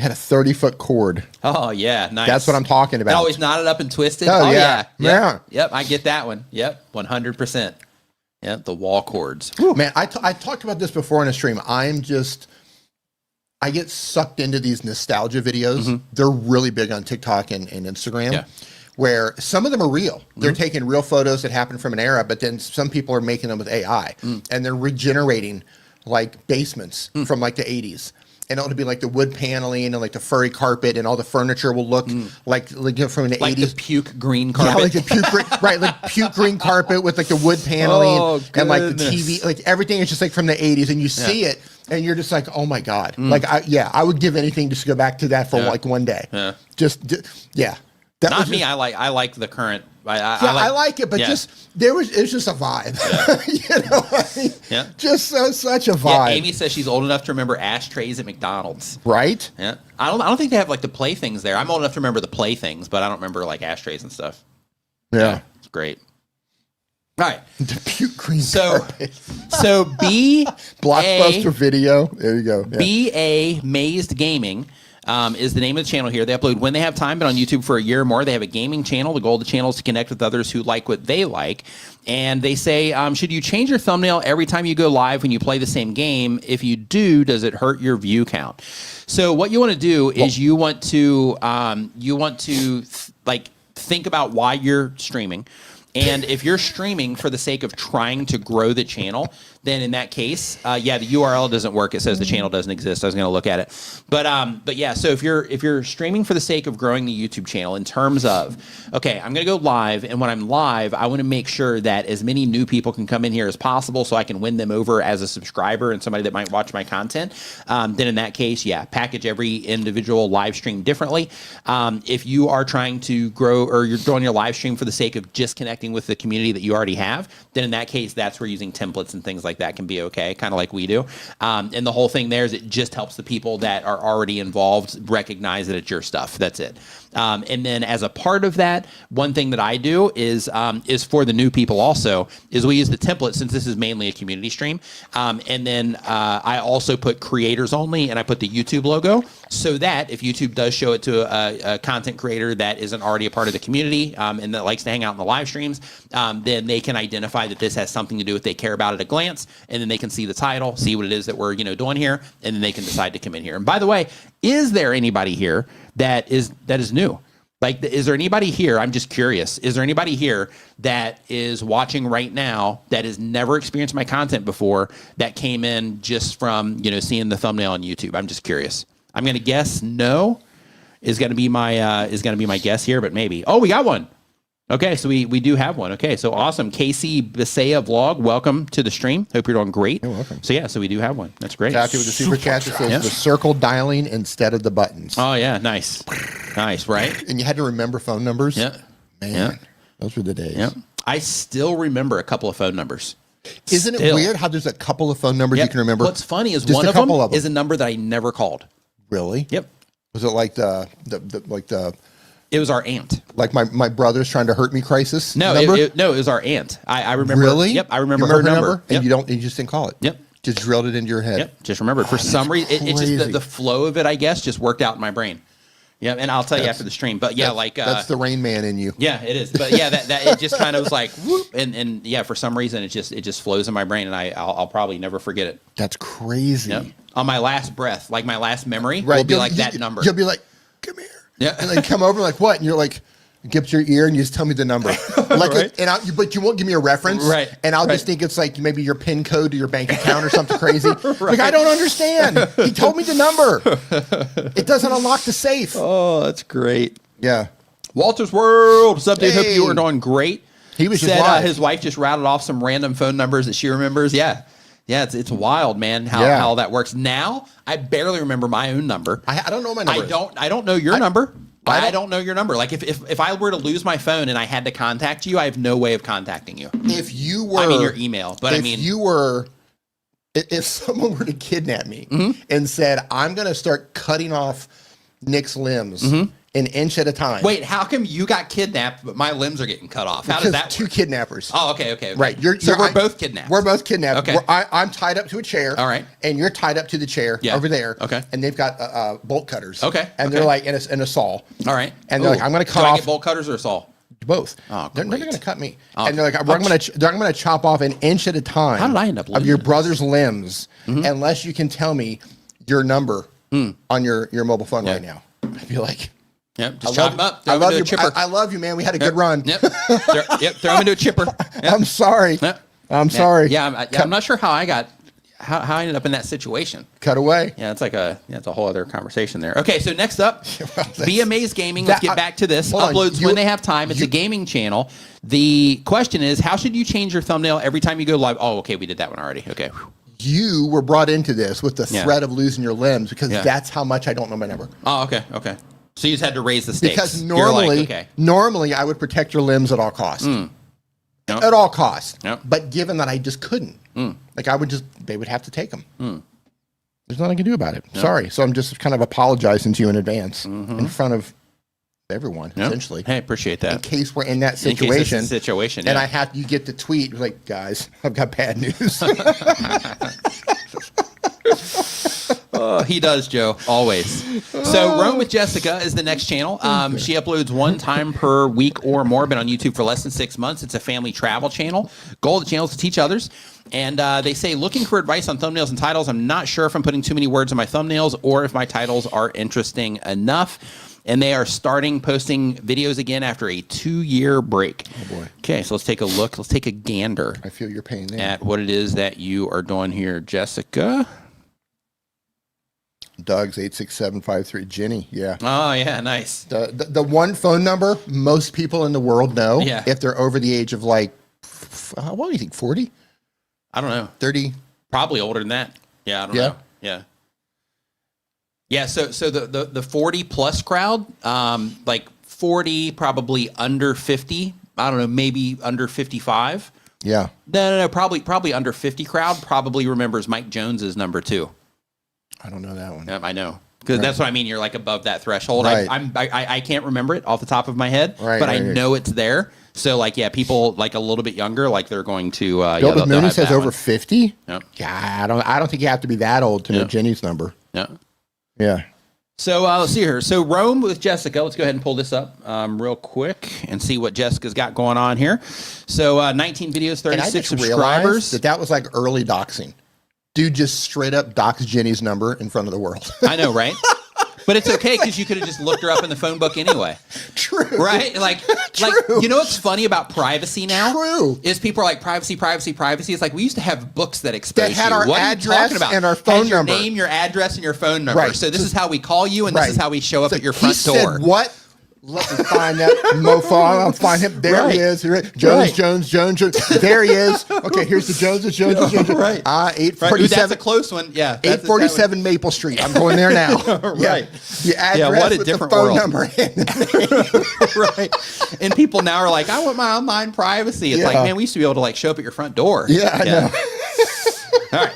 had a 30-foot cord. Oh, yeah. Nice. That's what I'm talking about. Always knotted up and twisted. Oh, yeah. Yeah. Yep. I get that one. Yep. 100%. Yep. The wall cords. Whew. Man, I talked about this before in a stream. I get sucked into these nostalgia videos. They're really big on TikTok and Instagram. Yeah. Where some of them are real. They're taking real photos that happened from an era, but then some people are making them with AI. And they're regenerating like basements from like the 80s. And it'll be like the wood paneling and like the furry carpet, and all the furniture will look like from the 80s. Like the puke green carpet. Yeah, like the puke green, right, like puke green carpet with like the wood paneling and like the TV, like everything is just like from the 80s, and you see it and you're just like, oh my God. Like, I would give anything just to go back to that for like one day. Yeah. That Not me. I like the current. I like it, but it's just a vibe. Yeah. You know, I mean, just such a vibe. Yeah, Amy says she's old enough to remember ashtrays at McDonald's. Right? Yeah. I don't think they have like the playthings there. I'm old enough to remember the playthings, but I don't remember like ashtrays and stuff. Yeah. It's great. All right. The puke green carpet. So Blockbuster Video. There you go. BA Mazed Gaming is the name of the channel here. They upload when they have time, but on YouTube for a year or more. They have a gaming channel. The goal of the channel is to connect with others who like what they like. And they say, should you change your thumbnail every time you go live when you play the same game? If you do, does it hurt your view count? So what you want to do is you want to think about why you're streaming. And if you're streaming for the sake of trying to grow the channel, then in that case, the URL doesn't work. It says the channel doesn't exist. I was going to look at it, but yeah. So if you're streaming for the sake of growing the YouTube channel, in terms of, okay, I'm going to go live, and when I'm live, I want to make sure that as many new people can come in here as possible, so I can win them over as a subscriber and somebody that might watch my content. Then in that case, package every individual live stream differently. If you are trying to grow, or you're doing your live stream for the sake of just connecting with the community that you already have, then in that case, that's where using templates and things like like that can be okay, kind of like we do. And the whole thing there is it just helps the people that are already involved recognize that it's your stuff. That's it. And then as a part of that, one thing that I do is for the new people also is we use the template since this is mainly a community stream. And then I also put creators only, and I put the YouTube logo so that if YouTube does show it to a content creator that isn't already a part of the community and that likes to hang out in the live streams, then they can identify that this has something to do with they care about at a glance, and then they can see the title, see what it is that we're doing here, and then they can decide to come in here. And by the way, is there anybody here that is new? Like, is there anybody here? I'm just curious. Is there anybody here that is watching right now that has never experienced my content before that came in just from, seeing the thumbnail on YouTube? I'm just curious. I'm going to guess no is going to be my guess here, but maybe. Oh, we got one. Okay, so we do have one. Okay, so awesome. Casey Bisea Vlog, welcome to the stream. Hope you're doing great. You're welcome. So we do have one. That's great. Kathy with the super chat that says the circle dialing instead of the buttons. Oh, yeah, nice. Nice, right? And you had to remember phone numbers? Yeah. Man, yeah. Those were the days. Yeah. I still remember a couple of phone numbers. Isn't it weird how there's a couple of phone numbers you can remember? What's funny is Just one a of them couple of them is a number that I never called. Really? Yep. Was it like It was our aunt. like my brother's trying to hurt me crisis? No, number? it was our aunt. I remember. Really? Yep, I remember, you remember her number. And Yep. you just didn't call it. Yep. Just drilled it into your head. Yep. Just remembered. For some reason, it just the flow of it, I guess, just worked out in my brain. Yeah, and I'll tell you after the stream. But yeah, that's the Rain Man in you. Yeah, it is. But yeah, that it just kind of was like whoop, and yeah, for some reason it just flows in my brain, and I'll probably never forget it. That's crazy. Yep. On my last breath, like my last memory, will be like that number. You'll be like, "Come here," yeah, and then come over like what? And you're like, get up to your ear and you just tell me the number. Like, right. But you won't give me a reference, right? And I'll just think it's like maybe your PIN code to your bank account or something crazy. Right. Like, I don't understand. He told me the number. It doesn't unlock the safe. Oh, that's great. Yeah. Walter's World. What's up, dude? Hey. Hope you are doing great. He was said just live. His wife just rattled off some random phone numbers that she remembers. Yeah. Yeah, it's wild, man, how that works. Now, I barely remember my own number. I don't know my number. I don't know your number. I don't know your number. Like if I were to lose my phone and I had to contact you, I have no way of contacting you. If you were, I mean your email, but if someone were to kidnap me and said, I'm going to start cutting off Nick's limbs an inch at a time. Wait, how come you got kidnapped, but my limbs are getting cut off? How because does that two work? kidnappers. Oh, okay. Right. We're both kidnapped. We're both kidnapped. Okay. I'm tied up to a chair. All right. And you're tied up to the chair over there. Okay. And they've got bolt cutters. Okay. And they're like in a saw. All right. And they're like, I'm going to cut Do off. I get bolt cutters or a saw? Both. Oh, they're great. going to cut me. Oh, and they're like, I'm going to chop off an inch at a time. How did I end up of your losing brother's limbs, unless you can tell me your number on your mobile phone right now. I'd be like, yep, just chop them up. Throw I them love into you. a chipper. I love you, man. We had a good run. Yep. Throw them into a chipper. Yep. I'm sorry. Yep. I'm sorry. Yeah, I'm not sure how I ended up in that situation. Cut away. Yeah, it's a whole other conversation there. Okay, so next up, Be Amazed Gaming. Let's get back to this. Uploads when they have time. It's a gaming channel. The question is, how should you change your thumbnail every time you go live? Oh, okay, we did that one already. Okay. You were brought into this with the threat of losing your limbs because that's how much I don't know my number. Oh, okay. So you just had to raise the stakes. Because normally I would protect your limbs at all costs. Yep. At all costs. Yep. But given that I just couldn't, like they would have to take them. There's nothing I can do about it. Yep. Sorry. So I'm just kind of apologizing to you in advance in front of everyone, essentially. Hey, appreciate that. In case we're in that situation. And you get the tweet like, guys, I've got bad news. He does, Joe, always. So Roam with Jessica is the next channel. She uploads one time per week or more, been on YouTube for less than 6 months. It's a family travel channel. Goal of the channel is to teach others. And they say, looking for advice on thumbnails and titles. I'm not sure if I'm putting too many words in my thumbnails or if my titles are interesting enough. And they are starting posting videos again after a 2-year break. Oh, boy. Okay, so let's take a look. Let's take a gander. I feel your pain there. At what it is that you are doing here, Jessica. Doug's 86753. Jenny, yeah. Oh, yeah, nice. The one phone number most people in the world know if they're over the age of like, what do you think, 40? I don't know. 30? Probably older than that. Yeah, I don't know. Yeah. Yeah, so the 40 plus crowd, like 40, probably under 50, I don't know, maybe under 55 Yeah. No. Probably under 50 crowd probably remembers Mike Jones's number 2. I don't know that one. Yep, I know. Because that's what I mean. You're like above that threshold. Right. I can't remember it off the top of my head, right, but right, I know it's there. So like, yeah, people like a little bit younger, like they're going to. Bill with Mooney says over 50. Yep. Yeah, I don't think you have to be that old to know Jenny's number. Yeah. Yeah. So let's see here. So Rome with Jessica. Let's go ahead and pull this up real quick and see what Jessica's got going on here. So 19 videos, 36 subscribers. That was like early doxing. Dude just straight up doxed Jenny's number in front of the world. I know, right? But it's okay because you could have just looked her up in the phone book anyway. True. Right? Like, you know what's funny about privacy now? True. Is people are like, privacy. It's like we used to have books that expose that had you. our What address are you talking about? and our phone Has your number. name, your address, and your phone number. Right. So this is how we call you, and this is how we show up at your front he door. Said what? Let me find that mofo. I'll find him. There he is. Jones. There he is. Okay, here's the Joneses. Right. 847. Ooh, that's a close one. Yeah. 847 Maple Street. I'm going there now. Right. The address what a with different the phone world. number. Right. And people now are like, I want my online privacy. It's like, man, we used to be able to like show up at your front door. Yeah, I know. All right.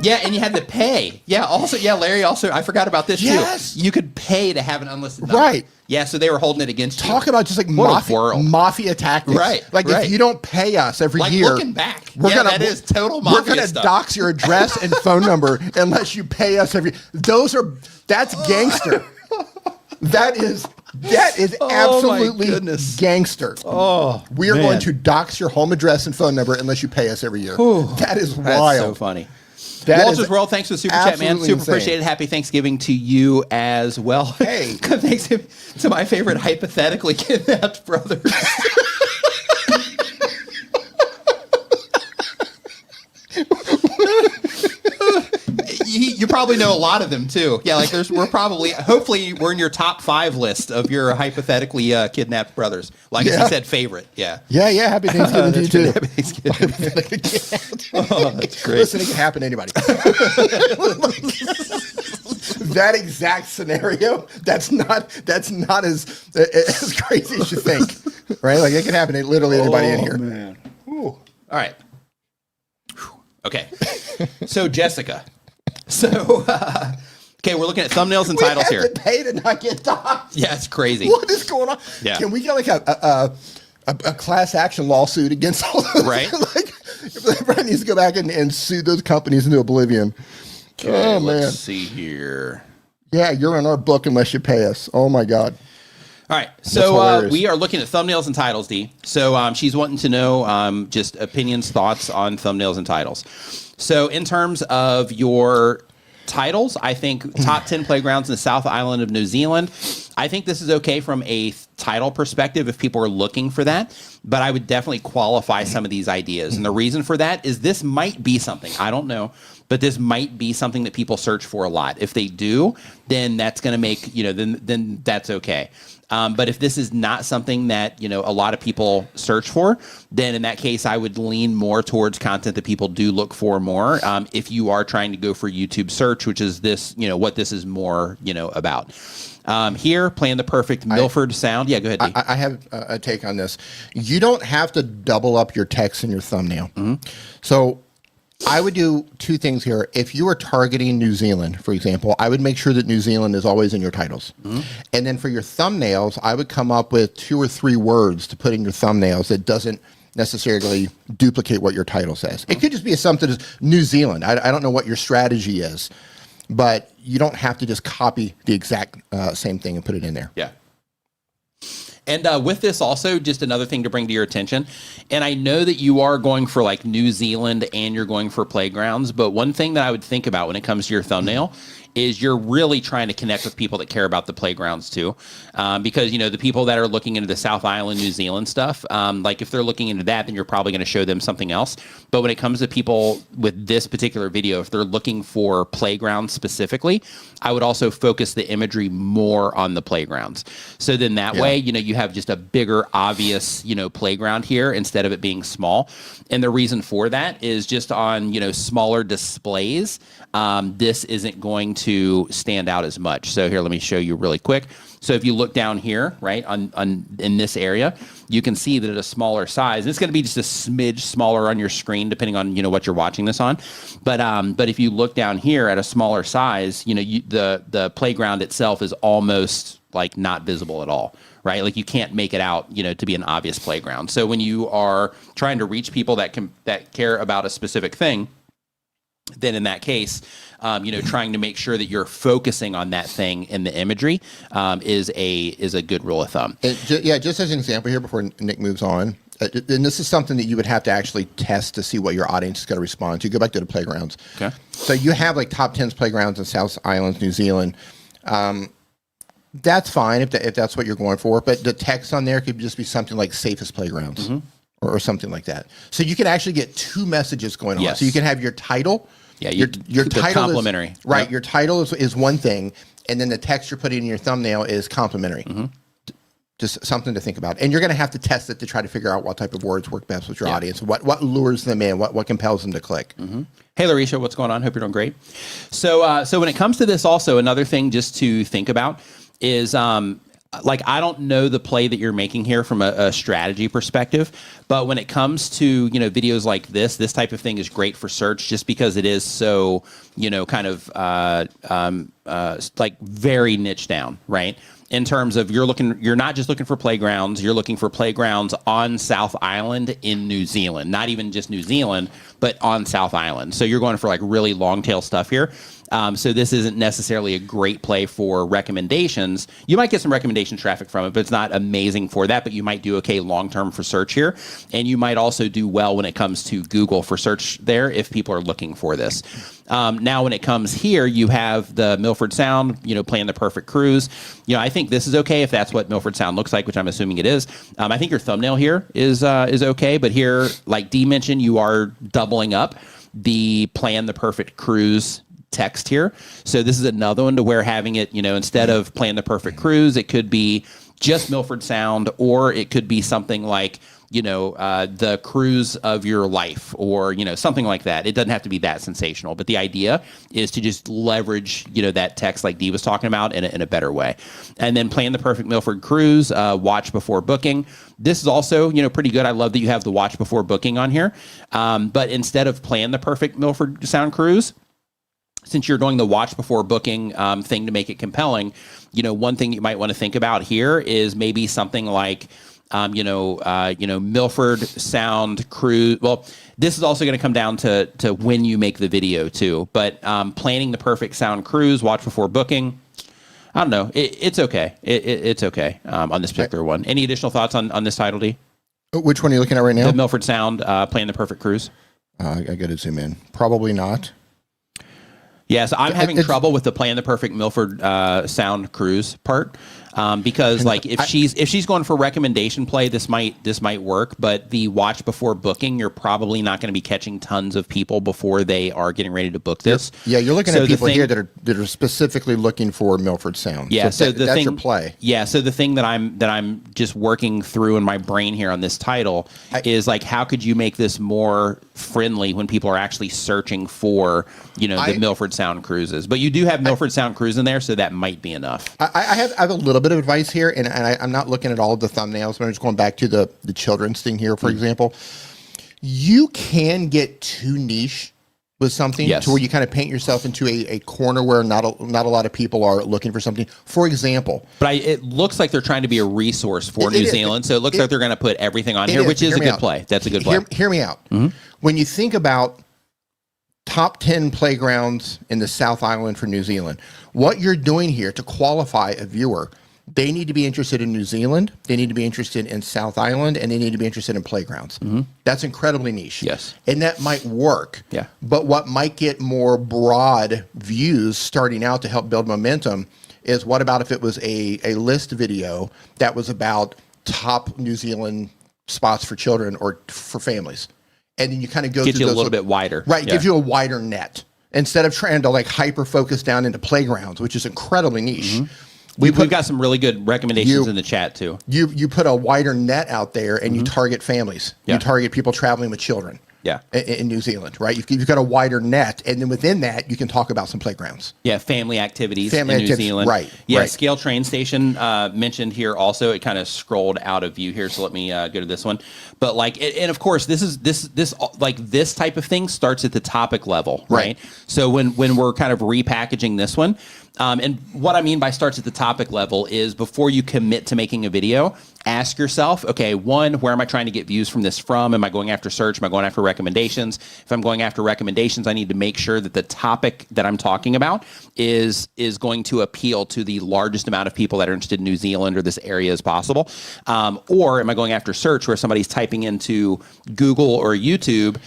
Yeah, and you had to pay. Yeah, also, Larry, also, I forgot about this too. You could pay to have an unlisted number. Right. Yeah, so they were holding it against you. Talk about just like mafia tactics. Right. Like if you don't pay us every year. Looking back. That is total mafia We're going to stuff. dox your address and phone number unless you pay us every. That's gangster. That is absolutely gangster. Oh, we are going to dox your home address and phone number unless you pay us every year. That is wild. That's so funny. Walter's World, thanks for the super chat, man. Super appreciate it. Happy Thanksgiving to you as well. Hey. Thanks to my favorite hypothetically kidnapped brothers. You probably know a lot of them too. Yeah, like hopefully we're in your top 5 list of your hypothetically kidnapped brothers. Like I said, favorite. Yeah. Yeah. Happy Thanksgiving to you too. Happy Thanksgiving. Oh, that's great. Listen, it can happen to anybody. That exact scenario, that's not as crazy as you think, right? Like it can happen to literally anybody in here. Man. All right. Okay. So Jessica. Okay, we're looking at thumbnails and titles here. We have to pay to not get doxxed. Yeah, it's crazy. What is going on? Yeah. Can we get like a class action lawsuit against all those? Right. Like, Brad needs to go back and sue those companies into oblivion. Okay, let's see here. Yeah, you're in our book unless you pay us. Oh my God. All right, so we are looking at thumbnails and titles, D. So she's wanting to know just opinions, thoughts on thumbnails and titles. So in terms of your titles, I think top 10 playgrounds in the South Island of New Zealand. I think this is okay from a title perspective if people are looking for that, but I would definitely qualify some of these ideas. And the reason for that is this might be something, I don't know, but this might be something that people search for a lot. If they do, then that's going to make, then that's okay. But if this is not something that, a lot of people search for, then in that case, I would lean more towards content that people do look for more. If you are trying to go for YouTube search, which is this, what this is more, about. Here, playing the perfect Milford sound. Yeah, go ahead, D. I have a take on this. You don't have to double up your text in your thumbnail. Mm-hmm. So I would do 2 things here. If you are targeting New Zealand, for example, I would make sure that New Zealand is always in your titles. Mm-hmm. And then for your thumbnails, I would come up with 2 or 3 words to put in your thumbnails that doesn't necessarily duplicate what your title says. Mm-hmm. It could just be something as New Zealand. I don't know what your strategy is, but you don't have to just copy the exact same thing and put it in there. Yeah. And with this also, just another thing to bring to your attention, and I know that you are going for like New Zealand and you're going for playgrounds, but one thing that I would think about when it comes to your thumbnail is you're really trying to connect with people that care about the playgrounds too. Because, the people that are looking into the South Island, New Zealand stuff, like if they're looking into that, then you're probably going to show them something else. But when it comes to people with this particular video, if they're looking for playgrounds specifically, I would also focus the imagery more on the playgrounds. So then that way, you you have just a bigger, obvious, playground here instead of it being small. And the reason for that is just on, smaller displays, this isn't going to stand out as much. So here, let me show you really quick. So if you look down here, right, in this area, you can see that at a smaller size, it's going to be just a smidge smaller on your screen, depending on, what you're watching this on. But if you look down here at a smaller size, the playground itself is almost like not visible at all, right? Like you can't make it out, to be an obvious playground. So when you are trying to reach people that care about a specific thing, then in that case, trying to make sure that you're focusing on that thing in the imagery is a good rule of thumb. Just as an example here before Nick moves on, and this is something that you would have to actually test to see what your audience is going to respond to. Go back to the playgrounds. Okay. So you have like top 10 playgrounds in South Islands, New Zealand. That's fine if that's what you're going for, but the text on there could just be something like safest playgrounds. Mm-hmm. Or something like that. So you can actually get two messages going on. Yes. So you can have your title. Yeah, your title complimentary. Right. Yep. Your title is one thing, and then the text you're putting in your thumbnail is complimentary. Mm-hmm. Just something to think about. And you're going to have to test it to try to figure out what type of words work best with your audience. What lures them in? What compels them to click? Mm-hmm. Hey, Larisha, what's going on? Hope you're doing great. So when it comes to this, also another thing just to think about is. I don't know the play that you're making here from a strategy perspective, but when it comes to, videos like this type of thing is great for search just because it is so, like very niche down, right? In terms of you're not just looking for playgrounds, you're looking for playgrounds on South Island in New Zealand, not even just New Zealand, but on South Island. So you're going for like really long tail stuff here. So this isn't necessarily a great play for recommendations. You might get some recommendation traffic from it, but it's not amazing for that, but you might do okay long-term for search here. And you might also do well when it comes to Google for search there if people are looking for this. Now, when it comes here, you have the Milford Sound, playing the perfect cruise. I think this is okay if that's what Milford Sound looks like, which I'm assuming it is. I think your thumbnail here is okay, but here, like Dee mentioned, you are doubling up the plan the perfect cruise text here. So this is another one to where having it, instead of plan the perfect cruise, it could be just Milford Sound, or it could be something like, the cruise of your life, or, something like that. It doesn't have to be that sensational, but the idea is to just leverage, that text like Dee was talking about in a better way. And then plan the perfect Milford cruise, watch before booking. This is also, pretty good. I love that you have the watch before booking on here. But instead of plan the perfect Milford Sound cruise, since you're doing the watch before booking thing to make it compelling, one thing you might want to think about here is maybe something like, Milford Sound cruise. Well, this is also going to come down to when you make the video too. But planning the perfect sound cruise, watch before booking. I don't know. It's okay. It's okay on this particular one. Any additional thoughts on this title, D? Which one are you looking at right now? The Milford Sound, planning the perfect cruise. I got to zoom in. Probably not. Yeah, so I'm having trouble with the plan the perfect Milford Sound cruise part because like if she's going for recommendation play, this might work, but the watch before booking, you're probably not going to be catching tons of people before they are getting ready to book this. Yeah, you're looking at people here that are specifically looking for Milford Sound. Yeah, so that's your play. Yeah, so the thing that I'm just working through in my brain here on this title is like, how could you make this more friendly when people are actually searching for the Milford Sound cruises? But you do have Milford Sound cruise in there, so that might be enough. I have a little bit of advice here, and I'm not looking at all of the thumbnails, but I'm just going back to the children's thing here, for example. You can get too niche with something to where you kind of paint yourself into a corner where not a lot of people are looking for something. For example, but it looks like they're trying to be a resource for New Zealand, so it looks like they're going to put everything on here, which is a good play. That's a good play. Hear me out. Mm-hmm. When you think about top 10 playgrounds in the South Island for New Zealand, what you're doing here to qualify a viewer, they need to be interested in New Zealand, they need to be interested in South Island, and they need to be interested in playgrounds. Mm-hmm. That's incredibly niche. Yes. And that might work. Yeah. But what might get more broad views starting out to help build momentum is, what about if it was a list video that was about top New Zealand spots for children or for families? And then you kind of go Gets you a little bit wider. Right. Yeah. Gives you a wider net instead of trying to like hyper focus down into playgrounds, which is incredibly niche. Mm-hmm. We've got some really good recommendations in the chat too. You put a wider net out there, and you target families. You target people traveling with children. Yeah. In New Zealand, right? You've got a wider net, and then within that, you can talk about some playgrounds. Yeah, family activities in New Zealand. Right. Yeah, right. Scale Train Station mentioned here also. It kind of scrolled out of view here, so let me go to this one. But like, and of course, this type of thing starts at the topic level, right? So when we're kind of repackaging this one. And what I mean by starts at the topic level is before you commit to making a video, ask yourself, okay, one, where am I trying to get views from this from? Am I going after search? Am I going after recommendations? If I'm going after recommendations, I need to make sure that the topic that I'm talking about is going to appeal to the largest amount of people that are interested in New Zealand or this area as possible. Or am I going after search where somebody's typing into Google or YouTube,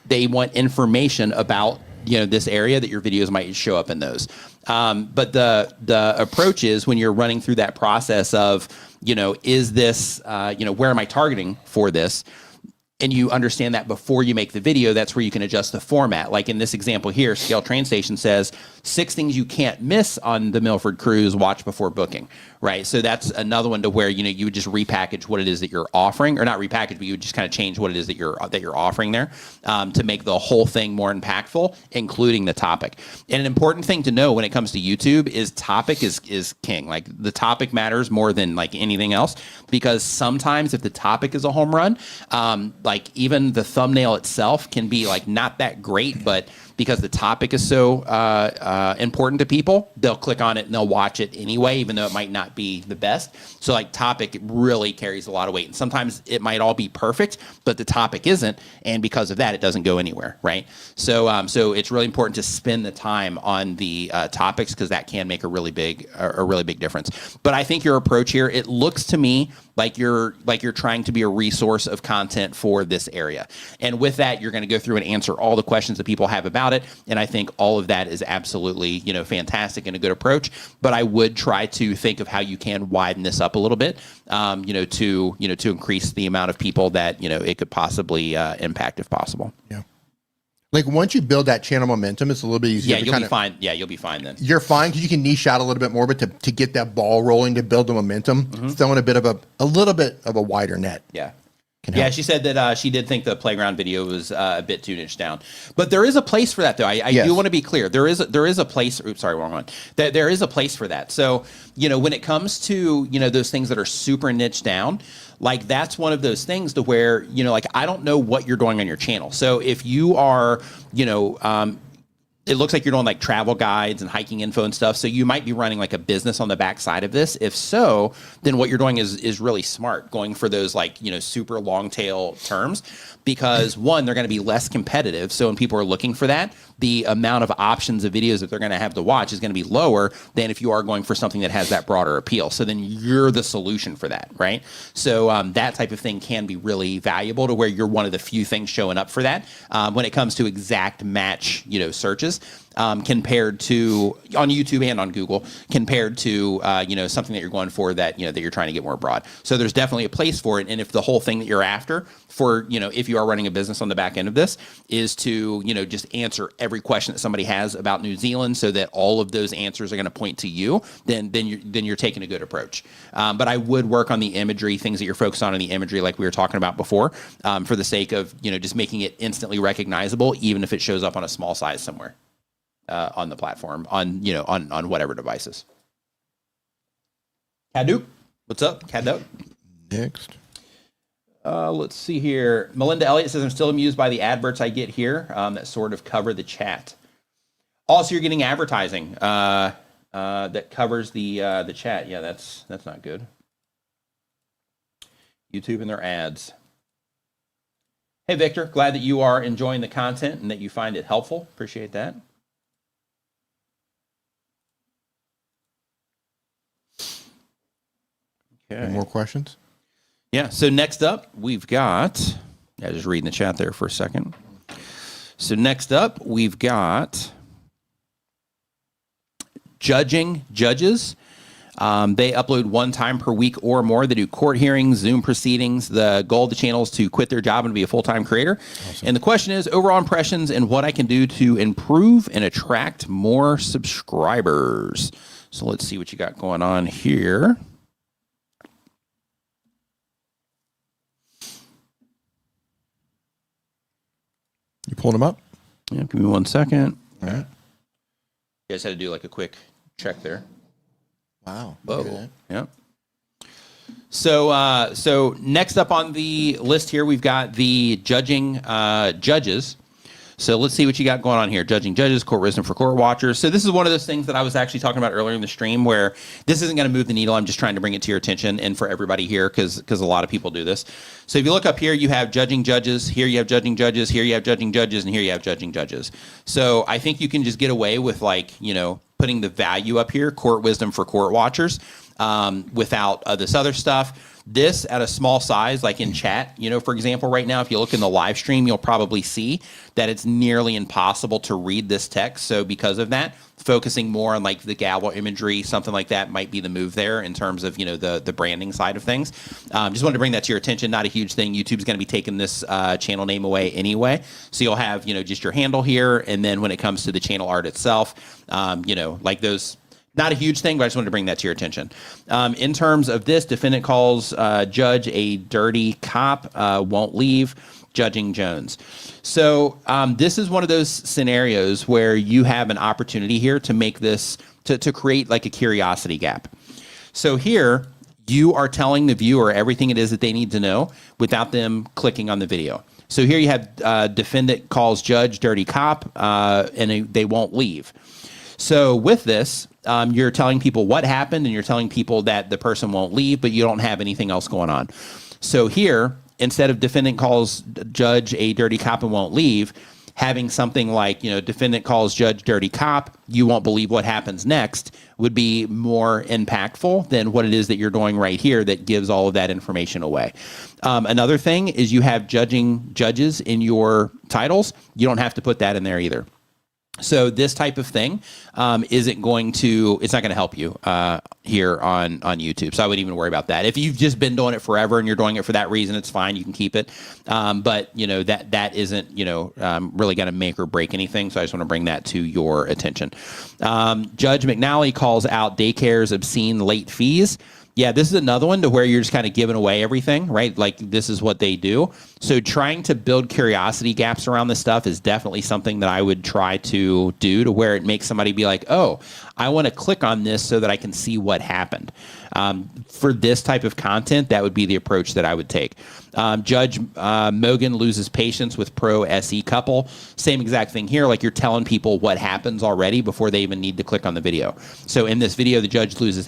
they want information about this area that your videos might show up in those. But the approach is when you're running through that process of, is this, where am I targeting for this? And you understand that before you make the video, that's where you can adjust the format. Like in this example here, Scale Train Station says 6 things you can't miss on the Milford cruise, watch before booking, right? So that's another one to where, you would just repackage what it is that you're offering, or not repackage, but you would just kind of change what it is that you're offering there to make the whole thing more impactful, including the topic. And an important thing to know when it comes to YouTube is topic is king. Like the topic matters more than like anything else, because sometimes if the topic is a home run, like even the thumbnail itself can be like not that great, but because the topic is so important to people, they'll click on it and they'll watch it anyway, even though it might not be the best. So like topic really carries a lot of weight. And sometimes it might all be perfect, but the topic isn't. And because of that, it doesn't go anywhere, right? So so it's really important to spend the time on the topics, because that can make a really big difference. But I think your approach here, it looks to me like you're trying to be a resource of content for this area. And with that, you're going to go through and answer all the questions that people have about it. And I think all of that is absolutely, fantastic and a good approach. But I would try to think of how you can widen this up a little bit, to increase the amount of people that, it could possibly impact if possible. Yeah. Like once you build that channel momentum, it's a little bit easier. Yeah, you'll be fine. Yeah, you'll be fine then. You're fine because you can niche out a little bit more, but to get that ball rolling, to build the momentum, throwing a little bit of a wider net. Yeah. Yeah, she said that she did think the playground video was a bit too niche down, but there is a place for that, though. I do want to be clear. There is a place. Oops, sorry, wrong one. There is a place for that. So when it comes to those things that are super niche down, like that's one of those things to where like I don't know what you're doing on your channel. So if you are it looks like you're doing like travel guides and hiking info and stuff. So you might be running like a business on the backside of this. If so, then what you're doing is really smart, going for those like, super long tail terms, because one, they're going to be less competitive. So when people are looking for that, the amount of options of videos that they're going to have to watch is going to be lower than if you are going for something that has that broader appeal. So then you're the solution for that, right? So that type of thing can be really valuable to where you're one of the few things showing up for that when it comes to exact match, searches. Compared to on YouTube and on Google, compared to something that you're going for that that you're trying to get more broad. So there's definitely a place for it. And if the whole thing that you're after for if you are running a business on the back end of this is to just answer every question that somebody has about New Zealand, so that all of those answers are going to point to you, then you're taking a good approach. But I would work on the imagery, things that you're focused on in the imagery, like we were talking about before, for the sake of just making it instantly recognizable, even if it shows up on a small size somewhere. On the platform, on whatever devices. Caduke, what's up, Caduke? Next. Let's see here. Melinda Elliott says, I'm still amused by the adverts I get here that sort of cover the chat. Also, you're getting advertising that covers the chat. Yeah, that's not good. YouTube and their ads. Hey, Victor, glad that you are enjoying the content and that you find it helpful. Appreciate that. Okay. Any more questions? Yeah. So next up, we've got, just reading the chat there for a second. So next up, we've got judging judges. They upload 1 time per week or more. They do court hearings, Zoom proceedings. The goal of the channel is to quit their job and be a full-time creator. Awesome. And the question is overall impressions and what I can do to improve and attract more subscribers. So let's see what you got going on here. You pulling them up? Yeah, give me 1 second. All right. You guys had to do like a quick check there. Wow. Whoa. Yep. So next up on the list here, we've got the judging judges. So let's see what you got going on here. Judging judges, court wisdom for court watchers. So this is one of those things that I was actually talking about earlier in the stream where this isn't going to move the needle. I'm just trying to bring it to your attention and for everybody here because a lot of people do this. So if you look up here, you have judging judges. Here you have judging judges. Here you have judging judges. And here you have judging judges. So I think you can just get away with putting the value up here, court wisdom for court watchers, without this other stuff. This at a small size, like in chat, for example, right now, if you look in the live stream, you'll probably see that it's nearly impossible to read this text. So because of that, focusing more on like the gavel imagery, something like that might be the move there in terms of, the branding side of things. Just wanted to bring that to your attention. Not a huge thing. YouTube's going to be taking this channel name away anyway. So you'll have, just your handle here. And then when it comes to the channel art itself, like those. Not a huge thing, but I just wanted to bring that to your attention. In terms of this, defendant calls judge a dirty cop, won't leave, judging Jones. So this is one of those scenarios where you have an opportunity here to make this, to create like a curiosity gap. So here, you are telling the viewer everything it is that they need to know without them clicking on the video. So here you have defendant calls judge dirty cop, and they won't leave. So with this, you're telling people what happened and you're telling people that the person won't leave, but you don't have anything else going on. So here, instead of defendant calls judge a dirty cop and won't leave, having something like, defendant calls judge dirty cop, you won't believe what happens next would be more impactful than what it is that you're doing right here that gives all of that information away. Another thing is you have judging judges in your titles. You don't have to put that in there either. So this type of thing it's not going to help you here on YouTube. So I wouldn't even worry about that. If you've just been doing it forever and you're doing it for that reason, it's fine. You can keep it. But that isn't, really going to make or break anything. So I just want to bring that to your attention. Judge McNally calls out daycare's obscene late fees. Yeah, this is another one to where you're just kind of giving away everything, right? Like this is what they do. So trying to build curiosity gaps around this stuff is definitely something that I would try to do to where it makes somebody be like, oh, I want to click on this so that I can see what happened. For this type of content, that would be the approach that I would take. Judge Mogan loses patience with pro SE couple. Same exact thing here. Like you're telling people what happens already before they even need to click on the video. So in this video, the judge loses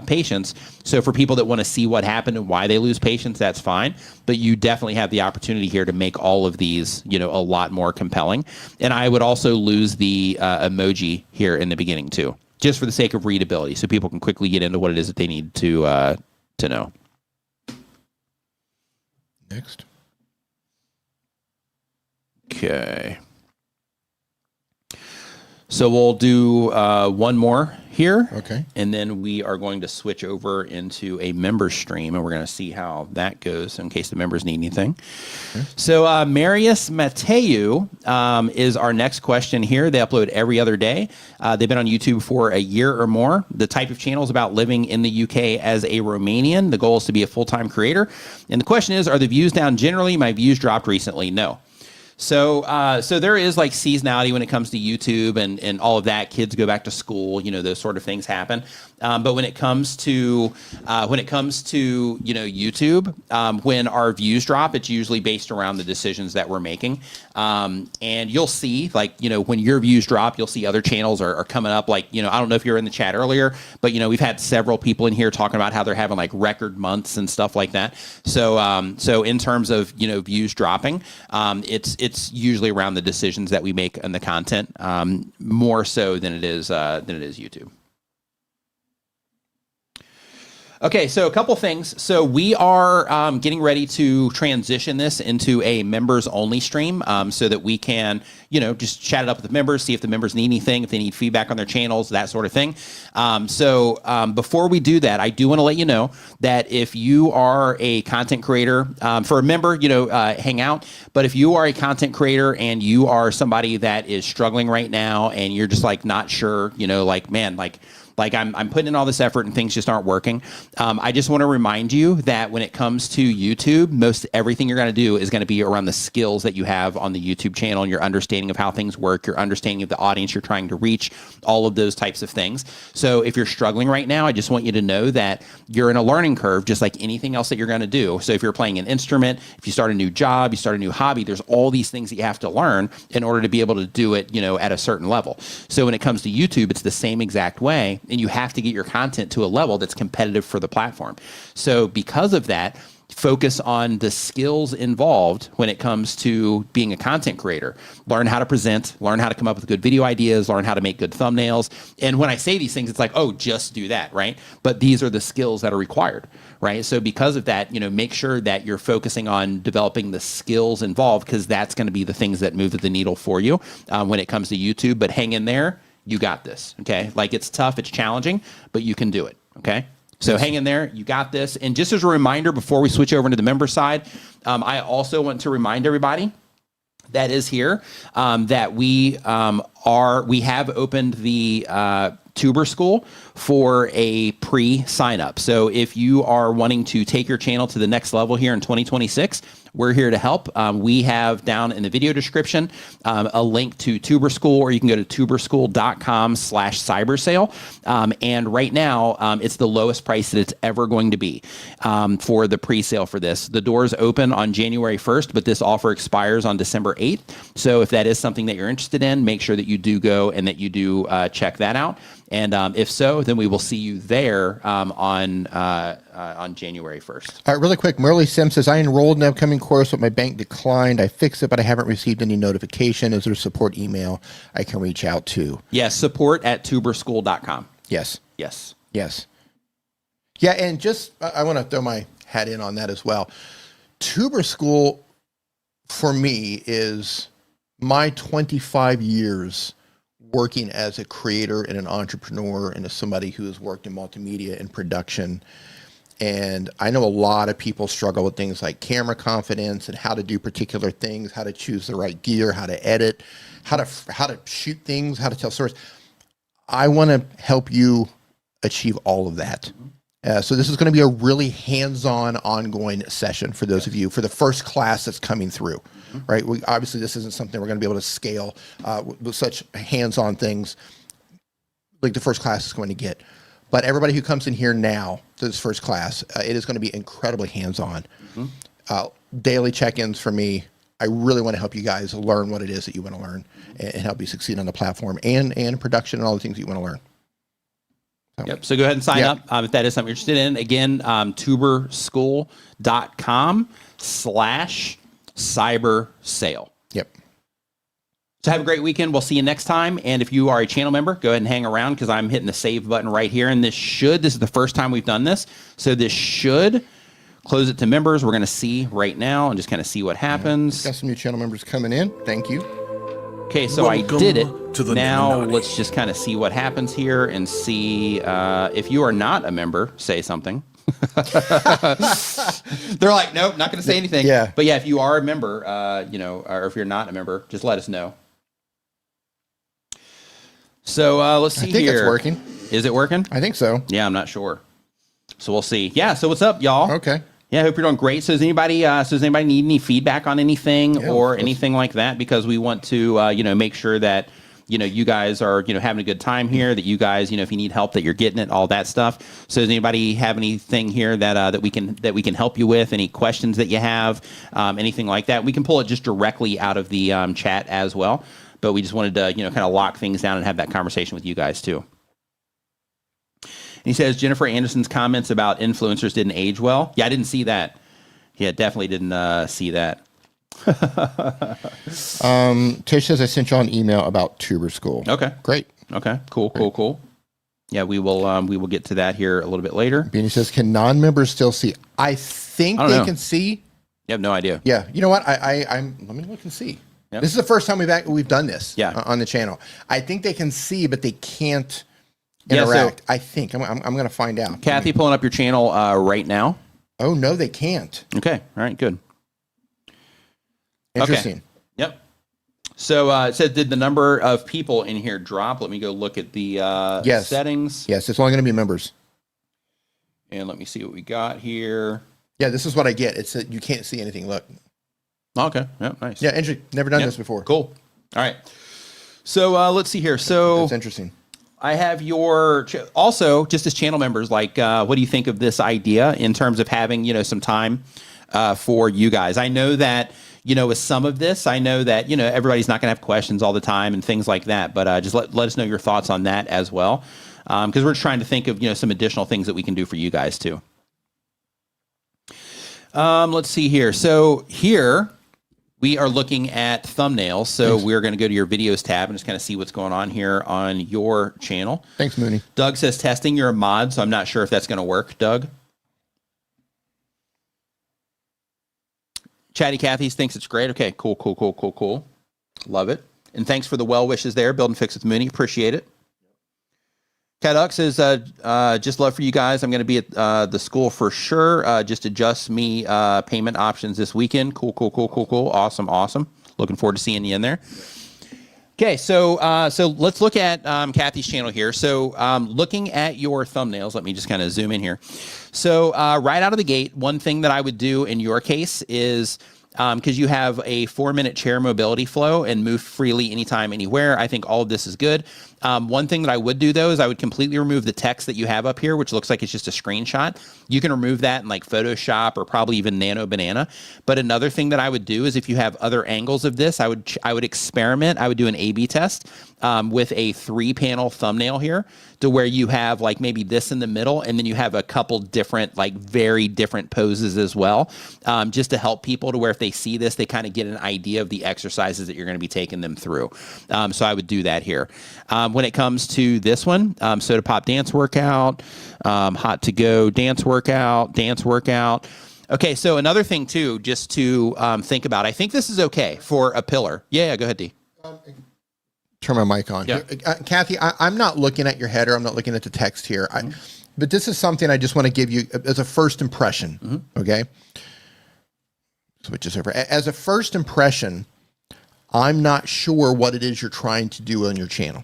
patience. So for people that want to see what happened and why they lose patience, that's fine. But you definitely have the opportunity here to make all of these, a lot more compelling. And I would also lose the emoji here in the beginning too, just for the sake of readability, so people can quickly get into what it is that they need to know. Next. Okay. So we'll do one more here. Okay. And then we are going to switch over into a member stream, and we're going to see how that goes in case the members need anything. Okay. So Marius Mateu is our next question here. They upload every other day. They've been on YouTube for a year or more. The type of channel is about living in the UK as a Romanian. The goal is to be a full-time creator. And the question is, are the views down generally? My views dropped recently. No. So there is like seasonality when it comes to YouTube and all of that. Kids go back to school, those sort of things happen. But when it comes to YouTube, when our views drop, it's usually based around the decisions that we're making. And you'll see when your views drop, you'll see other channels are coming up. I don't know if you're in the chat earlier, but we've had several people in here talking about how they're having like record months and stuff like that. So in terms of views dropping, it's usually around the decisions that we make in the content, more so than it is YouTube. Okay, so a couple things. So we are getting ready to transition this into a members-only stream so that we can, just chat it up with the members, see if the members need anything, if they need feedback on their channels, that sort of thing. So before we do that, I do want to let you know that if you are a content creator, for a member, hang out. But if you are a content creator and you are somebody that is struggling right now and you're just like not sure, Like I'm putting in all this effort and things just aren't working. I just want to remind you that when it comes to YouTube, most everything you're going to do is going to be around the skills that you have on the YouTube channel and your understanding of how things work, your understanding of the audience you're trying to reach, all of those types of things. So if you're struggling right now, I just want you to know that you're in a learning curve, just like anything else that you're going to do. So if you're playing an instrument, if you start a new job, you start a new hobby, there's all these things that you have to learn in order to be able to do it, at a certain level. So when it comes to YouTube, it's the same exact way, and you have to get your content to a level that's competitive for the platform. So because of that, focus on the skills involved when it comes to being a content creator. Learn how to present, learn how to come up with good video ideas, learn how to make good thumbnails. And when I say these things, it's like, oh, just do that, right? But these are the skills that are required, right? So because of that, make sure that you're focusing on developing the skills involved, because that's going to be the things that move the needle for you when it comes to YouTube. But hang in there. You got this, okay? Like, it's tough, it's challenging, but you can do it, okay? So hang in there, you got this. And just as a reminder, before we switch over to the member side, I also want to remind everybody that is here that we have opened the Tuber School for a pre-sign up. So if you are wanting to take your channel to the next level here in 2026, we're here to help. We have down in the video description a link to Tuber School, or you can go to tuberschool.com/cybersale. And right now, it's the lowest price that it's ever going to be for the pre-sale for this. The doors open on January 1st, but this offer expires on December 8th. So if that is something that you're interested in, make sure that you do go and that you do check that out. And if so, then we will see you there on January 1st. All right, really quick. Merle Sim says, I enrolled in an upcoming course, but my bank declined. I fixed it, but I haven't received any notification. Is there a support email I can reach out to? Yes, support@tuberschool.com. Yes. Yes. Yes. Yeah, and just, I want to throw my hat in on that as well. Tuber School, for me, is my 25 years working as a creator and an entrepreneur and as somebody who has worked in multimedia and production. And I know a lot of people struggle with things like camera confidence and how to do particular things, how to choose the right gear, how to edit, how to shoot things, how to tell stories. I want to help you achieve all of that. So this is going to be a really hands-on, ongoing session for those of you, for the first class that's coming through, right? Obviously, this isn't something we're going to be able to scale with such hands-on things like the first class is going to get. But everybody who comes in here now to this first class, it is going to be incredibly hands-on. Daily check-ins for me. I really want to help you guys learn what it is that you want to learn and help you succeed on the platform and production and all the things that you want to learn. Yep. So go ahead and sign up if that is something you're interested in. Again, tuberschool.com/cybersale. Yep. So have a great weekend. We'll see you next time. And if you are a channel member, go ahead and hang around, because I'm hitting the save button right here. And this is the first time we've done this. So this should close it to members. We're going to see right now and just kind of see what happens. Got some new channel members coming in. Thank you. Okay, so welcome, I did it. Now let's just kind of see what happens here and see if you are not a member, say something. They're like, nope, not going to say anything. Yeah. But yeah, if you are a member, or if you're not a member, just let us know. So let's see here. I think it's working. Is it working? I think so. Yeah, I'm not sure. So we'll see. Yeah, so what's up, y'all? Okay. Yeah, I hope you're doing great. So does anybody need any feedback on anything or anything like that? Because we want to, make sure that, you guys are, having a good time here, that you guys, if you need help, that you're getting it, all that stuff. So does anybody have anything here that we can help you with? Any questions that you have, anything like that? We can pull it just directly out of the chat as well. But we just wanted to, kind of lock things down and have that conversation with you guys too. And he says, Jennifer Anderson's comments about influencers didn't age well. Yeah, I didn't see that. Yeah, definitely didn't see that. Tish says, I sent you an email about Tuber School. Okay. Great. Okay. Cool. Yeah, we will get to that here a little bit later. Beanie says, can non-members still see? I think they can see. You have no idea. Yeah. You know what? I'm let me look and see. Yep. This is the first time we've done this on the channel. I think they can see, but they can't interact. So I think I'm going to find out. Kathy, pulling up your channel right now. Oh no, they can't. Okay. All right. Good. Interesting. Okay. Yep. So it said, did the number of people in here drop? Let me go look at the Yes. settings. Yes, it's only going to be members. And let me see what we got here. Yeah, this is what I get. It's that you can't see anything. Look. Okay. Yeah, nice. Yeah, interesting. Never done this before. Cool. All right. So let's see here. So that's interesting. I have your also just as channel members. Like, what do you think of this idea in terms of having some time for you guys? I know that with some of this, I know that everybody's not going to have questions all the time and things like that. But just let us know your thoughts on that as well, because we're trying to think of some additional things that we can do for you guys too. Let's see here. So here we are looking at thumbnails. So Thanks. we're going to go to your videos tab and just kind of see what's going on here on your channel. Thanks, Mooney. Doug says testing. You're a mod, so I'm not sure if that's going to work, Doug. Chatty Cathy thinks it's great. Okay, cool. Love it. And thanks for the well wishes there. Build and Fix with Mooney. Appreciate it. Caduck says, just love for you guys. I'm going to be at the school for sure. Just adjust me payment options this weekend. Cool. Awesome. Looking forward to seeing you in there. Okay, so let's look at Kathy's channel here. So looking at your thumbnails, let me just kind of zoom in here. So right out of the gate, one thing that I would do in your case is, because you have a 4-minute chair mobility flow and move freely anytime, anywhere. I think all of this is good. One thing that I would do, though, is I would completely remove the text that you have up here, which looks like it's just a screenshot. You can remove that in like Photoshop or probably even Nano Banana. But another thing that I would do is if you have other angles of this, I would experiment. I would do an A/B test with a 3-panel thumbnail here to where you have like maybe this in the middle, and then you have a couple different, like very different poses as well, just to help people to where if they see this, they kind of get an idea of the exercises that you're going to be taking them through. So I would do that here. When it comes to this one, Soda Pop dance workout, Hot to Go dance workout. Okay, so another thing too, just to think about, I think this is okay for a pillar. Yeah, go ahead, D. Turn my mic on. Yeah. Kathy, I'm not looking at your header. I'm not looking at the text here. But this is something I just want to give you as a first impression, okay? Switch this over. As a first impression, I'm not sure what it is you're trying to do on your channel.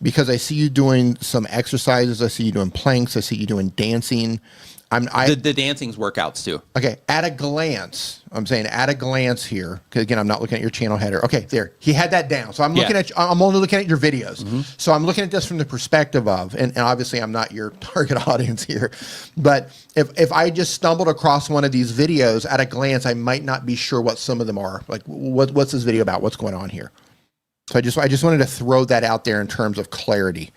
Because I see you doing some exercises. I see you doing planks. I see you doing dancing. The dancing's workouts too. Okay, at a glance, I'm saying at a glance here, because again, I'm not looking at your channel header. Okay, there, he had that down. So I'm looking at, I'm only looking at your videos. So I'm looking at this from the perspective of, and obviously I'm not your target audience here, but if I just stumbled across one of these videos at a glance, I might not be sure what some of them are. Like, what's this video about? What's going on here? So I just wanted to throw that out there in terms of clarity,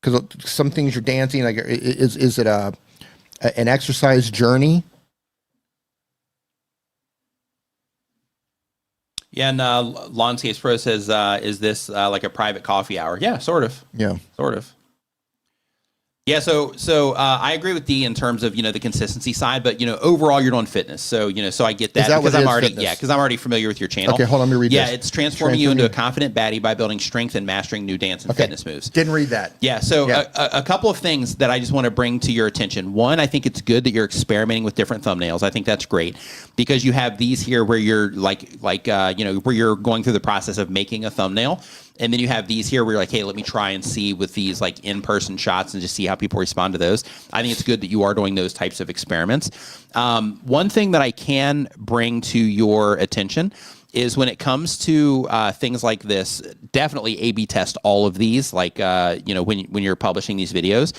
because some things you're dancing, like, is it an exercise journey? Yeah, and Lawnscapes Pro says, is this like a private coffee hour? Yeah, sort of. Yeah. Sort of. Yeah, so I agree with D in terms of the consistency side, but overall you're doing fitness, so so I get that, because I'm already familiar with your channel. Okay, hold on, let me read this. Yeah, it's transforming you into a confident baddie by building strength and mastering new dance and fitness moves. Didn't read that. Yeah, so a couple of things that I just want to bring to your attention. One, I think it's good that you're experimenting with different thumbnails. I think that's great, because you have these here where you're where you're going through the process of making a thumbnail. And then you have these here where you're like, hey, let me try and see with these like in-person shots and just see how people respond to those. I think it's good that you are doing those types of experiments. One thing that I can bring to your attention is when it comes to things like this, definitely A/B test all of these, like, when you're publishing these videos.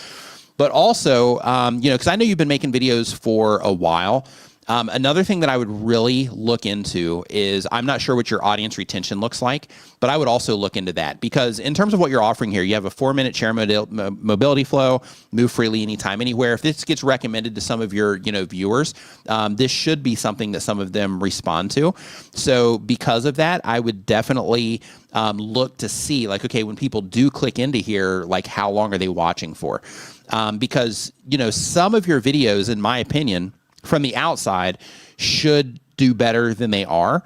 But also, because I know you've been making videos for a while. Another thing that I would really look into is, I'm not sure what your audience retention looks like, but I would also look into that, because in terms of what you're offering here, you have a 4-minute chair mobility flow, move freely anytime, anywhere. If this gets recommended to some of your viewers, this should be something that some of them respond to. So because of that, I would definitely look to see, like, okay, when people do click into here, like, how long are they watching for? Because some of your videos, in my opinion, from the outside, should do better than they are.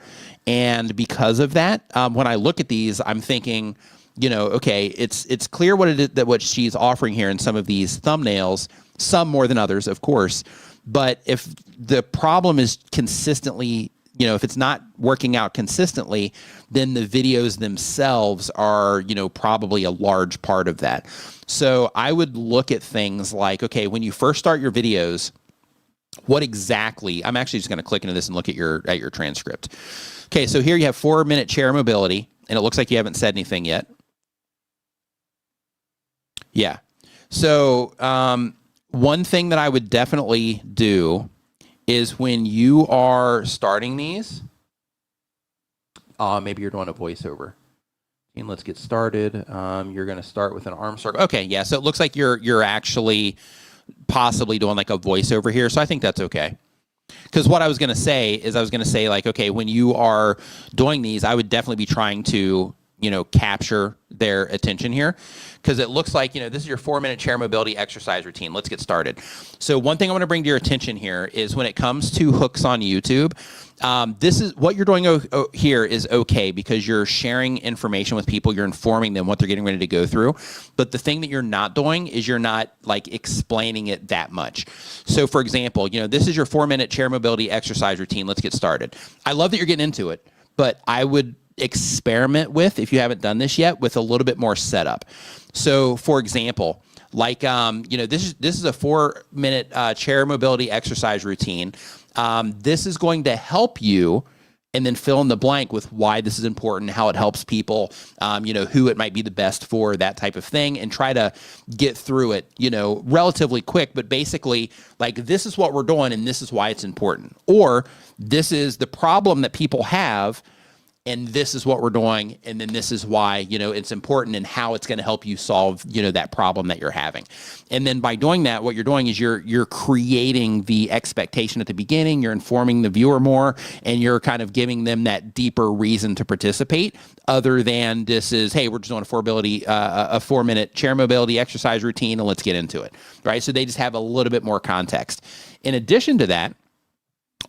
And because of that, when I look at these, I'm thinking, okay, it's clear what it is that what she's offering here in some of these thumbnails, some more than others, of course. But if the problem is consistently if it's not working out consistently, then the videos themselves are, probably a large part of that. So I would look at things like, okay, when you first start your videos, what exactly, I'm actually just going to click into this and look at your transcript. Okay, so here you have 4-minute chair mobility, and it looks like you haven't said anything yet. Yeah. So one thing that I would definitely do is when you are starting these, maybe you're doing a voiceover. And let's get started. You're going to start with an arm circle. Okay, yeah. So it looks like you're actually possibly doing like a voiceover here. So I think that's okay. Because what I was going to say is like, okay, when you are doing these, I would definitely be trying to, capture their attention here. Because it looks like, this is your 4-minute chair mobility exercise routine. Let's get started. So one thing I want to bring to your attention here is when it comes to hooks on YouTube, this is what you're doing here is okay because you're sharing information with people. You're informing them what they're getting ready to go through. But the thing that you're not doing is you're not like explaining it that much. So for example, this is your 4-minute chair mobility exercise routine. Let's get started. I love that you're getting into it, but I would experiment with, if you haven't done this yet, with a little bit more setup. So for example, like, this is a 4-minute chair mobility exercise routine. This is going to help you, and then fill in the blank with why this is important, how it helps people, who it might be the best for, that type of thing, and try to get through it, relatively quick. But basically, like, this is what we're doing, and this is why it's important. Or this is the problem that people have, and this is what we're doing, and then this is why, it's important and how it's going to help you solve, that problem that you're having. And then by doing that, what you're doing is you're creating the expectation at the beginning, you're informing the viewer more, and you're kind of giving them that deeper reason to participate other than this is, hey, we're just doing a 4-minute chair mobility exercise routine, and let's get into it, right? So they just have a little bit more context. In addition to that,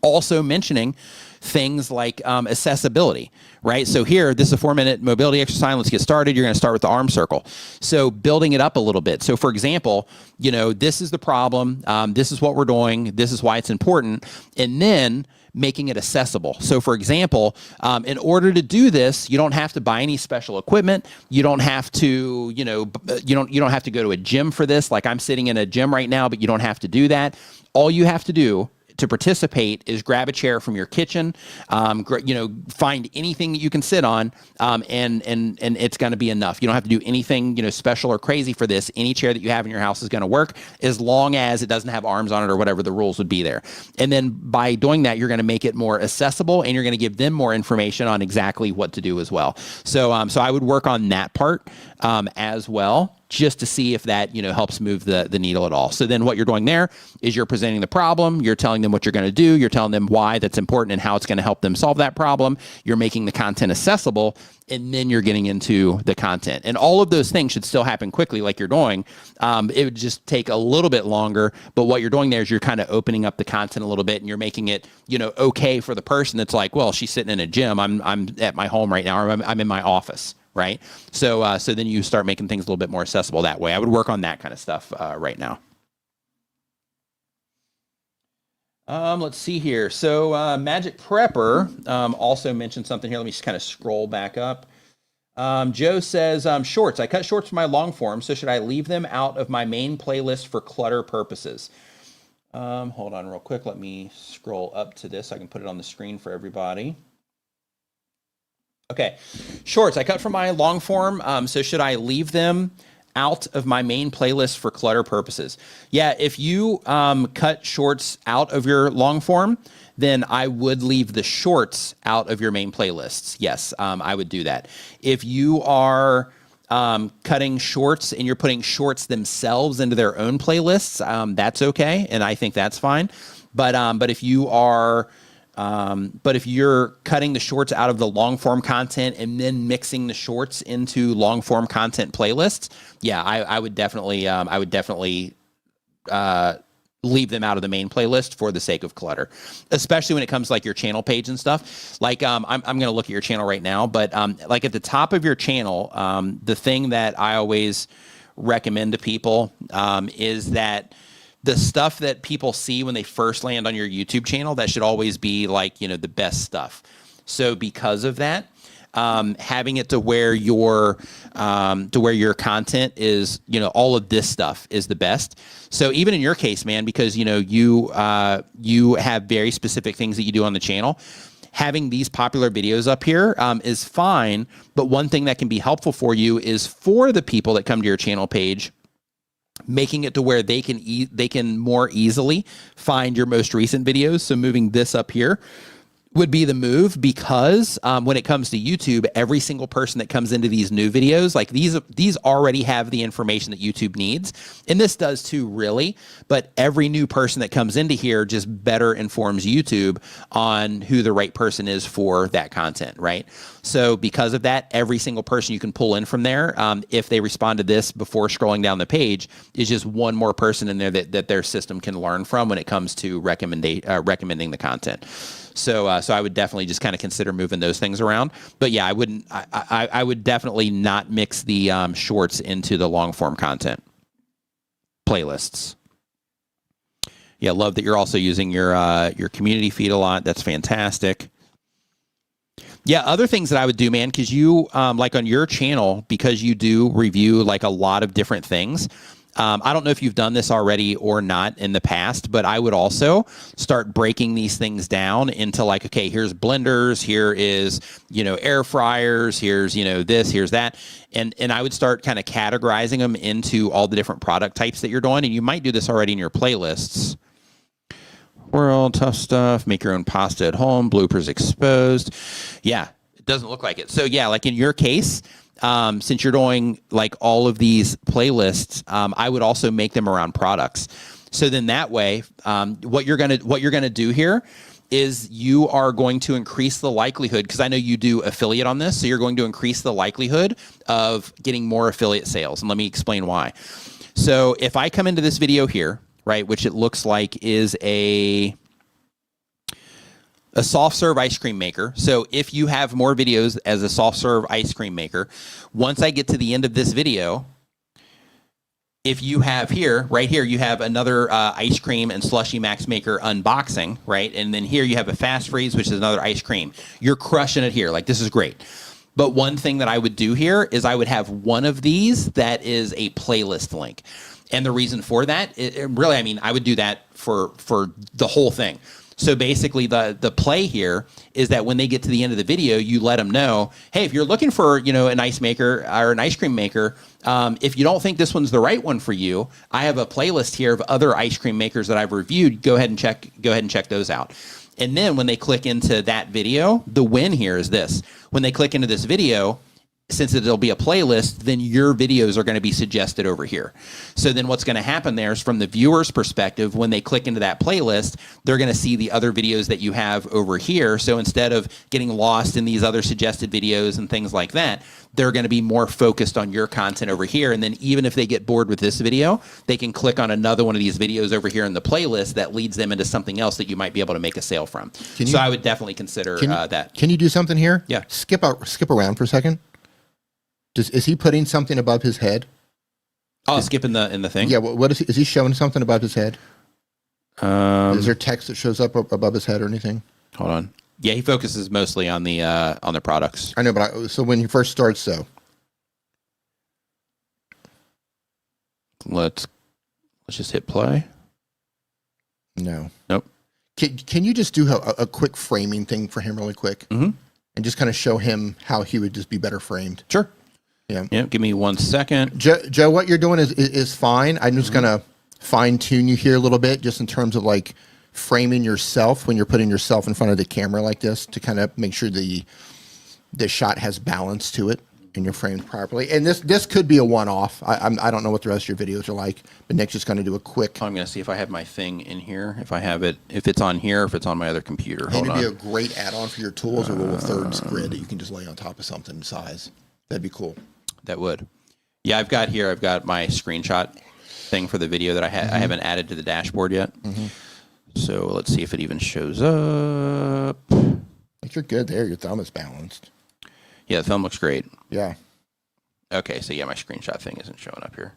also mentioning things like accessibility, right? So here, this is a 4-minute mobility exercise. Let's get started. You're going to start with the arm circle. So building it up a little bit. So for example, this is the problem. This is what we're doing. This is why it's important. And then making it accessible. So for example, in order to do this, you don't have to buy any special equipment. You don't have to, you don't have to go to a gym for this. Like I'm sitting in a gym right now, but you don't have to do that. All you have to do to participate is grab a chair from your kitchen, find anything that you can sit on, and it's going to be enough. You don't have to do anything, special or crazy for this. Any chair that you have in your house is going to work as long as it doesn't have arms on it or whatever the rules would be there. And then by doing that, you're going to make it more accessible, and you're going to give them more information on exactly what to do as well. So I would work on that part as well, just to see if that, helps move the needle at all. So then what you're doing there is you're presenting the problem, you're telling them what you're going to do, you're telling them why that's important and how it's going to help them solve that problem, you're making the content accessible, and then you're getting into the content. And all of those things should still happen quickly like you're doing. It would just take a little bit longer, but what you're doing there is you're kind of opening up the content a little bit, and you're making it, okay for the person that's like, well, she's sitting in a gym, I'm at my home right now, or I'm in my office. Right. So then you start making things a little bit more accessible that way. I would work on that kind of stuff right now. Let's see here. So Magic Prepper also mentioned something here. Let me just kind of scroll back up. Joe says, shorts. I cut shorts for my long form, so should I leave them out of my main playlist for clutter purposes? Hold on real quick. Let me scroll up to this so I can put it on the screen for everybody. Okay, shorts. I cut from my long form, so should I leave them out of my main playlist for clutter purposes? Yeah, if you cut shorts out of your long form, then I would leave the shorts out of your main playlists. Yes, I would do that. If you are cutting shorts and you're putting shorts themselves into their own playlists, that's okay, and I think that's fine. But if you are but if you're cutting the shorts out of the long form content and then mixing the shorts into long form content playlists, yeah, I would definitely leave them out of the main playlist for the sake of clutter, especially when it comes to like your channel page and stuff. Like I'm going to look at your channel right now, but like at the top of your channel, the thing that I always recommend to people is that the stuff that people see when they first land on your YouTube channel, that should always be like, you know, the best stuff. So because of that, having it to where your content is, you know, all of this stuff is the best. So even in your case, man, because, you know, you have very specific things that you do on the channel, having these popular videos up here is fine. But one thing that can be helpful for you is for the people that come to your channel page, making it to where they can more easily find your most recent videos. So moving this up here would be the move, because when it comes to YouTube, every single person that comes into these new videos, like these already have the information that YouTube needs. And this does too, really. But every new person that comes into here just better informs YouTube on who the right person is for that content, right? So because of that, every single person you can pull in from there, if they respond to this before scrolling down the page, is just one more person in there that their system can learn from when it comes to recommending the content. So I would definitely just kind of consider moving those things around. But yeah, I would definitely not mix the shorts into the long form content playlists. Yeah, love that you're also using your community feed a lot. That's fantastic. Yeah, other things that I would do, man, because you like on your channel, because you do review like a lot of different things. I don't know if you've done this already or not in the past, but I would also start breaking these things down into like, okay, here's blenders, here is, you know, air fryers, here's, you know, this, here's that. And I would start kind of categorizing them into all the different product types that you're doing. And you might do this already in your playlists. World, tough stuff, make your own pasta at home, bloopers exposed. Yeah, it doesn't look like it. So yeah, like in your case, since you're doing like all of these playlists, I would also make them around products. So then that way, what you're gonna do here is you are going to increase the likelihood, because I know you do affiliate on this, so you're going to increase the likelihood of getting more affiliate sales. And let me explain why. So if I come into this video here, right, which it looks like is a soft serve ice cream maker. So if you have more videos as a soft serve ice cream maker, once I get to the end of this video, if you have here, right here, you have another ice cream and slushy max maker unboxing, right? And then here you have a fast freeze, which is another ice cream. You're crushing it here. Like, this is great. But one thing that I would do here is I would have one of these that is a playlist link. And the reason for that, really, I mean, I would do that for the whole thing. So basically the play here is that when they get to the end of the video, you let them know, hey, if you're looking for, you know, an ice maker or an ice cream maker, if you don't think this one's the right one for you, I have a playlist here of other ice cream makers that I've reviewed. Go ahead and check those out. And then when they click into that video, the win here is this. When they click into this video, since it'll be a playlist, then your videos are going to be suggested over here. So then what's going to happen there is, from the viewer's perspective, when they click into that playlist, they're going to see the other videos that you have over here. So instead of getting lost in these other suggested videos and things like that, they're going to be more focused on your content over here. And then even if they get bored with this video, they can click on another one of these videos over here in the playlist that leads them into something else that you might be able to make a sale from. So I would definitely consider that. Can you do something here? Yeah. Skip around for a second. Is he putting something above his head? Oh, skip in the thing? Yeah. What is he showing something above his head? Is there text that shows up above his head or anything? Hold on. Yeah, he focuses mostly on the products. I know, but so when he first starts, so let's just hit play. No. Nope. Can you just do a quick framing thing for him really quick? Mm-hmm. And just kind of show him how he would just be better framed? Sure. Yeah. Yeah. Give me 1 second. Joe, what you're doing is fine. I'm just gonna fine tune you here a little bit, just in terms of like framing yourself when you're putting yourself in front of the camera like this, to kind of make sure the shot has balance to it and you're framed properly. And this could be a one-off. I don't know what the rest of your videos are like, but Nick's just going to do a quick. I'm going to see if I have my thing in here. If I have it, if it's on here, if it's on my other computer. Hold on. It'd be a great add-on for your tools, or a little thirds grid that you can just lay on top of something size. That'd be cool. That would. Yeah, I've got my screenshot thing for the video that I haven't added to the dashboard yet. Mm-hmm. So let's see if it even shows up. Like, you're good there. Your thumb is balanced. Yeah, the thumb looks great. Yeah. Okay, so yeah, my screenshot thing isn't showing up here.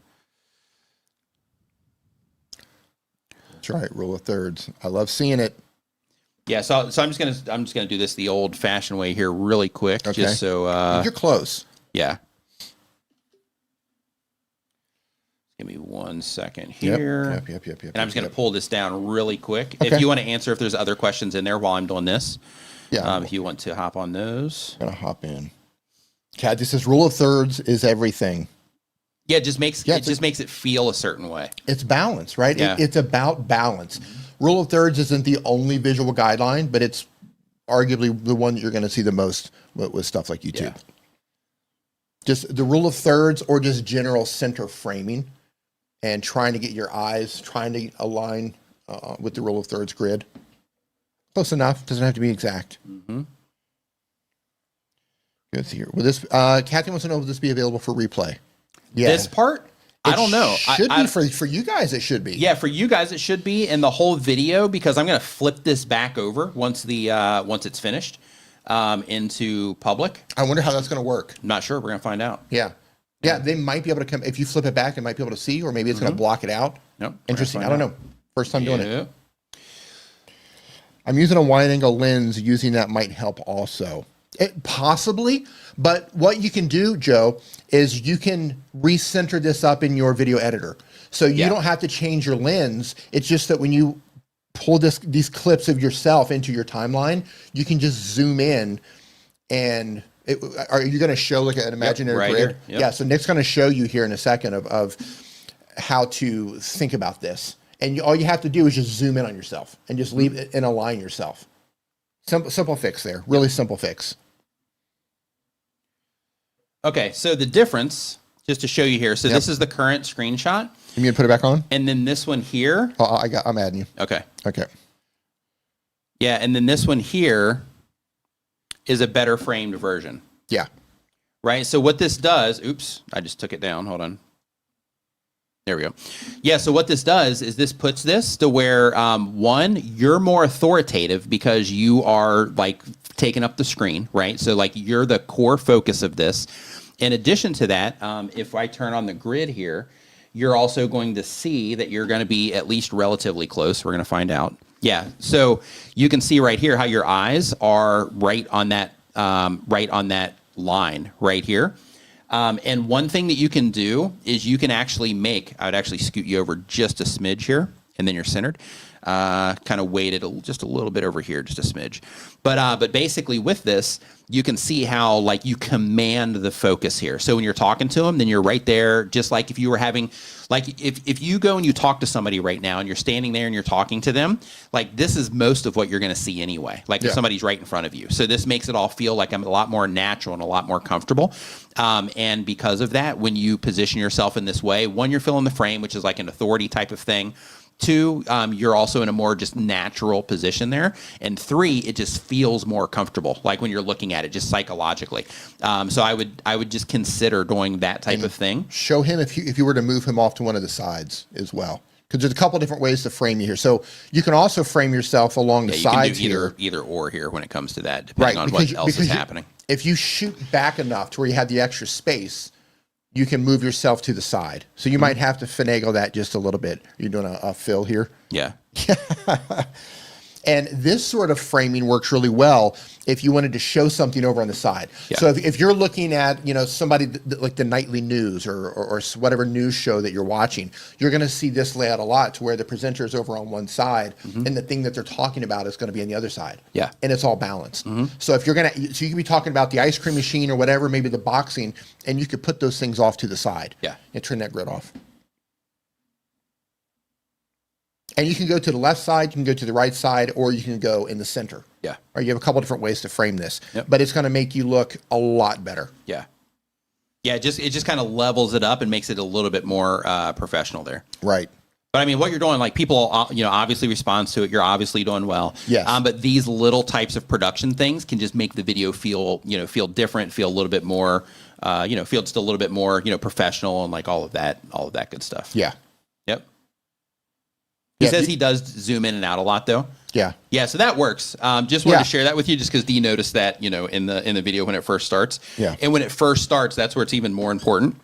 right. Rule of thirds. I love seeing it. Yeah, so I'm just gonna do this the old-fashioned way here, really quick, Okay. just so You're close. yeah. Give me 1 second here. Yep. And I'm just gonna pull this down really quick. Okay. If you want to answer if there's other questions in there while I'm doing this, Yeah. if you want to hop on those. I'm gonna hop in. Cat just says rule of thirds is everything. Yeah, it just makes it feel a certain way. It's balance, right? Yeah. It's about balance. Rule of thirds isn't the only visual guideline, but it's arguably the one that you're going to see the most with stuff like YouTube. Yeah. Just the rule of thirds or just general center framing and trying to get your eyes, trying to align with the rule of thirds grid. Close enough. Doesn't have to be exact. Mm-hmm. Good to hear. Will this, Kathy wants to know, will this be available for replay? Yeah. This part, I don't know. Should be for you guys. It should be. Yeah, for you guys, it should be in the whole video because I'm going to flip this back over once once it's finished into public. I wonder how that's going to work. I'm not sure. We're going to find out. Yeah. Yeah, they might be able to come. If you flip it back, they might be able to see, or maybe it's going to block it out. Nope. Interesting. I don't know. First time doing it. Yeah. I'm using a wide angle lens. Using that might help also. Possibly, but what you can do, Joe, is you can recenter this up in your video editor. So you don't have to change your lens. It's just that when you pull these clips of yourself into your timeline, you can just zoom in and are you going to show like an imaginary right grid? here. Yep. Yeah. So Nick's going to show you here in a second of how to think about this. And all you have to do is just zoom in on yourself and just leave it and align yourself. Simple fix there. Really simple fix. Okay, so the difference, just to show you here. So this is the current screenshot. You mean to put it back on? And then this one here. Oh, I'm adding you. Okay. Okay. Yeah, and then this one here is a better framed version. Yeah. Right? So what this does, oops, I just took it down. Hold on. There we go. Yeah, so what this does is this puts this to where, one, you're more authoritative because you are like taking up the screen, right? So like you're the core focus of this. In addition to that, if I turn on the grid here, you're also going to see that you're going to be at least relatively close. We're going to find out. Yeah, so you can see right here how your eyes are right on that line right here. And one thing that you can do is you can actually I would actually scoot you over just a smidge here, and then you're centered. Kind of weight it just a little bit over here, just a smidge. But basically with this, you can see how like you command the focus here. So when you're talking to them, then you're right there, just like if you were having, like if you go and you talk to somebody right now and you're standing there and you're talking to them, like this is most of what you're going to see anyway. Like if somebody's right in front of you. So this makes it all feel like I'm a lot more natural and a lot more comfortable. And because of that, when you position yourself in this way, one, you're filling the frame, which is like an authority type of thing. Two, you're also in a more just natural position there. And three, it just feels more comfortable, like when you're looking at it, just psychologically. So I would just consider doing that type of thing. Show him if you were to move him off to one of the sides as well, because there's a couple different ways to frame you here. So you can also frame yourself along the sides you can here. do either or here when it comes to that, depending on what else is happening. If you shoot back enough to where you have the extra space, you can move yourself to the side. So you might have to finagle that just a little bit. You're doing a fill here. Yeah. And this sort of framing works really well if you wanted to show something over on the side. Yeah. So if you're looking at, somebody like the nightly news or whatever news show that you're watching, you're going to see this layout a lot to where the presenter is over on one side and the thing that they're talking about is going to be on the other side. Yeah. And it's all balanced. So if you're so you can be talking about the ice cream machine or whatever, maybe the boxing, and you could put those things off to the side. Yeah. And turn that grid off. And you can go to the left side, you can go to the right side, or you can go in the center. Yeah. Or you have a couple different ways to frame this. Yep. But it's going to make you look a lot better. Yeah. Yeah, it just kind of levels it up and makes it a little bit more professional there. Right. But I mean, what you're doing, like people, obviously responds to it. You're obviously doing well. Yes. But these little types of production things can just make the video feel different, feel a little bit more, feel just a little bit more, professional and like all of that good stuff. Yeah. Yep. He says he does zoom in and out a lot, though. Yeah. Yeah, so that works. Just wanted to share that with you just because Dee noticed that, in the video when it first starts. Yeah. And when it first starts, that's where it's even more important.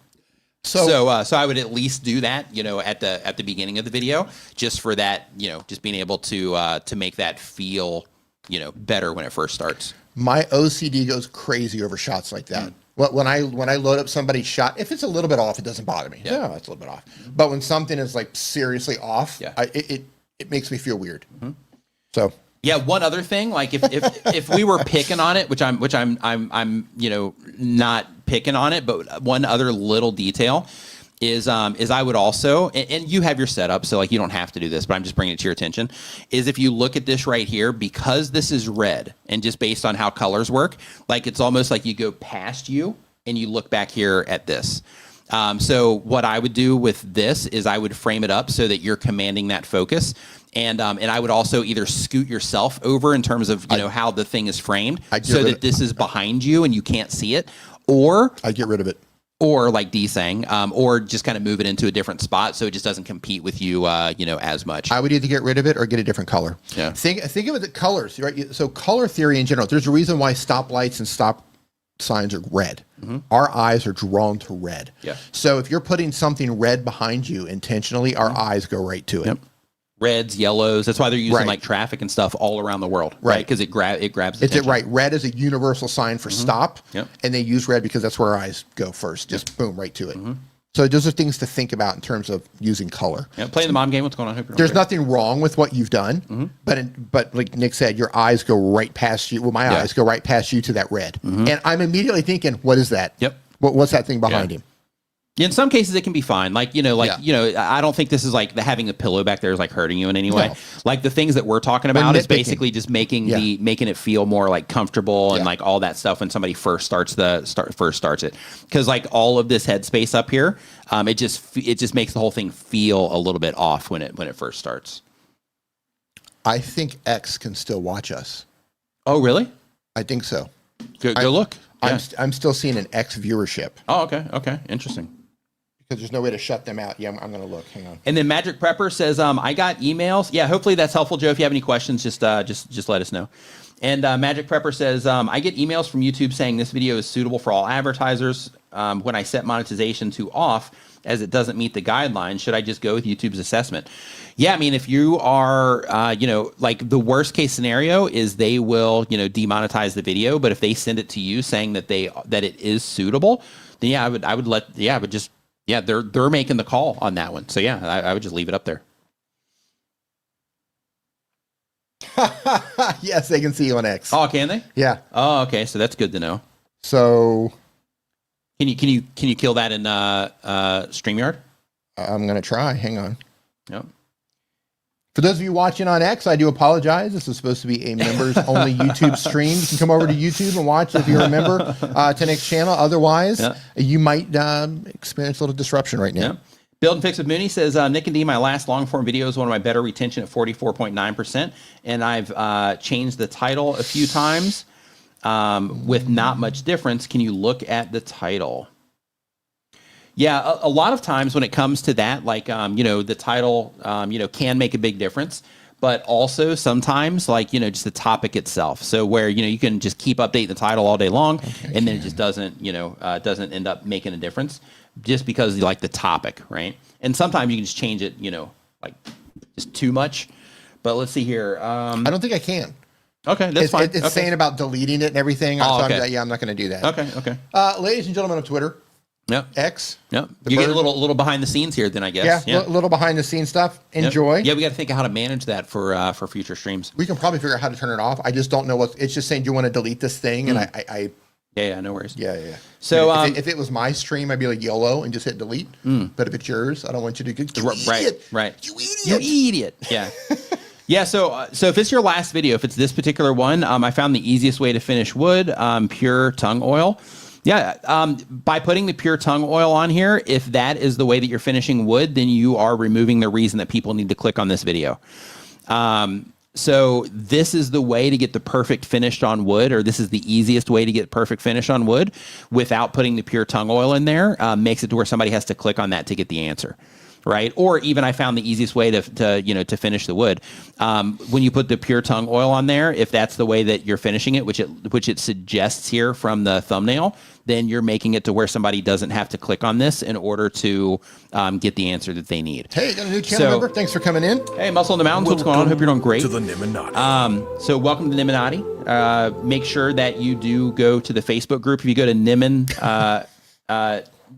So I would at least do that, at the beginning of the video, just for that, just being able to make that feel, better when it first starts. My OCD goes crazy over shots like that. When I load up somebody's shot, if it's a little bit off, it doesn't bother me. Yeah, it's a little bit off. But when something is like seriously off, it makes me feel weird. So. Yeah, one other thing, like if we were picking on it, which I'm not picking on it, but one other little detail is I would also, and you have your setup, so like you don't have to do this, but I'm just bringing it to your attention, is if you look at this right here, because this is red, and just based on how colors work, like it's almost like you go past you and you look back here at this. So what I would do with this is I would frame it up so that you're commanding that focus. And I would also either scoot yourself over in terms of, how the thing is framed so that this is behind you and you can't see it, or I get rid of it. Or like D saying, or just kind of move it into a different spot so it just doesn't compete with you, as much. I would either get rid of it or get a different color. Yeah. Think of it, the colors, right? So color theory in general, there's a reason why stoplights and stop signs are red. Our eyes are drawn to red. Yeah. So if you're putting something red behind you intentionally, our eyes go right to it. Yep. Reds, yellows. That's why they're using like traffic and stuff all around the world, right? Because it grabs attention. It's right. Red is a universal sign for stop, Yep. and they use red because that's where our eyes go first. Just boom, right to it. So those are things to think about in terms of using color. Yeah, playing the mom game. What's going on? Hope you're There's nothing wrong with what you've done, but like Nick said, your eyes go right past you. Well, my eyes go right past you to that red, and I'm immediately thinking, what is that? Yep. What's that thing behind him? In some cases, it can be fine. Like, I don't think this is like having a pillow back there is like hurting you in any way. Like the things that we're talking about is basically just making it feel more like comfortable and like all that stuff when somebody first starts it. Because like all of this headspace up here, it just makes the whole thing feel a little bit off when it first starts. I think X can still watch us. Oh, really? I think so. Go look. Yeah. I'm still seeing an X viewership. Oh, okay. Interesting. Because there's no way to shut them out. Yeah, I'm going to look. Hang on. And then Magic Prepper says, I got emails. Yeah, hopefully that's helpful, Joe. If you have any questions, just let us know. And Magic Prepper says, I get emails from YouTube saying this video is suitable for all advertisers. When I set monetization to off, as it doesn't meet the guidelines, should I just go with YouTube's assessment? Yeah, I mean, if you are, like the worst case scenario is they will, demonetize the video. But if they send it to you saying that it is suitable, then they're making the call on that one. So yeah, I would just leave it up there. Yes, they can see you on X. Oh, can they? Yeah. Oh, okay. So that's good to know. So can you kill that in StreamYard? I'm gonna try. Hang on. Yep. For those of you watching on X, I do apologize. This is supposed to be a members-only YouTube stream. You can come over to YouTube and watch if you're a member to Nick's channel. Otherwise, you might experience a little disruption right now. Yeah. Build and Fix with Mooney says, Nick and D, my last long-form video is one of my better retention at 44.9%, and I've changed the title a few times with not much difference. Can you look at the title? Yeah, a lot of times when it comes to that, like, the title, can make a big difference, but also sometimes like, just the topic itself. So where, you can just keep updating the title all day long and then it just doesn't end up making a difference just because you like the topic, right? And sometimes you can just change it, like just too much. But let's see here. I don't think I can. Okay, that's fine. It's saying about deleting it and everything. Oh, okay. I'm not going to do that. Okay. Ladies and gentlemen of Twitter. Yep. X. Yep. You get a little behind the scenes here, then I guess. Yeah. A little behind the scenes stuff. Enjoy. Yeah, we got to think of how to manage that for future streams. We can probably figure out how to turn it off. I just don't know it's just saying, do you want to delete this thing? And I Yeah, no worries. Yeah. So if it was my stream, I'd be like YOLO and just hit delete. But if it's yours, I don't want you to get right. You idiot. Yeah. Yeah, so if it's your last video, if it's this particular one, I found the easiest way to finish wood, pure tongue oil. Yeah, by putting the pure tongue oil on here, if that is the way that you're finishing wood, then you are removing the reason that people need to click on this video. So this is the way to get the perfect finish on wood, or this is the easiest way to get perfect finish on wood without putting the pure tongue oil in there. Makes it to where somebody has to click on that to get the answer. right? Or even I found the easiest way to finish the wood. When you put the pure tongue oil on there, if that's the way that you're finishing it, which it suggests here from the thumbnail, then you're making it to where somebody doesn't have to click on this in order to get the answer that they need. Hey, got a new channel member. Thanks for coming in. Hey, Muscle in the Mountains, what's going on? Hope you're doing great. To the Niminati. So welcome to Niminati. Make sure that you do go to the Facebook group. If you go to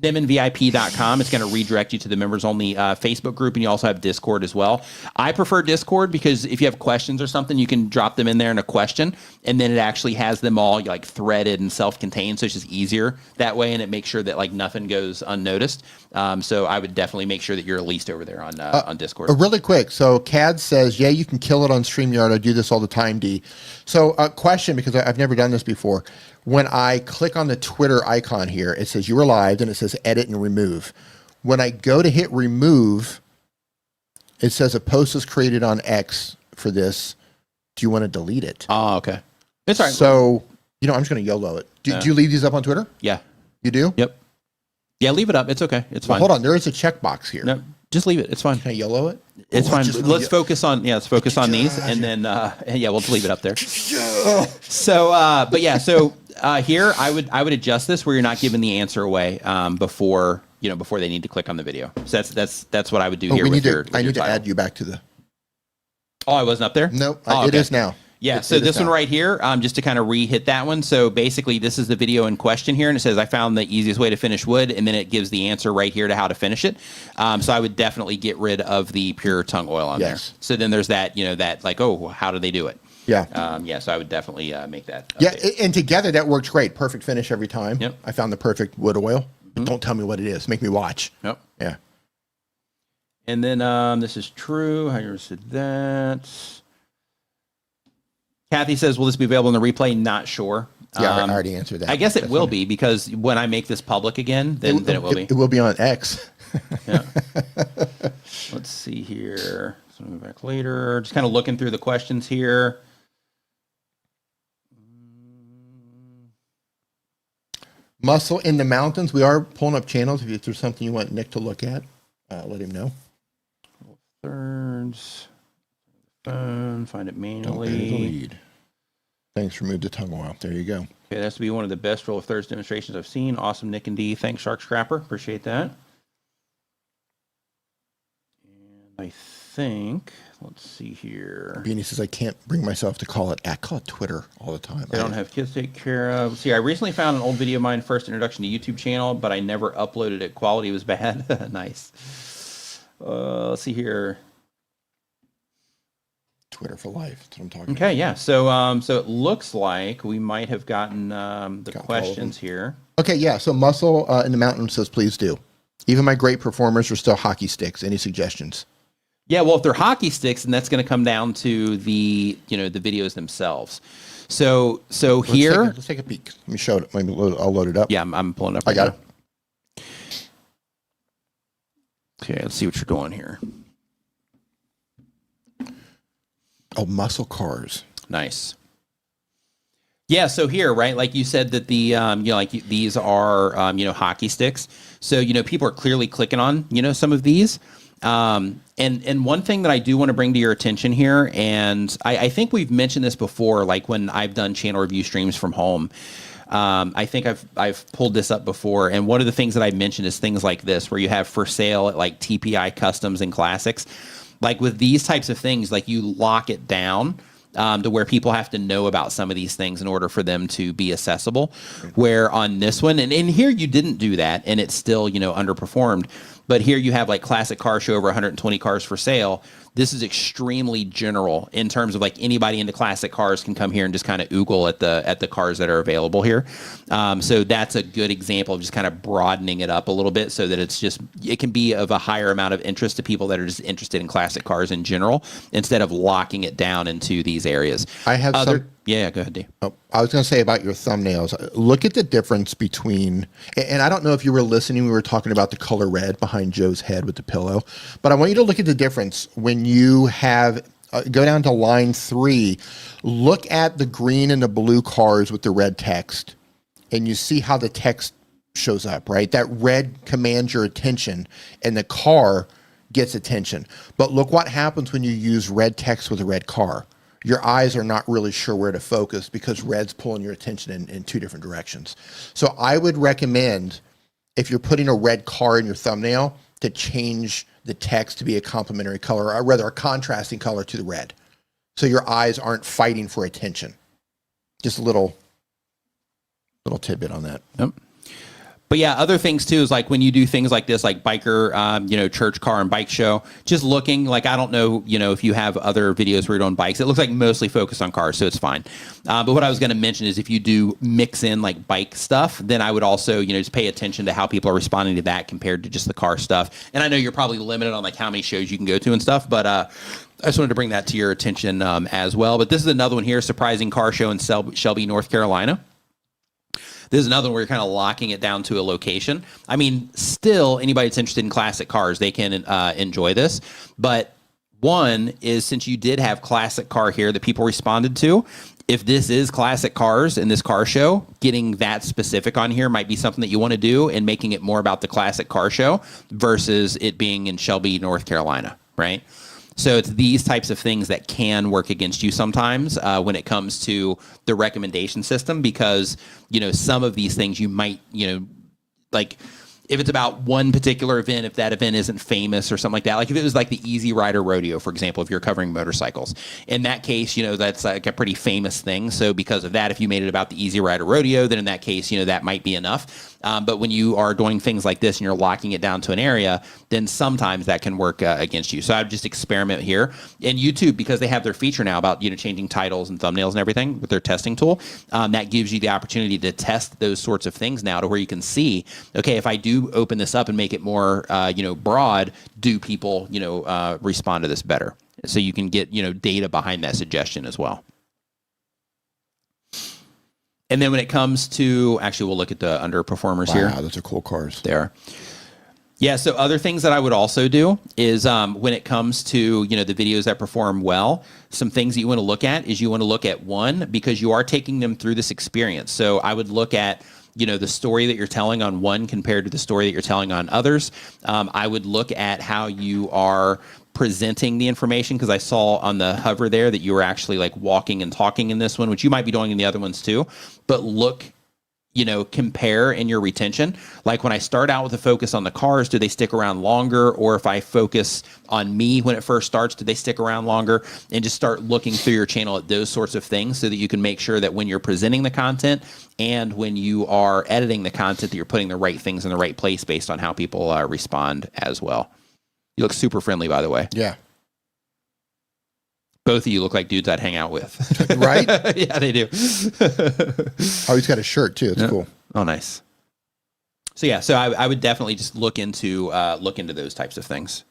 niminvip.com, it's going to redirect you to the members only Facebook group, and you also have Discord as well. I prefer Discord because if you have questions or something, you can drop them in there in a question, and then it actually has them all like threaded and self-contained, so it's just easier that way, and it makes sure that like nothing goes unnoticed. So I would definitely make sure that you're at least over there on Discord. Really quick. So CAD says, yeah, you can kill it on StreamYard. I do this all the time, D. So a question, because I've never done this before. When I click on the Twitter icon here, it says you are live, and it says edit and remove. When I go to hit remove, it says a post is created on X for this. Do you want to delete it? Oh, okay. It's all right. So, I'm just going to YOLO it. Do you leave these up on Twitter? Yeah. You do? Yep. Yeah, leave it up. It's okay. It's fine. Hold on. There is a checkbox here. No, just leave it. It's fine. Can I YOLO it? It's fine. Let's focus on these, and then we'll just leave it up there. Yeah. So, here I would adjust this where you're not giving the answer away before they need to click on the video. So that's what I would do here. I need to add you back to the. Oh, I wasn't up there? Nope. It is now. Yeah, so this one right here, just to kind of re-hit that one. So basically, this is the video in question here, and it says, I found the easiest way to finish wood, and then it gives the answer right here to how to finish it. So I would definitely get rid of the pure tongue oil on there. So then there's that, that like, oh, how do they do it? Yeah. So I would definitely make that update. Yeah, and together that works great. Perfect finish every time. Yep. I found the perfect wood oil. But don't tell me what it is. Make me watch. Yep. Yeah. And then this is true. I already said that. Kathy says, will this be available in the replay? Not sure. Yeah, I already answered that. I guess it will be, because when I make this public again, then it will be. It will be on X. Yeah. Let's see here. So I'll move back later. Just kind of looking through the questions here. Muscle in the Mountains. We are pulling up channels. If there's something you want Nick to look at, let him know. Thirds. Find it manually. Thanks. Remove the tongue oil. There you go. Okay, that has to be one of the best roll of thirds demonstrations I've seen. Awesome, Nick and D. Thanks, Shark Scrapper. Appreciate that. And I think, let's see here. Beanie says, I can't bring myself to call it. I call it Twitter all the time. I don't have kids to take care of. See, I recently found an old video of mine, first introduction to YouTube channel, but I never uploaded it. Quality was bad. Nice. Let's see here. Twitter for life. That's what I'm talking about. Okay, yeah. So it looks like we might have gotten the questions here. Okay, yeah. So Muscle in the Mountain says, please do. Even my great performers are still hockey sticks. Any suggestions? Yeah, well, if they're hockey sticks, then that's going to come down to the the videos themselves. So here, let's take a peek. Let me show it. I'll load it up. Yeah, I'm pulling it up. I got it. Okay, let's see what you're doing here. Oh, muscle cars. Nice. Yeah, so here, right, like you said that the these are hockey sticks. So people are clearly clicking on some of these. And one thing that I do want to bring to your attention here, and I think we've mentioned this before, like when I've done channel review streams from home. I think I've pulled this up before, and one of the things that I mentioned is things like this, where you have for sale at like TPI Customs and Classics. Like with these types of things, like you lock it down to where people have to know about some of these things in order for them to be accessible. Where on this one, and in here you didn't do that, and it's still underperformed. But here you have like classic car show over 120 cars for sale. This is extremely general in terms of like anybody into classic cars can come here and just kind of oogle at the cars that are available here. So that's a good example of just kind of broadening it up a little bit so that it can be of a higher amount of interest to people that are just interested in classic cars in general, instead of locking it down into these areas. I have Yeah, go ahead, Dave. Oh, I was going to say about your thumbnails. Look at the difference between, and I don't know if you were listening, we were talking about the color red behind Joe's head with the pillow, but I want you to look at the difference when you have, go down to line 3, look at the green and the blue cars with the red text, and you see how the text shows up, right? That red commands your attention, and the car gets attention. But look what happens when you use red text with a red car. Your eyes are not really sure where to focus because red's pulling your attention in two different directions. So I would recommend, if you're putting a red car in your thumbnail, to change the text to be a complementary color, or rather a contrasting color to the red. So your eyes aren't fighting for attention. Just a little tidbit on that. Yep. But yeah, other things too is like when you do things like this, like biker, church car and bike show, just looking like, I don't know, if you have other videos where you're on bikes, it looks like mostly focused on cars, so it's fine. But what I was going to mention is if you do mix in like bike stuff, then I would also, just pay attention to how people are responding to that compared to just the car stuff. And I know you're probably limited on like how many shows you can go to and stuff, but I just wanted to bring that to your attention as well. But this is another one here, surprising car show in Shelby, North Carolina. This is another one where you're kind of locking it down to a location. I mean, still, anybody that's interested in classic cars, they can enjoy this. But one is, since you did have classic car here that people responded to, if this is classic cars in this car show, getting that specific on here might be something that you want to do, and making it more about the classic car show versus it being in Shelby, North Carolina, right? So it's these types of things that can work against you sometimes when it comes to the recommendation system, because, some of these things you might, like if it's about one particular event, if that event isn't famous or something like that, like if it was like the Easy Rider Rodeo, for example, if you're covering motorcycles, in that case, that's like a pretty famous thing. So because of that, if you made it about the Easy Rider Rodeo, then in that case, that might be enough. But when you are doing things like this and you're locking it down to an area, then sometimes that can work against you. So I would just experiment here. And YouTube, because they have their feature now about, changing titles and thumbnails and everything with their testing tool, that gives you the opportunity to test those sorts of things now, to where you can see, okay, if I do open this up and make it more, broad, do people, respond to this better? So you can get, data behind that suggestion as well. And then when it comes to, actually, we'll look at the underperformers here. Wow, those are cool cars. There. Yeah, so other things that I would also do is when it comes to, the videos that perform well, some things that you want to look at is you want to look at one, because you are taking them through this experience. So I would look at, the story that you're telling on one compared to the story that you're telling on others. I would look at how you are presenting the information, because I saw on the hover there that you were actually like walking and talking in this one, which you might be doing in the other ones too. But look, compare in your retention. Like when I start out with a focus on the cars, do they stick around longer? Or if I focus on me when it first starts, do they stick around longer? And just start looking through your channel at those sorts of things, so that you can make sure that when you're presenting the content and when you are editing the content, that you're putting the right things in the right place based on how people respond as well. You look super friendly, by the way. Yeah. Both of you look like dudes I'd hang out with. Right? Yeah, they do. Oh, he's got a shirt too. It's cool. Oh, nice. So yeah, so I would definitely just look into those types of things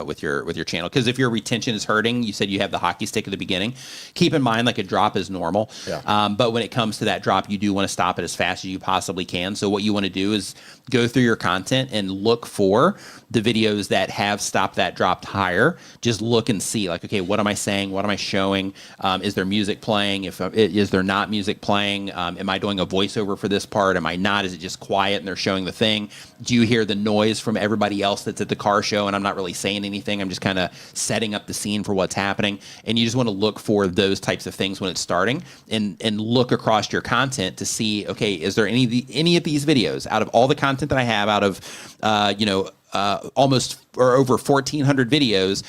with your channel, because if your retention is hurting, you said you have the hockey stick at the beginning. Keep in mind, like, a drop is normal, but when it comes to that drop, you do want to stop it as fast as you possibly can. So what you want to do is go through your content and look for the videos that have stopped that drop higher. Just look and see, like, okay, what am I saying? What am I showing? Is there music playing? Is there not music playing? Am I doing a voiceover for this part? Am I not? Is it just quiet and they're showing the thing? Do you hear the noise from everybody else that's at the car show and I'm not really saying anything? I'm just kind of setting up the scene for what's happening. And you just want to look for those types of things when it's starting, and look across your content to see, okay, is there any of these videos, out of all the content that I have, out of almost or over 1,400 videos,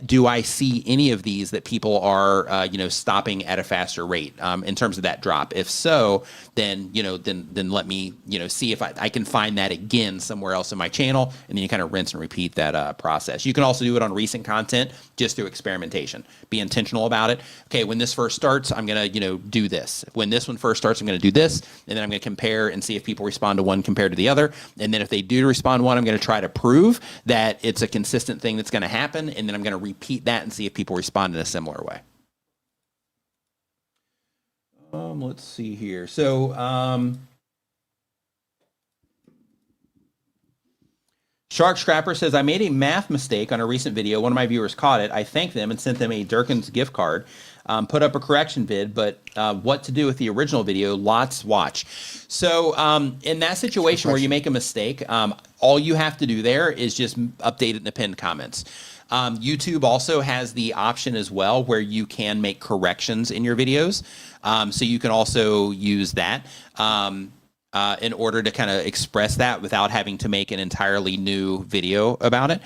do I see any of these that people are, stopping at a faster rate in terms of that drop? If so, then let me, see if I can find that again somewhere else in my channel, and then you kind of rinse and repeat that process. You can also do it on recent content just through experimentation. Be intentional about it. Okay, when this first starts, I'm going to, do this. When this one first starts, I'm going to do this, and then I'm going to compare and see if people respond to one compared to the other. And then if they do respond to one, I'm going to try to prove that it's a consistent thing that's going to happen, and then I'm going to repeat that and see if people respond in a similar way. Let's see here. So Shark Scrapper says, I made a math mistake on a recent video. One of my viewers caught it. I thanked them and sent them a Durkin's gift card. Put up a correction vid, but what to do with the original video, lots watch. So in that situation where you make a mistake, all you have to do there is just update it in the pinned comments. YouTube also has the option as well where you can make corrections in your videos. So you can also use that in order to kind of express that without having to make an entirely new video about it.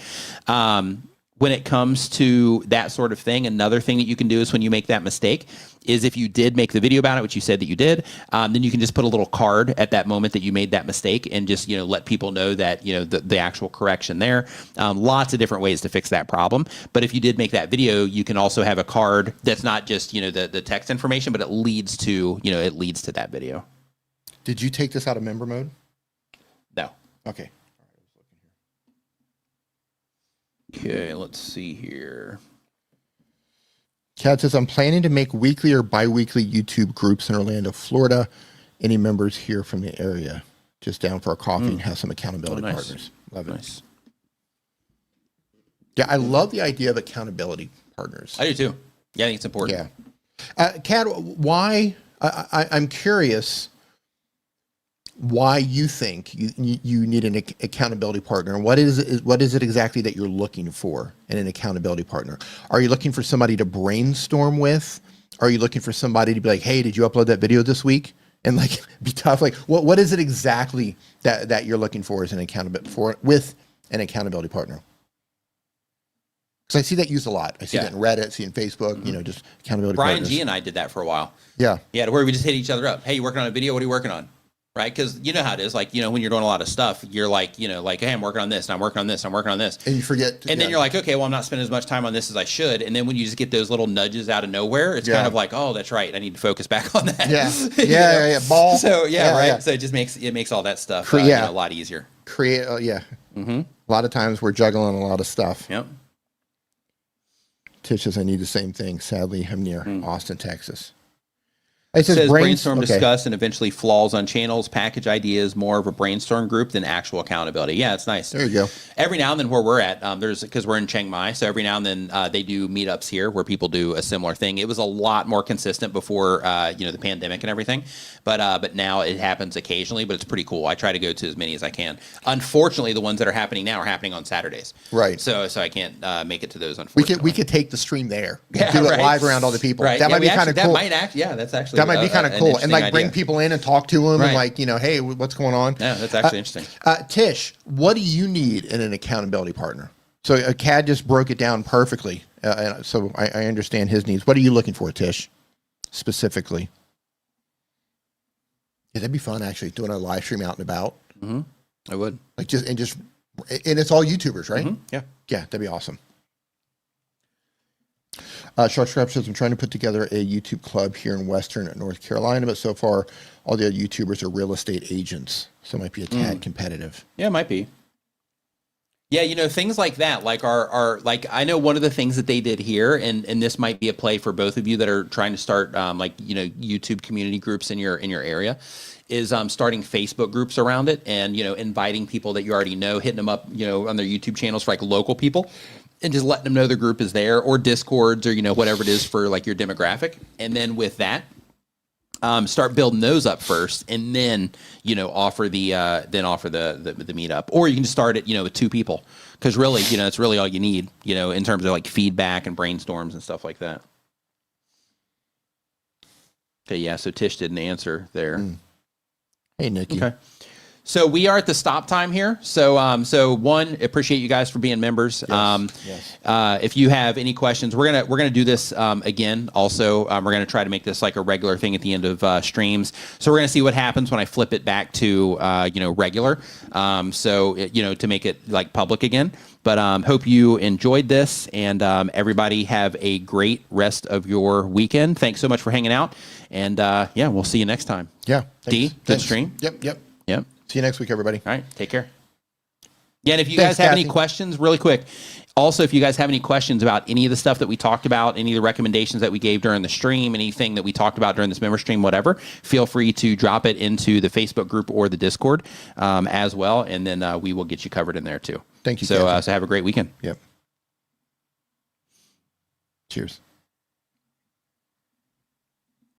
When it comes to that sort of thing, another thing that you can do is when you make that mistake is if you did make the video about it, which you said that you did, then you can just put a little card at that moment that you made that mistake and just, let people know that, the actual correction there. Lots of different ways to fix that problem. But if you did make that video, you can also have a card that's not just, the text information, but it leads to, that video. Did you take this out of member mode? No. Okay. Okay, let's see here. Kat says, I'm planning to make weekly or bi-weekly YouTube groups in Orlando, Florida. Any members here from the area? Just down for a coffee and have some accountability partners. Love it. Yeah, I love the idea of accountability partners. I do too. Yeah, I think it's important. Yeah. Kat, why, I'm curious why you think you need an accountability partner. What is it exactly that you're looking for in an accountability partner? Are you looking for somebody to brainstorm with? Are you looking for somebody to be like, hey, did you upload that video this week? And like be tough. Like what is it exactly that you're looking for as an with an accountability partner? Because I see that used a lot. I see that in Reddit, I see it in Facebook, just accountability Brian partners. G and I did that for a while. Yeah. Yeah, to where we just hit each other up. Hey, you working on a video? What are you working on? Right? Because you know how it is. Like, when you're doing a lot of stuff, you're like, hey, I'm working on this, and I'm working on this, and I'm working on this. And you forget. And then you're like, okay, well, I'm not spending as much time on this as I should. And then when you just get those little nudges out of nowhere, it's kind of like, oh, that's right. I need to focus back on that. Yeah. Yeah. Ball. So, right. Yeah. So it just makes all that stuff a lot easier. A lot of times we're juggling a lot of stuff. Yep. Tish says, I need the same thing. Sadly, I'm near Austin, Texas. It says brainstorm, discuss, and eventually flaws on channels, package ideas, more of a brainstorm group than actual accountability. Yeah, it's nice. There you go. Every now and then where we're at, because we're in Chiang Mai, so every now and then they do meetups here where people do a similar thing. It was a lot more consistent before, the pandemic and everything, but now it happens occasionally, but it's pretty cool. I try to go to as many as I can. Unfortunately, the ones that are happening now are happening on Saturdays. Right. So I can't make it to those, unfortunately. We could take the stream there. Do it live around all the people. Right. That might be kind of cool. That's actually that might be kind of cool, and like bring people in and talk to them, and like hey, what's going on? Yeah, that's actually interesting. Tish, what do you need in an accountability partner? So Cad just broke it down perfectly, and so I understand his needs. What are you looking for, Tish, specifically? Yeah, that'd be fun actually doing a live stream out and about. Mm-hmm. I would and it's all YouTubers, right? Mm-hmm. Yeah, that'd be awesome. Shark Scrap says, I'm trying to put together a YouTube club here in Western North Carolina, but so far all the other YouTubers are real estate agents, so it might be a tad competitive. Yeah, it might be. Yeah, things like that, like are like, I know one of the things that they did here, and this might be a play for both of you that are trying to start YouTube community groups in your area, is starting Facebook groups around it, and inviting people that you already know, hitting them up on their YouTube channels for like local people, and just letting them know the group is there, or Discords, or whatever it is for like your demographic. And then with that, start building those up first, and then offer the meetup. Or you can just start it with 2 people, because really it's really all you need in terms of like feedback and brainstorms and stuff like that. Okay, yeah. So Tish didn't answer there. Hey, Nikki. Okay. So we are at the stop time here. So one, appreciate you guys for being members. Yes. If you have any questions, we're gonna do this again. Also, we're gonna try to make this like a regular thing at the end of streams. So we're gonna see what happens when I flip it back to regular. To make it like public again. But hope you enjoyed this, and everybody have a great rest of your weekend. Thanks so much for hanging out, and we'll see you next time. Yeah. D, good stream. Yep. Yep. See you next week, everybody. All right. Take care. Yeah, and if you guys have any questions, really quick, Also, if you guys have any questions about any of the stuff that we talked about, any of the recommendations that we gave during the stream, anything that we talked about during this member stream, whatever, feel free to drop it into the Facebook group or the Discord as well, and then we will get you covered in there too. Thank you. So have a great weekend. Yep. Cheers.